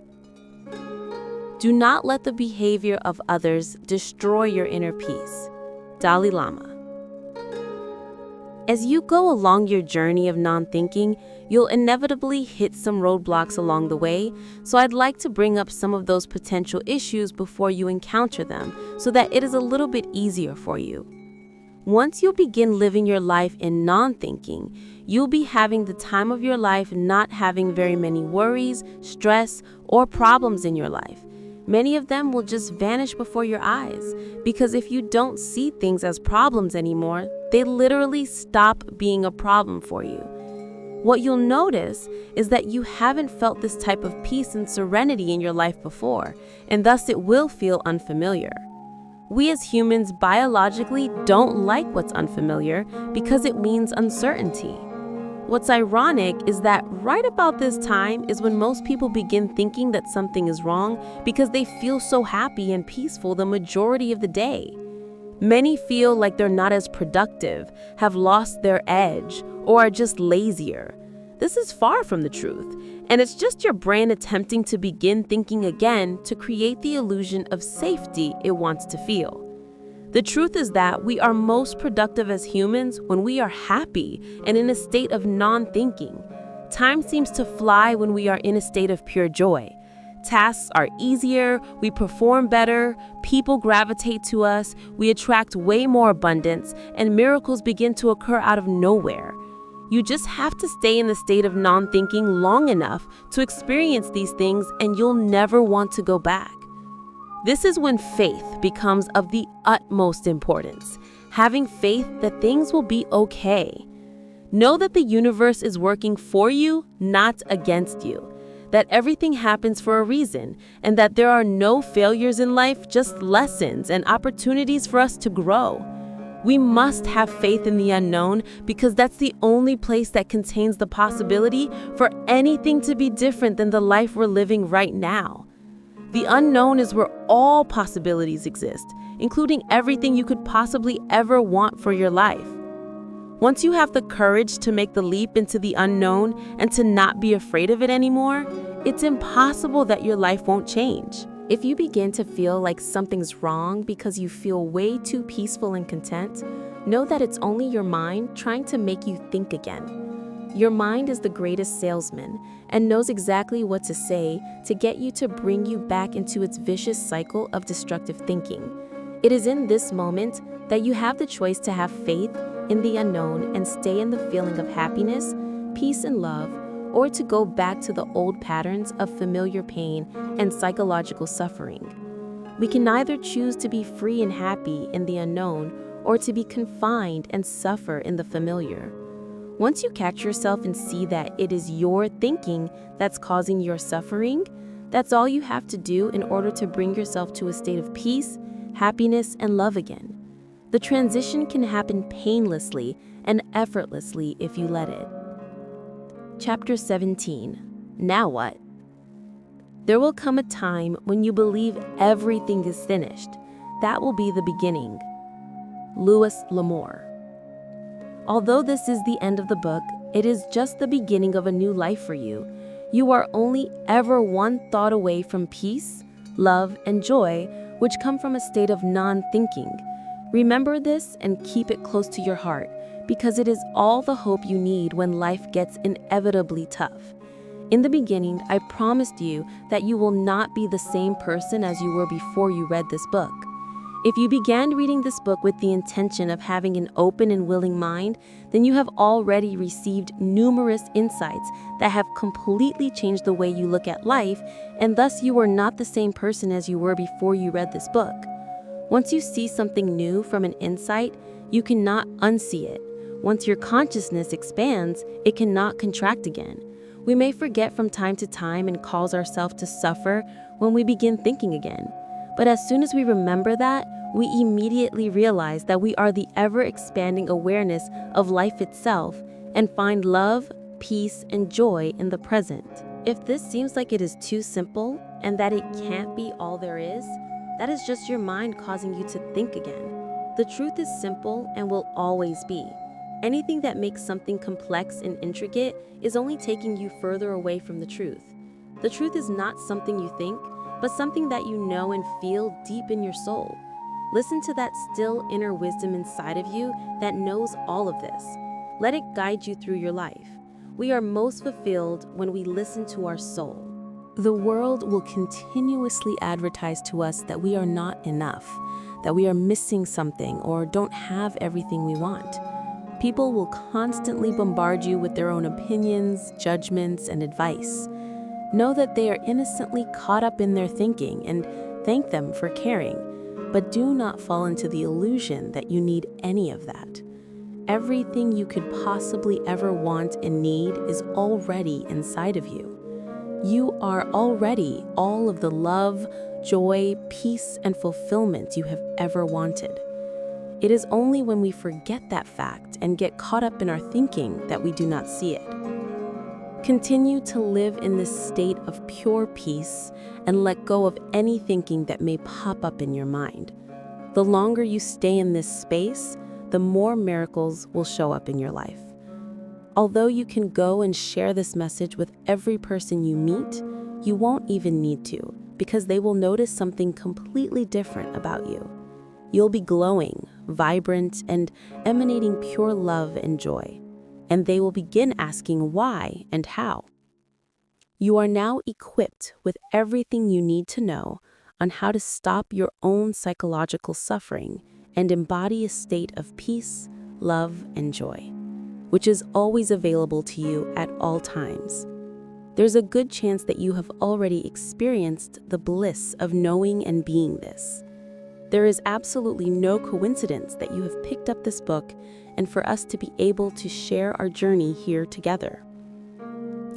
Do not let the behavior of others destroy your inner peace. Dalai Lama. As you go along your journey of non-thinking, you'll inevitably hit some roadblocks along the way, so I'd like to bring up some of those potential issues before you encounter them so that it is a little bit easier for you. Once you begin living your life in non-thinking, you'll be having the time of your life not having very many worries, stress, or problems in your life. Many of them will just vanish before your eyes, because if you don't see things as problems anymore, they literally stop being a problem for you. What you'll notice is that you haven't felt this type of peace and serenity in your life before, and thus it will feel unfamiliar. We as humans biologically don't like what's unfamiliar because it means uncertainty. What's ironic is that right about this time is when most people begin thinking that something is wrong because they feel so happy and peaceful the majority of the day. Many feel like they're not as productive, have lost their edge, or are just lazier. This is far from the truth, and it's just your brain attempting to begin thinking again to create the illusion of safety it wants to feel. The truth is that we are most productive as humans when we are happy and in a state of non-thinking. Time seems to fly when we are in a state of pure joy. Tasks are easier, we perform better, people gravitate to us, we attract way more abundance, and miracles begin to occur out of nowhere. You just have to stay in the state of non-thinking long enough to experience these things, and you'll never want to go back. This is when faith becomes of the utmost importance, having faith that things will be okay. Know that the universe is working for you, not against you, that everything happens for a reason, and that there are no failures in life, just lessons and opportunities for us to grow. We must have faith in the unknown because that's the only place that contains the possibility for anything to be different than the life we're living right now. The unknown is where all possibilities exist, including everything you could possibly ever want for your life. Once you have the courage to make the leap into the unknown and to not be afraid of it anymore, it's impossible that your life won't change. If you begin to feel like something's wrong because you feel way too peaceful and content, know that it's only your mind trying to make you think again. Your mind is the greatest salesman and knows exactly what to say to get you to bring you back into its vicious cycle of destructive thinking. It is in this moment that you have the choice to have faith in the unknown and stay in the feeling of happiness, peace, and love, or to go back to the old patterns of familiar pain and psychological suffering. We can neither choose to be free and happy in the unknown or to be confined and suffer in the familiar. Once you catch yourself and see that it is your thinking that's causing your suffering, that's all you have to do in order to bring yourself to a state of peace, happiness, and love again. The transition can happen painlessly and effortlessly if you let it. Chapter 17. Now what? There will come a time when you believe everything is finished. That will be the beginning. Louis L'Amour. Although this is the end of the book, it is just the beginning of a new life for you. You are only ever one thought away from peace, love, and joy, which come from a state of non-thinking. Remember this and keep it close to your heart, because it is all the hope you need when life gets inevitably tough. In the beginning, I promised you that you will not be the same person as you were before you read this book. If you began reading this book with the intention of having an open and willing mind, then you have already received numerous insights that have completely changed the way you look at life, and thus you are not the same person as you were before you read this book. Once you see something new from an insight, you cannot unsee it. Once your consciousness expands, it cannot contract again. We may forget from time to time and cause ourselves to suffer when we begin thinking again. But as soon as we remember that, we immediately realize that we are the ever-expanding awareness of life itself and find love, peace, and joy in the present. If this seems like it is too simple and that it can't be all there is, that is just your mind causing you to think again. The truth is simple and will always be. Anything that makes something complex and intricate is only taking you further away from the truth. The truth is not something you think, but something that you know and feel deep in your soul. Listen to that still inner wisdom inside of you that knows all of this. Let it guide you through your life. We are most fulfilled when we listen to our soul. The world will continuously advertise to us that we are not enough, that we are missing something or don't have everything we want. People will constantly bombard you with their own opinions, judgments, and advice. Know that they are innocently caught up in their thinking and thank them for caring, but do not fall into the illusion that you need any of that. Everything you could possibly ever want and need is already inside of you. You are already all of the love, joy, peace, and fulfillment you have ever wanted. It is only when we forget that fact and get caught up in our thinking that we do not see it. Continue to live in this state of pure peace and let go of any thinking that may pop up in your mind. The longer you stay in this space, the more miracles will show up in your life. Although you can go and share this message with every person you meet, you won't even need to, because they will notice something completely different about you. You'll be glowing, vibrant, and emanating pure love and joy, and they will begin asking why and how. You are now equipped with everything you need to know on how to stop your own psychological suffering and embody a state of peace, love, and joy, which is always available to you at all times. There's a good chance that you have already experienced the bliss of knowing and being this. There is absolutely no coincidence that you have picked up this book and for us to be able to share our journey here together.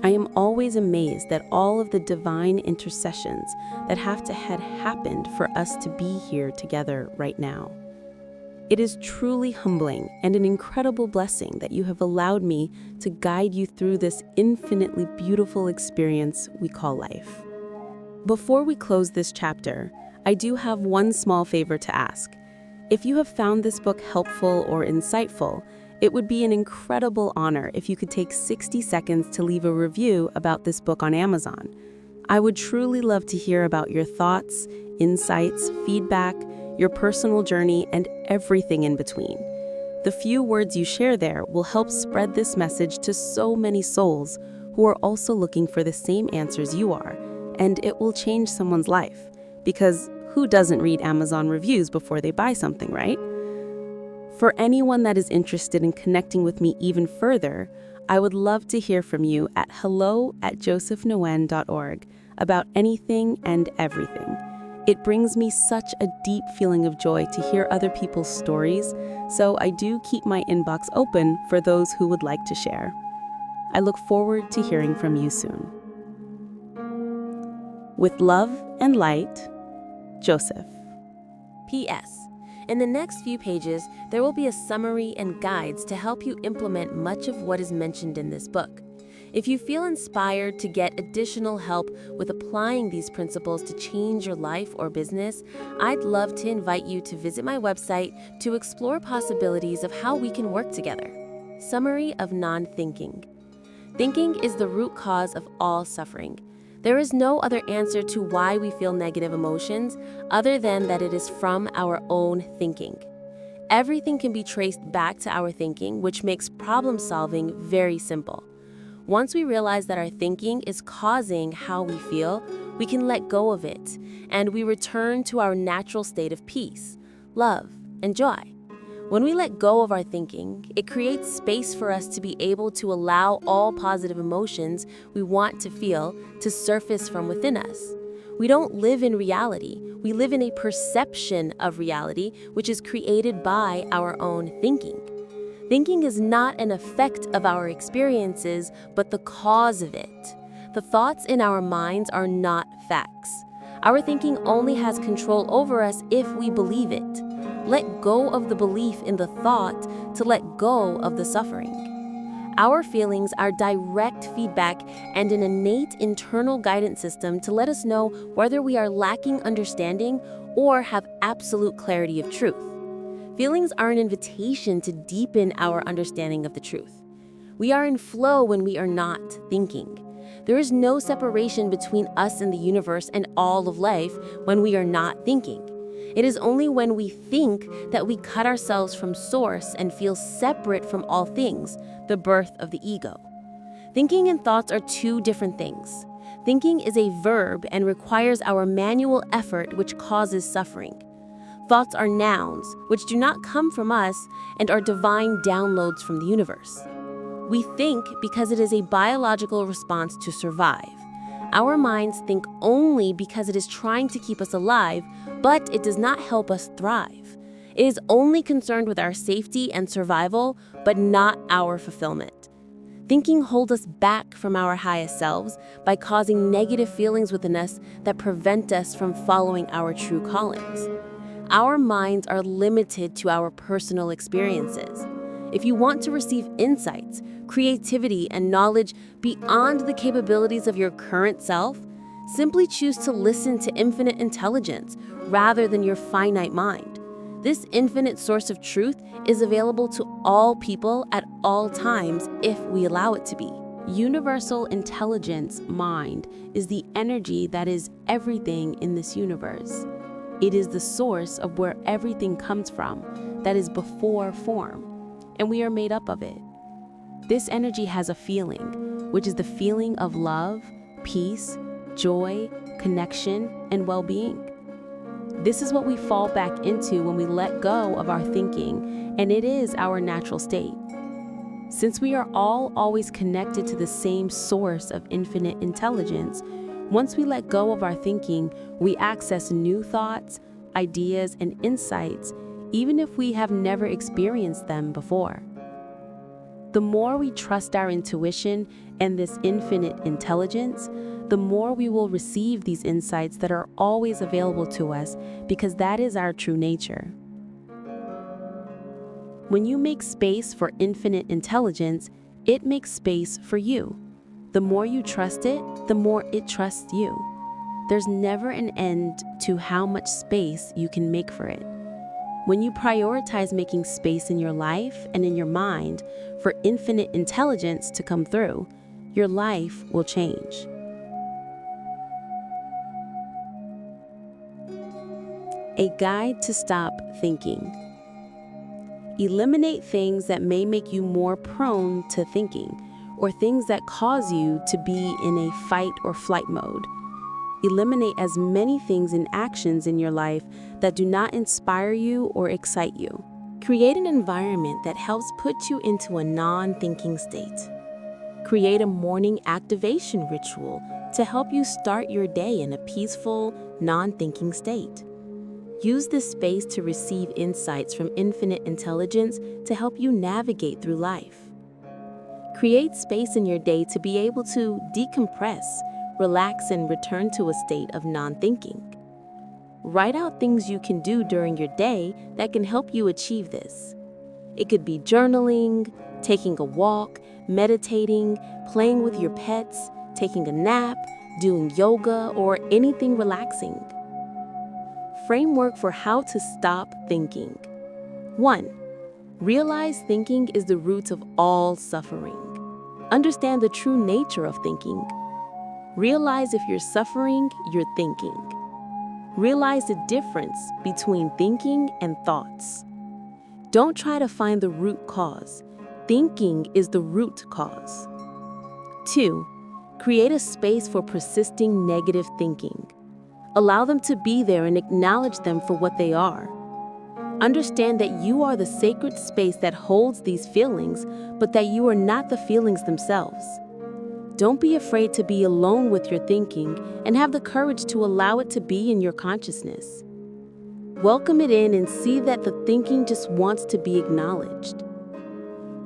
I am always amazed at all of the divine intercessions that have to have happened for us to be here together right now. It is truly humbling and an incredible blessing that you have allowed me to guide you through this infinitely beautiful experience we call life. Before we close this chapter, I do have one small favor to ask. If you have found this book helpful or insightful, it would be an incredible honor if you could take 60 seconds to leave a review about this book on Amazon. I would truly love to hear about your thoughts, insights, feedback, your personal journey, and everything in between. The few words you share there will help spread this message to so many souls who are also looking for the same answers you are, and it will change someone's life. Because who doesn't read Amazon reviews before they buy something, right? For anyone that is interested in connecting with me even further, I would love to hear from you at hello@josephnguyen.org about anything and everything. It brings me such a deep feeling of joy to hear other people's stories, so I do keep my inbox open for those who would like to share. I look forward to hearing from you soon. With love and light, Joseph. P.S. In the next few pages, there will be a summary and guides to help you implement much of what is mentioned in this book. If you feel inspired to get additional help with applying these principles to change your life or business, I'd love to invite you to visit my website to explore possibilities of how we can work together. Summary of non-thinking. Thinking is the root cause of all suffering. There is no other answer to why we feel negative emotions other than that it is from our own thinking. Everything can be traced back to our thinking, which makes problem solving very simple. Once we realize that our thinking is causing how we feel, we can let go of it, and we return to our natural state of peace, love, and joy. When we let go of our thinking, it creates space for us to be able to allow all positive emotions we want to feel to surface from within us. We don't live in reality. We live in a perception of reality, which is created by our own thinking. Thinking is not an effect of our experiences, but the cause of it. The thoughts in our minds are not facts. Our thinking only has control over us if we believe it. Let go of the belief in the thought to let go of the suffering. Our feelings are direct feedback and an innate internal guidance system to let us know whether we are lacking understanding or have absolute clarity of truth. Feelings are an invitation to deepen our understanding of the truth. We are in flow when we are not thinking. There is no separation between us and the universe and all of life when we are not thinking. It is only when we think that we cut ourselves from source and feel separate from all things, the birth of the ego. Thinking and thoughts are two different things. Thinking is a verb and requires our manual effort, which causes suffering. Thoughts are nouns, which do not come from us and are divine downloads from the universe. We think because it is a biological response to survive. Our minds think only because it is trying to keep us alive, but it does not help us thrive. It is only concerned with our safety and survival, but not our fulfillment. Thinking holds us back from our highest selves by causing negative feelings within us that prevent us from following our true callings. Our minds are limited to our personal experiences. If you want to receive insights, creativity, and knowledge beyond the capabilities of your current self, simply choose to listen to infinite intelligence rather than your finite mind. This infinite source of truth is available to all people at all times if we allow it to be. Universal intelligence, mind, is the energy that is everything in this universe. It is the source of where everything comes from, that is before form, and we are made up of it. This energy has a feeling, which is the feeling of love, peace, joy, connection, and well-being. This is what we fall back into when we let go of our thinking, and it is our natural state. Since we are all always connected to the same source of infinite intelligence, once we let go of our thinking, we access new thoughts, ideas, and insights, even if we have never experienced them before. The more we trust our intuition and this infinite intelligence, the more we will receive these insights that are always available to us, because that is our true nature. When you make space for infinite intelligence, it makes space for you. The more you trust it, the more it trusts you. There's never an end to how much space you can make for it. When you prioritize making space in your life and in your mind for infinite intelligence to come through, your life will change. A guide to stop thinking. Eliminate things that may make you more prone to thinking, or things that cause you to be in a fight or flight mode. Eliminate as many things and actions in your life that do not inspire you or excite you. Create an environment that helps put you into a non-thinking state. Create a morning activation ritual to help you start your day in a peaceful, non-thinking state. Use this space to receive insights from infinite intelligence to help you navigate through life. Create space in your day to be able to decompress, relax, and return to a state of non-thinking. Write out things you can do during your day that can help you achieve this. It could be journaling, taking a walk, meditating, playing with your pets, taking a nap, doing yoga, or anything relaxing. Framework for how to stop thinking. 1. Realize thinking is the root of all suffering. Understand the true nature of thinking. Realize if you're suffering, you're thinking. Realize the difference between thinking and thoughts. Don't try to find the root cause. Thinking is the root cause. 2. Create a space for persisting negative thinking. Allow them to be there and acknowledge them for what they are. Understand that you are the sacred space that holds these feelings, but that you are not the feelings themselves. Don't be afraid to be alone with your thinking and have the courage to allow it to be in your consciousness. Welcome it in and see that the thinking just wants to be acknowledged.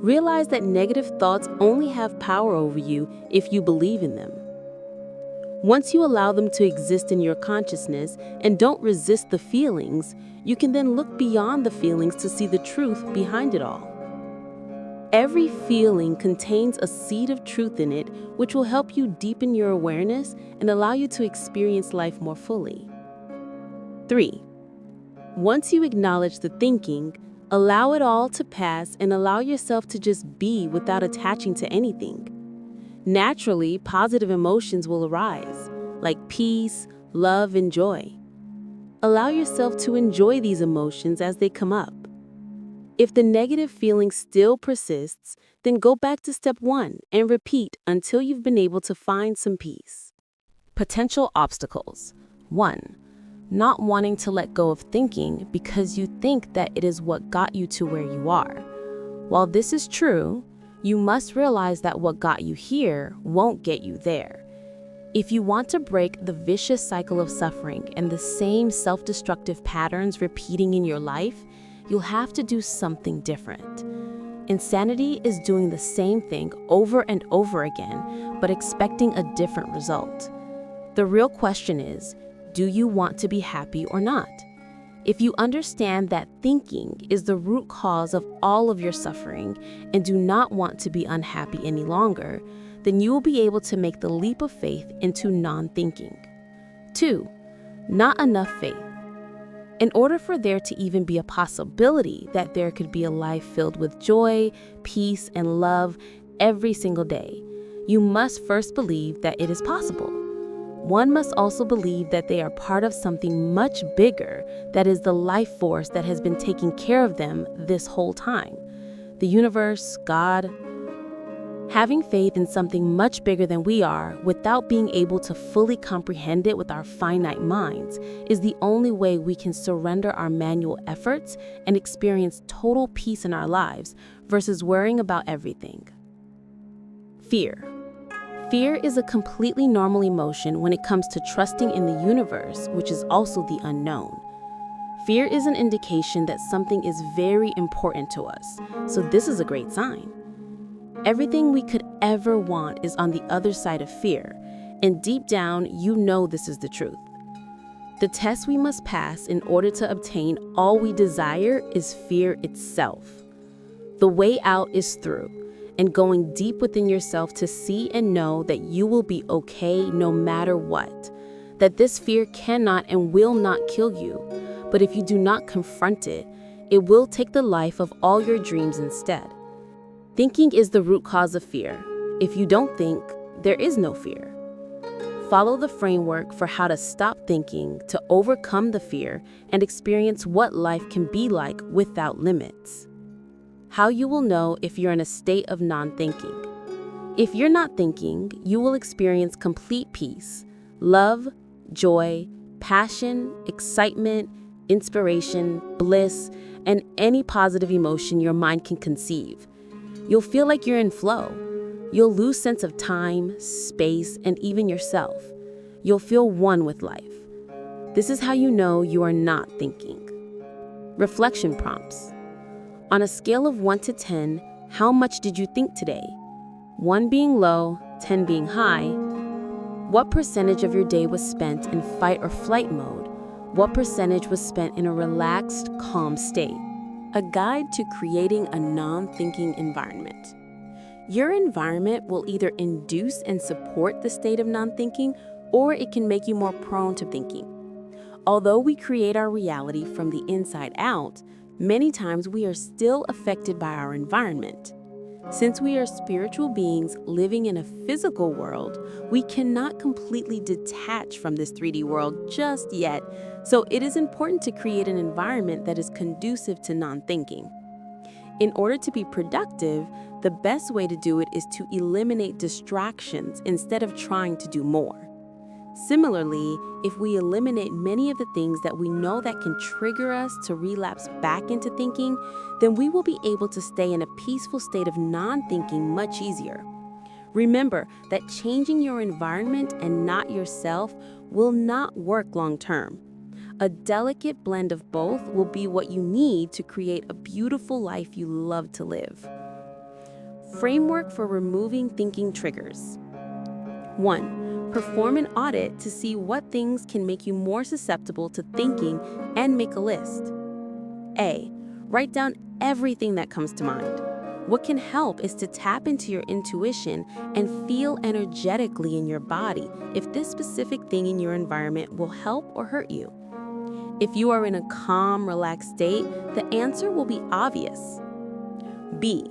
Realize that negative thoughts only have power over you if you believe in them. Once you allow them to exist in your consciousness and don't resist the feelings, you can then look beyond the feelings to see the truth behind it all. Every feeling contains a seed of truth in it, which will help you deepen your awareness and allow you to experience life more fully. 3. Once you acknowledge the thinking, allow it all to pass and allow yourself to just be without attaching to anything. Naturally, positive emotions will arise, like peace, love, and joy. Allow yourself to enjoy these emotions as they come up. If the negative feeling still persists, then go back to step 1 and repeat until you've been able to find some peace. Potential obstacles. 1. Not wanting to let go of thinking because you think that it is what got you to where you are. While this is true, you must realize that what got you here won't get you there. If you want to break the vicious cycle of suffering and the same self-destructive patterns repeating in your life, you'll have to do something different. Insanity is doing the same thing over and over again, but expecting a different result. The real question is, do you want to be happy or not? If you understand that thinking is the root cause of all of your suffering and do not want to be unhappy any longer, then you will be able to make the leap of faith into non-thinking. 2. Not enough faith. In order for there to even be a possibility that there could be a life filled with joy, peace, and love every single day, you must first believe that it is possible. One must also believe that they are part of something much bigger, that is the life force that has been taking care of them this whole time. The universe, God. Having faith in something much bigger than we are, without being able to fully comprehend it with our finite minds, is the only way we can surrender our manual efforts and experience total peace in our lives versus worrying about everything. Fear. Fear is a completely normal emotion when it comes to trusting in the universe, which is also the unknown. Fear is an indication that something is very important to us, so this is a great sign. Everything we could ever want is on the other side of fear, and deep down, you know this is the truth. The test we must pass in order to obtain all we desire is fear itself. The way out is through, and going deep within yourself to see and know that you will be okay no matter what, that this fear cannot and will not kill you, but if you do not confront it, it will take the life of all your dreams instead. Thinking is the root cause of fear. If you don't think, there is no fear. Follow the framework for how to stop thinking, to overcome the fear, and experience what life can be like without limits. How you will know if you're in a state of non-thinking. If you're not thinking, you will experience complete peace, love, joy, passion, excitement, inspiration, bliss, and any positive emotion your mind can conceive. You'll feel like you're in flow. You'll lose sense of time, space, and even yourself. You'll feel one with life. This is how you know you are not thinking. Reflection prompts. On a scale of 1 to 10, how much did you think today? 1 being low, 10 being high. What percentage of your day was spent in fight or flight mode? What percentage was spent in a relaxed, calm state? A guide to creating a non-thinking environment. Your environment will either induce and support the state of non-thinking, or it can make you more prone to thinking. Although we create our reality from the inside out, many times we are still affected by our environment. Since we are spiritual beings living in a physical world, we cannot completely detach from this 3D world just yet, so it is important to create an environment that is conducive to non-thinking. In order to be productive, the best way to do it is to eliminate distractions instead of trying to do more. Similarly, if we eliminate many of the things that we know that can trigger us to relapse back into thinking, then we will be able to stay in a peaceful state of non-thinking much easier. Remember that changing your environment and not yourself will not work long term. A delicate blend of both will be what you need to create a beautiful life you love to live. Framework for removing thinking triggers. 1. Perform an audit to see what things can make you more susceptible to thinking and make a list. A. Write down everything that comes to mind. What can help is to tap into your intuition and feel energetically in your body if this specific thing in your environment will help or hurt you. If you are in a calm, relaxed state, the answer will be obvious. B.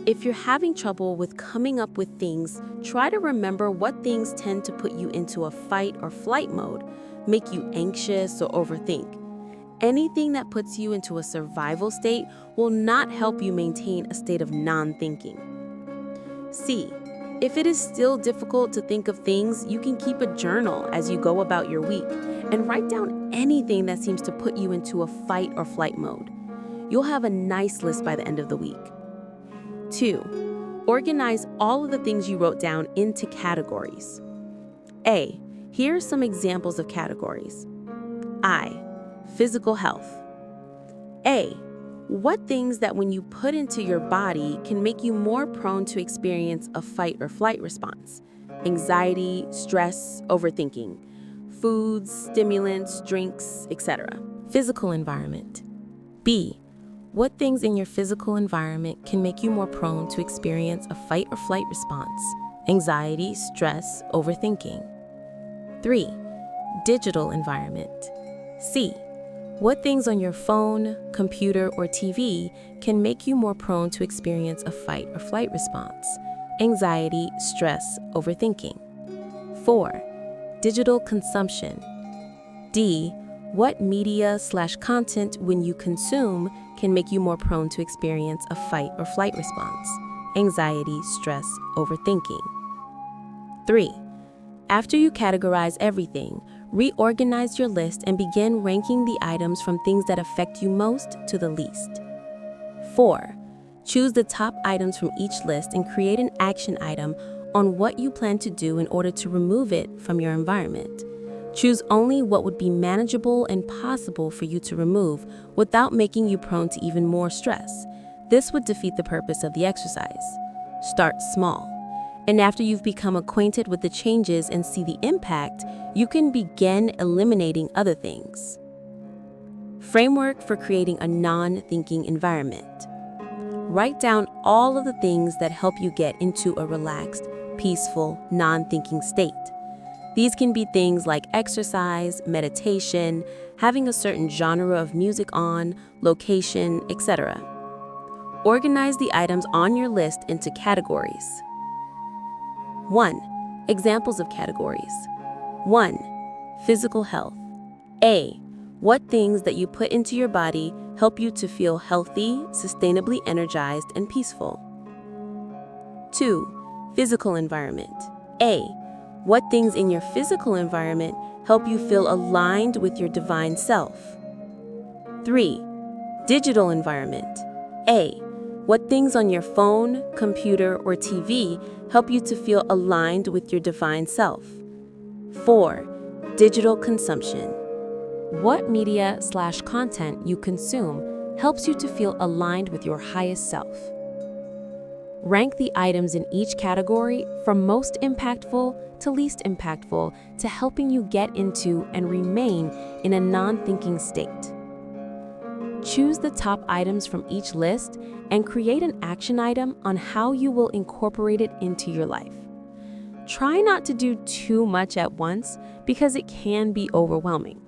If you're having trouble with coming up with things, try to remember what things tend to put you into a fight or flight mode. make you anxious or overthink. Anything that puts you into a survival state will not help you maintain a state of non-thinking. C. If it is still difficult to think of things, you can keep a journal as you go about your week and write down anything that seems to put you into a fight or flight mode. You'll have a nice list by the end of the week. 2. Organize all of the things you wrote down into categories. A. Here are some examples of categories. I. Physical health. A. What things that when you put into your body can make you more prone to experience a fight or flight response? Anxiety, stress, overthinking. Foods, stimulants, drinks, etc. Physical environment. B. What things in your physical environment can make you more prone to experience a fight or flight response? Anxiety, stress, overthinking. 3. Digital environment. C. What things on your phone, computer, or TV can make you more prone to experience a fight or flight response? Anxiety, stress, overthinking. 4. Digital consumption. D. What media/content when you consume can make you more prone to experience a fight or flight response? Anxiety, stress, overthinking. 3. After you categorize everything, reorganize your list and begin ranking the items from things that affect you most to the least. 4. Choose the top items from each list and create an action item on what you plan to do in order to remove it from your environment. Choose only what would be manageable and possible for you to remove without making you prone to even more stress. This would defeat the purpose of the exercise. Start small. And after you've become acquainted with the changes and see the impact, you can begin eliminating other things. Framework for creating a non-thinking environment. Write down all of the things that help you get into a relaxed, peaceful, non-thinking state. These can be things like exercise, meditation, having a certain genre of music on, location, etc. Organize the items on your list into categories. 1. Examples of categories. 1. Physical health. A. What things that you put into your body help you to feel healthy, sustainably energized, and peaceful? 2. Physical environment. A. What things in your physical environment help you feel aligned with your divine self? 3. Digital environment. A. What things on your phone, computer, or TV help you to feel aligned with your divine self? 4. Digital consumption. What media/content you consume helps you to feel aligned with your highest self? Rank the items in each category from most impactful to least impactful to helping you get into and remain in a non-thinking state. Choose the top items from each list and create an action item on how you will incorporate it into your life. Try not to do too much at once because it can be overwhelming.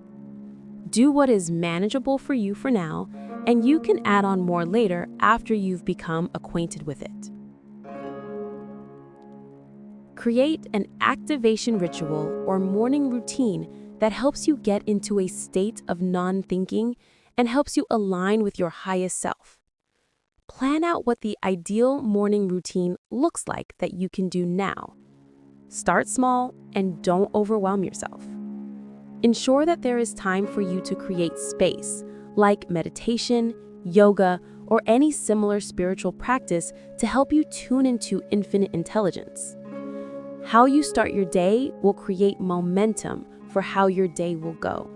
Do what is manageable for you for now, and you can add on more later after you've become acquainted with it. Create an activation ritual or morning routine that helps you get into a state of non-thinking and helps you align with your highest self. Plan out what the ideal morning routine looks like that you can do now. Start small and don't overwhelm yourself. Ensure that there is time for you to create space, like meditation, yoga, or any similar spiritual practice to help you tune into infinite intelligence. How you start your day will create momentum for how your day will go.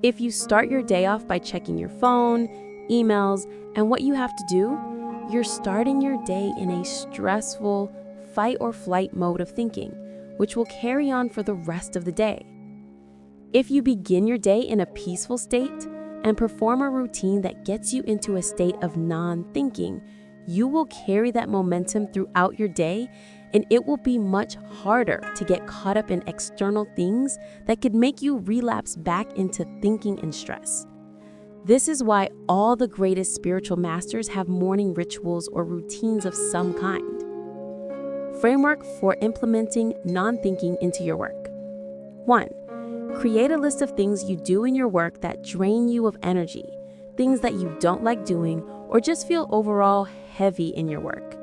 If you start your day off by checking your phone, emails, and what you have to do, you're starting your day in a stressful, fight or flight mode of thinking, which will carry on for the rest of the day. If you begin your day in a peaceful state and perform a routine that gets you into a state of non-thinking, you will carry that momentum throughout your day, and it will be much harder to get caught up in external things that could make you relapse back into thinking and stress. This is why all the greatest spiritual masters have morning rituals or routines of some kind. Framework for implementing non-thinking into your work. 1. Create a list of things you do in your work that drain you of energy, things that you don't like doing or just feel overall heavy in your work.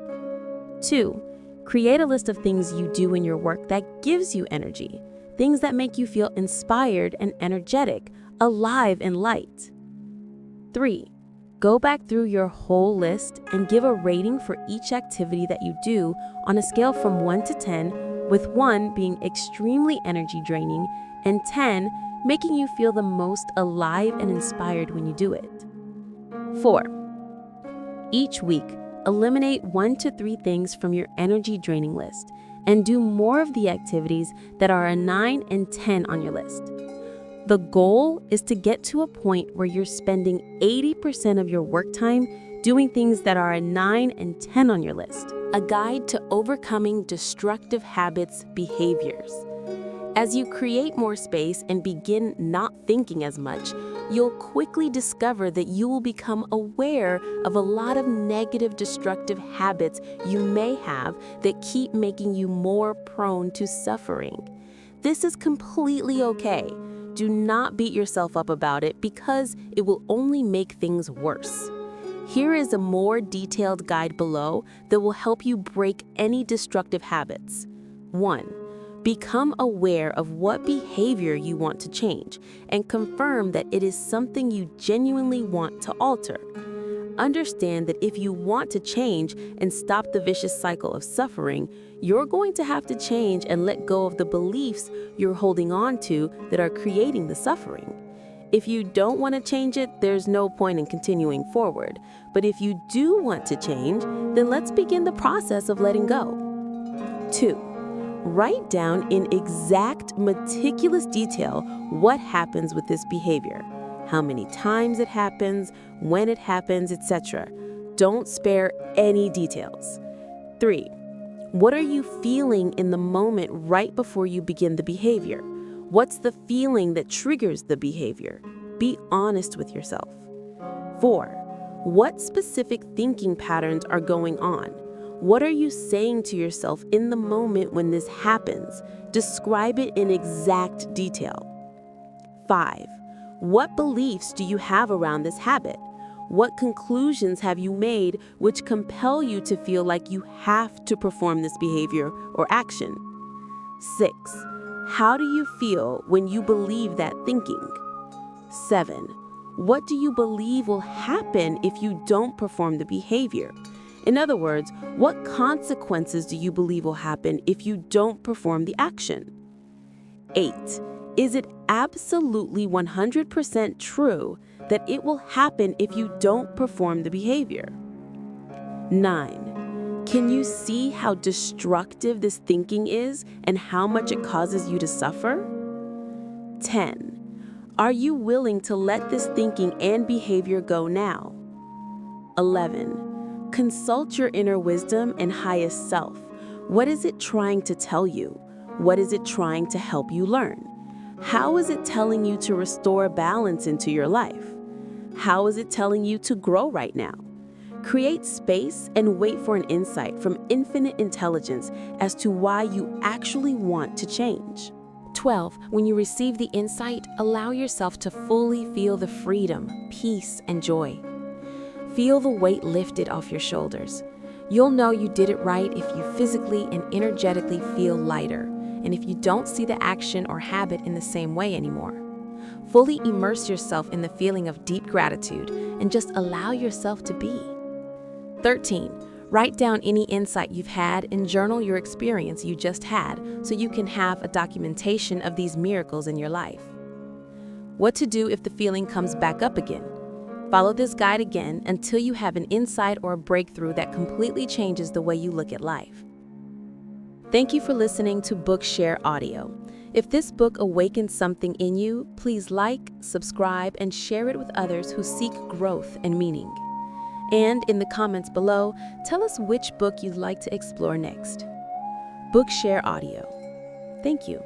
2. Create a list of things you do in your work that gives you energy, things that make you feel inspired and energetic, alive and light. 3. Go back through your whole list and give a rating for each activity that you do on a scale from 1 to 10, with 1 being extremely energy draining and 10 making you feel the most alive and inspired when you do it. 4. Each week, eliminate 1 to 3 things from your energy draining list and do more of the activities that are a 9 and 10 on your list. The goal is to get to a point where you're spending 80% of your work time doing things that are a 9 and 10 on your list. A guide to overcoming destructive habits, behaviors. As you create more space and begin not thinking as much, you'll quickly discover that you will become aware of a lot of negative, destructive habits you may have that keep making you more prone to suffering. This is completely okay. Do not beat yourself up about it because it will only make things worse. Here is a more detailed guide below that will help you break any destructive habits. 1. Become aware of what behavior you want to change and confirm that it is something you genuinely want to alter. Understand that if you want to change and stop the vicious cycle of suffering, you're going to have to change and let go of the beliefs you're holding on to that are creating the suffering. If you don't want to change it, there's no point in continuing forward. But if you do want to change, then let's begin the process of letting go. 2. Write down in exact, meticulous detail what happens with this behavior, how many times it happens, when it happens, etc. Don't spare any details. 3. What are you feeling in the moment right before you begin the behavior? What's the feeling that triggers the behavior? Be honest with yourself. 4. What specific thinking patterns are going on? What are you saying to yourself in the moment when this happens? Describe it in exact detail. 5. What beliefs do you have around this habit? What conclusions have you made which compel you to feel like you have to perform this behavior or action? 6. How do you feel when you believe that thinking? 7. What do you believe will happen if you don't perform the behavior? In other words, what consequences do you believe will happen if you don't perform the action? 8. Is it absolutely 100% true that it will happen if you don't perform the behavior? 9. Can you see how destructive this thinking is and how much it causes you to suffer? 10. Are you willing to let this thinking and behavior go now? 11. Consult your inner wisdom and highest self. What is it trying to tell you? What is it trying to help you learn? How is it telling you to restore balance into your life? How is it telling you to grow right now? Create space and wait for an insight from infinite intelligence as to why you actually want to change. 12. When you receive the insight, allow yourself to fully feel the freedom, peace, and joy. Feel the weight lifted off your shoulders. You'll know you did it right if you physically and energetically feel lighter, and if you don't see the action or habit in the same way anymore. Fully immerse yourself in the feeling of deep gratitude and just allow yourself to be. 13. Write down any insight you've had and journal your experience you just had so you can have a documentation of these miracles in your life. What to do if the feeling comes back up again? Follow this guide again until you have an insight or a breakthrough that completely changes the way you look at life. Thank you for listening to Bookshare Audio. If this book awakens something in you, please like, subscribe, and share it with others who seek growth and meaning. And in the comments below, tell us which book you'd like to explore next. Bookshare Audio. Thank you.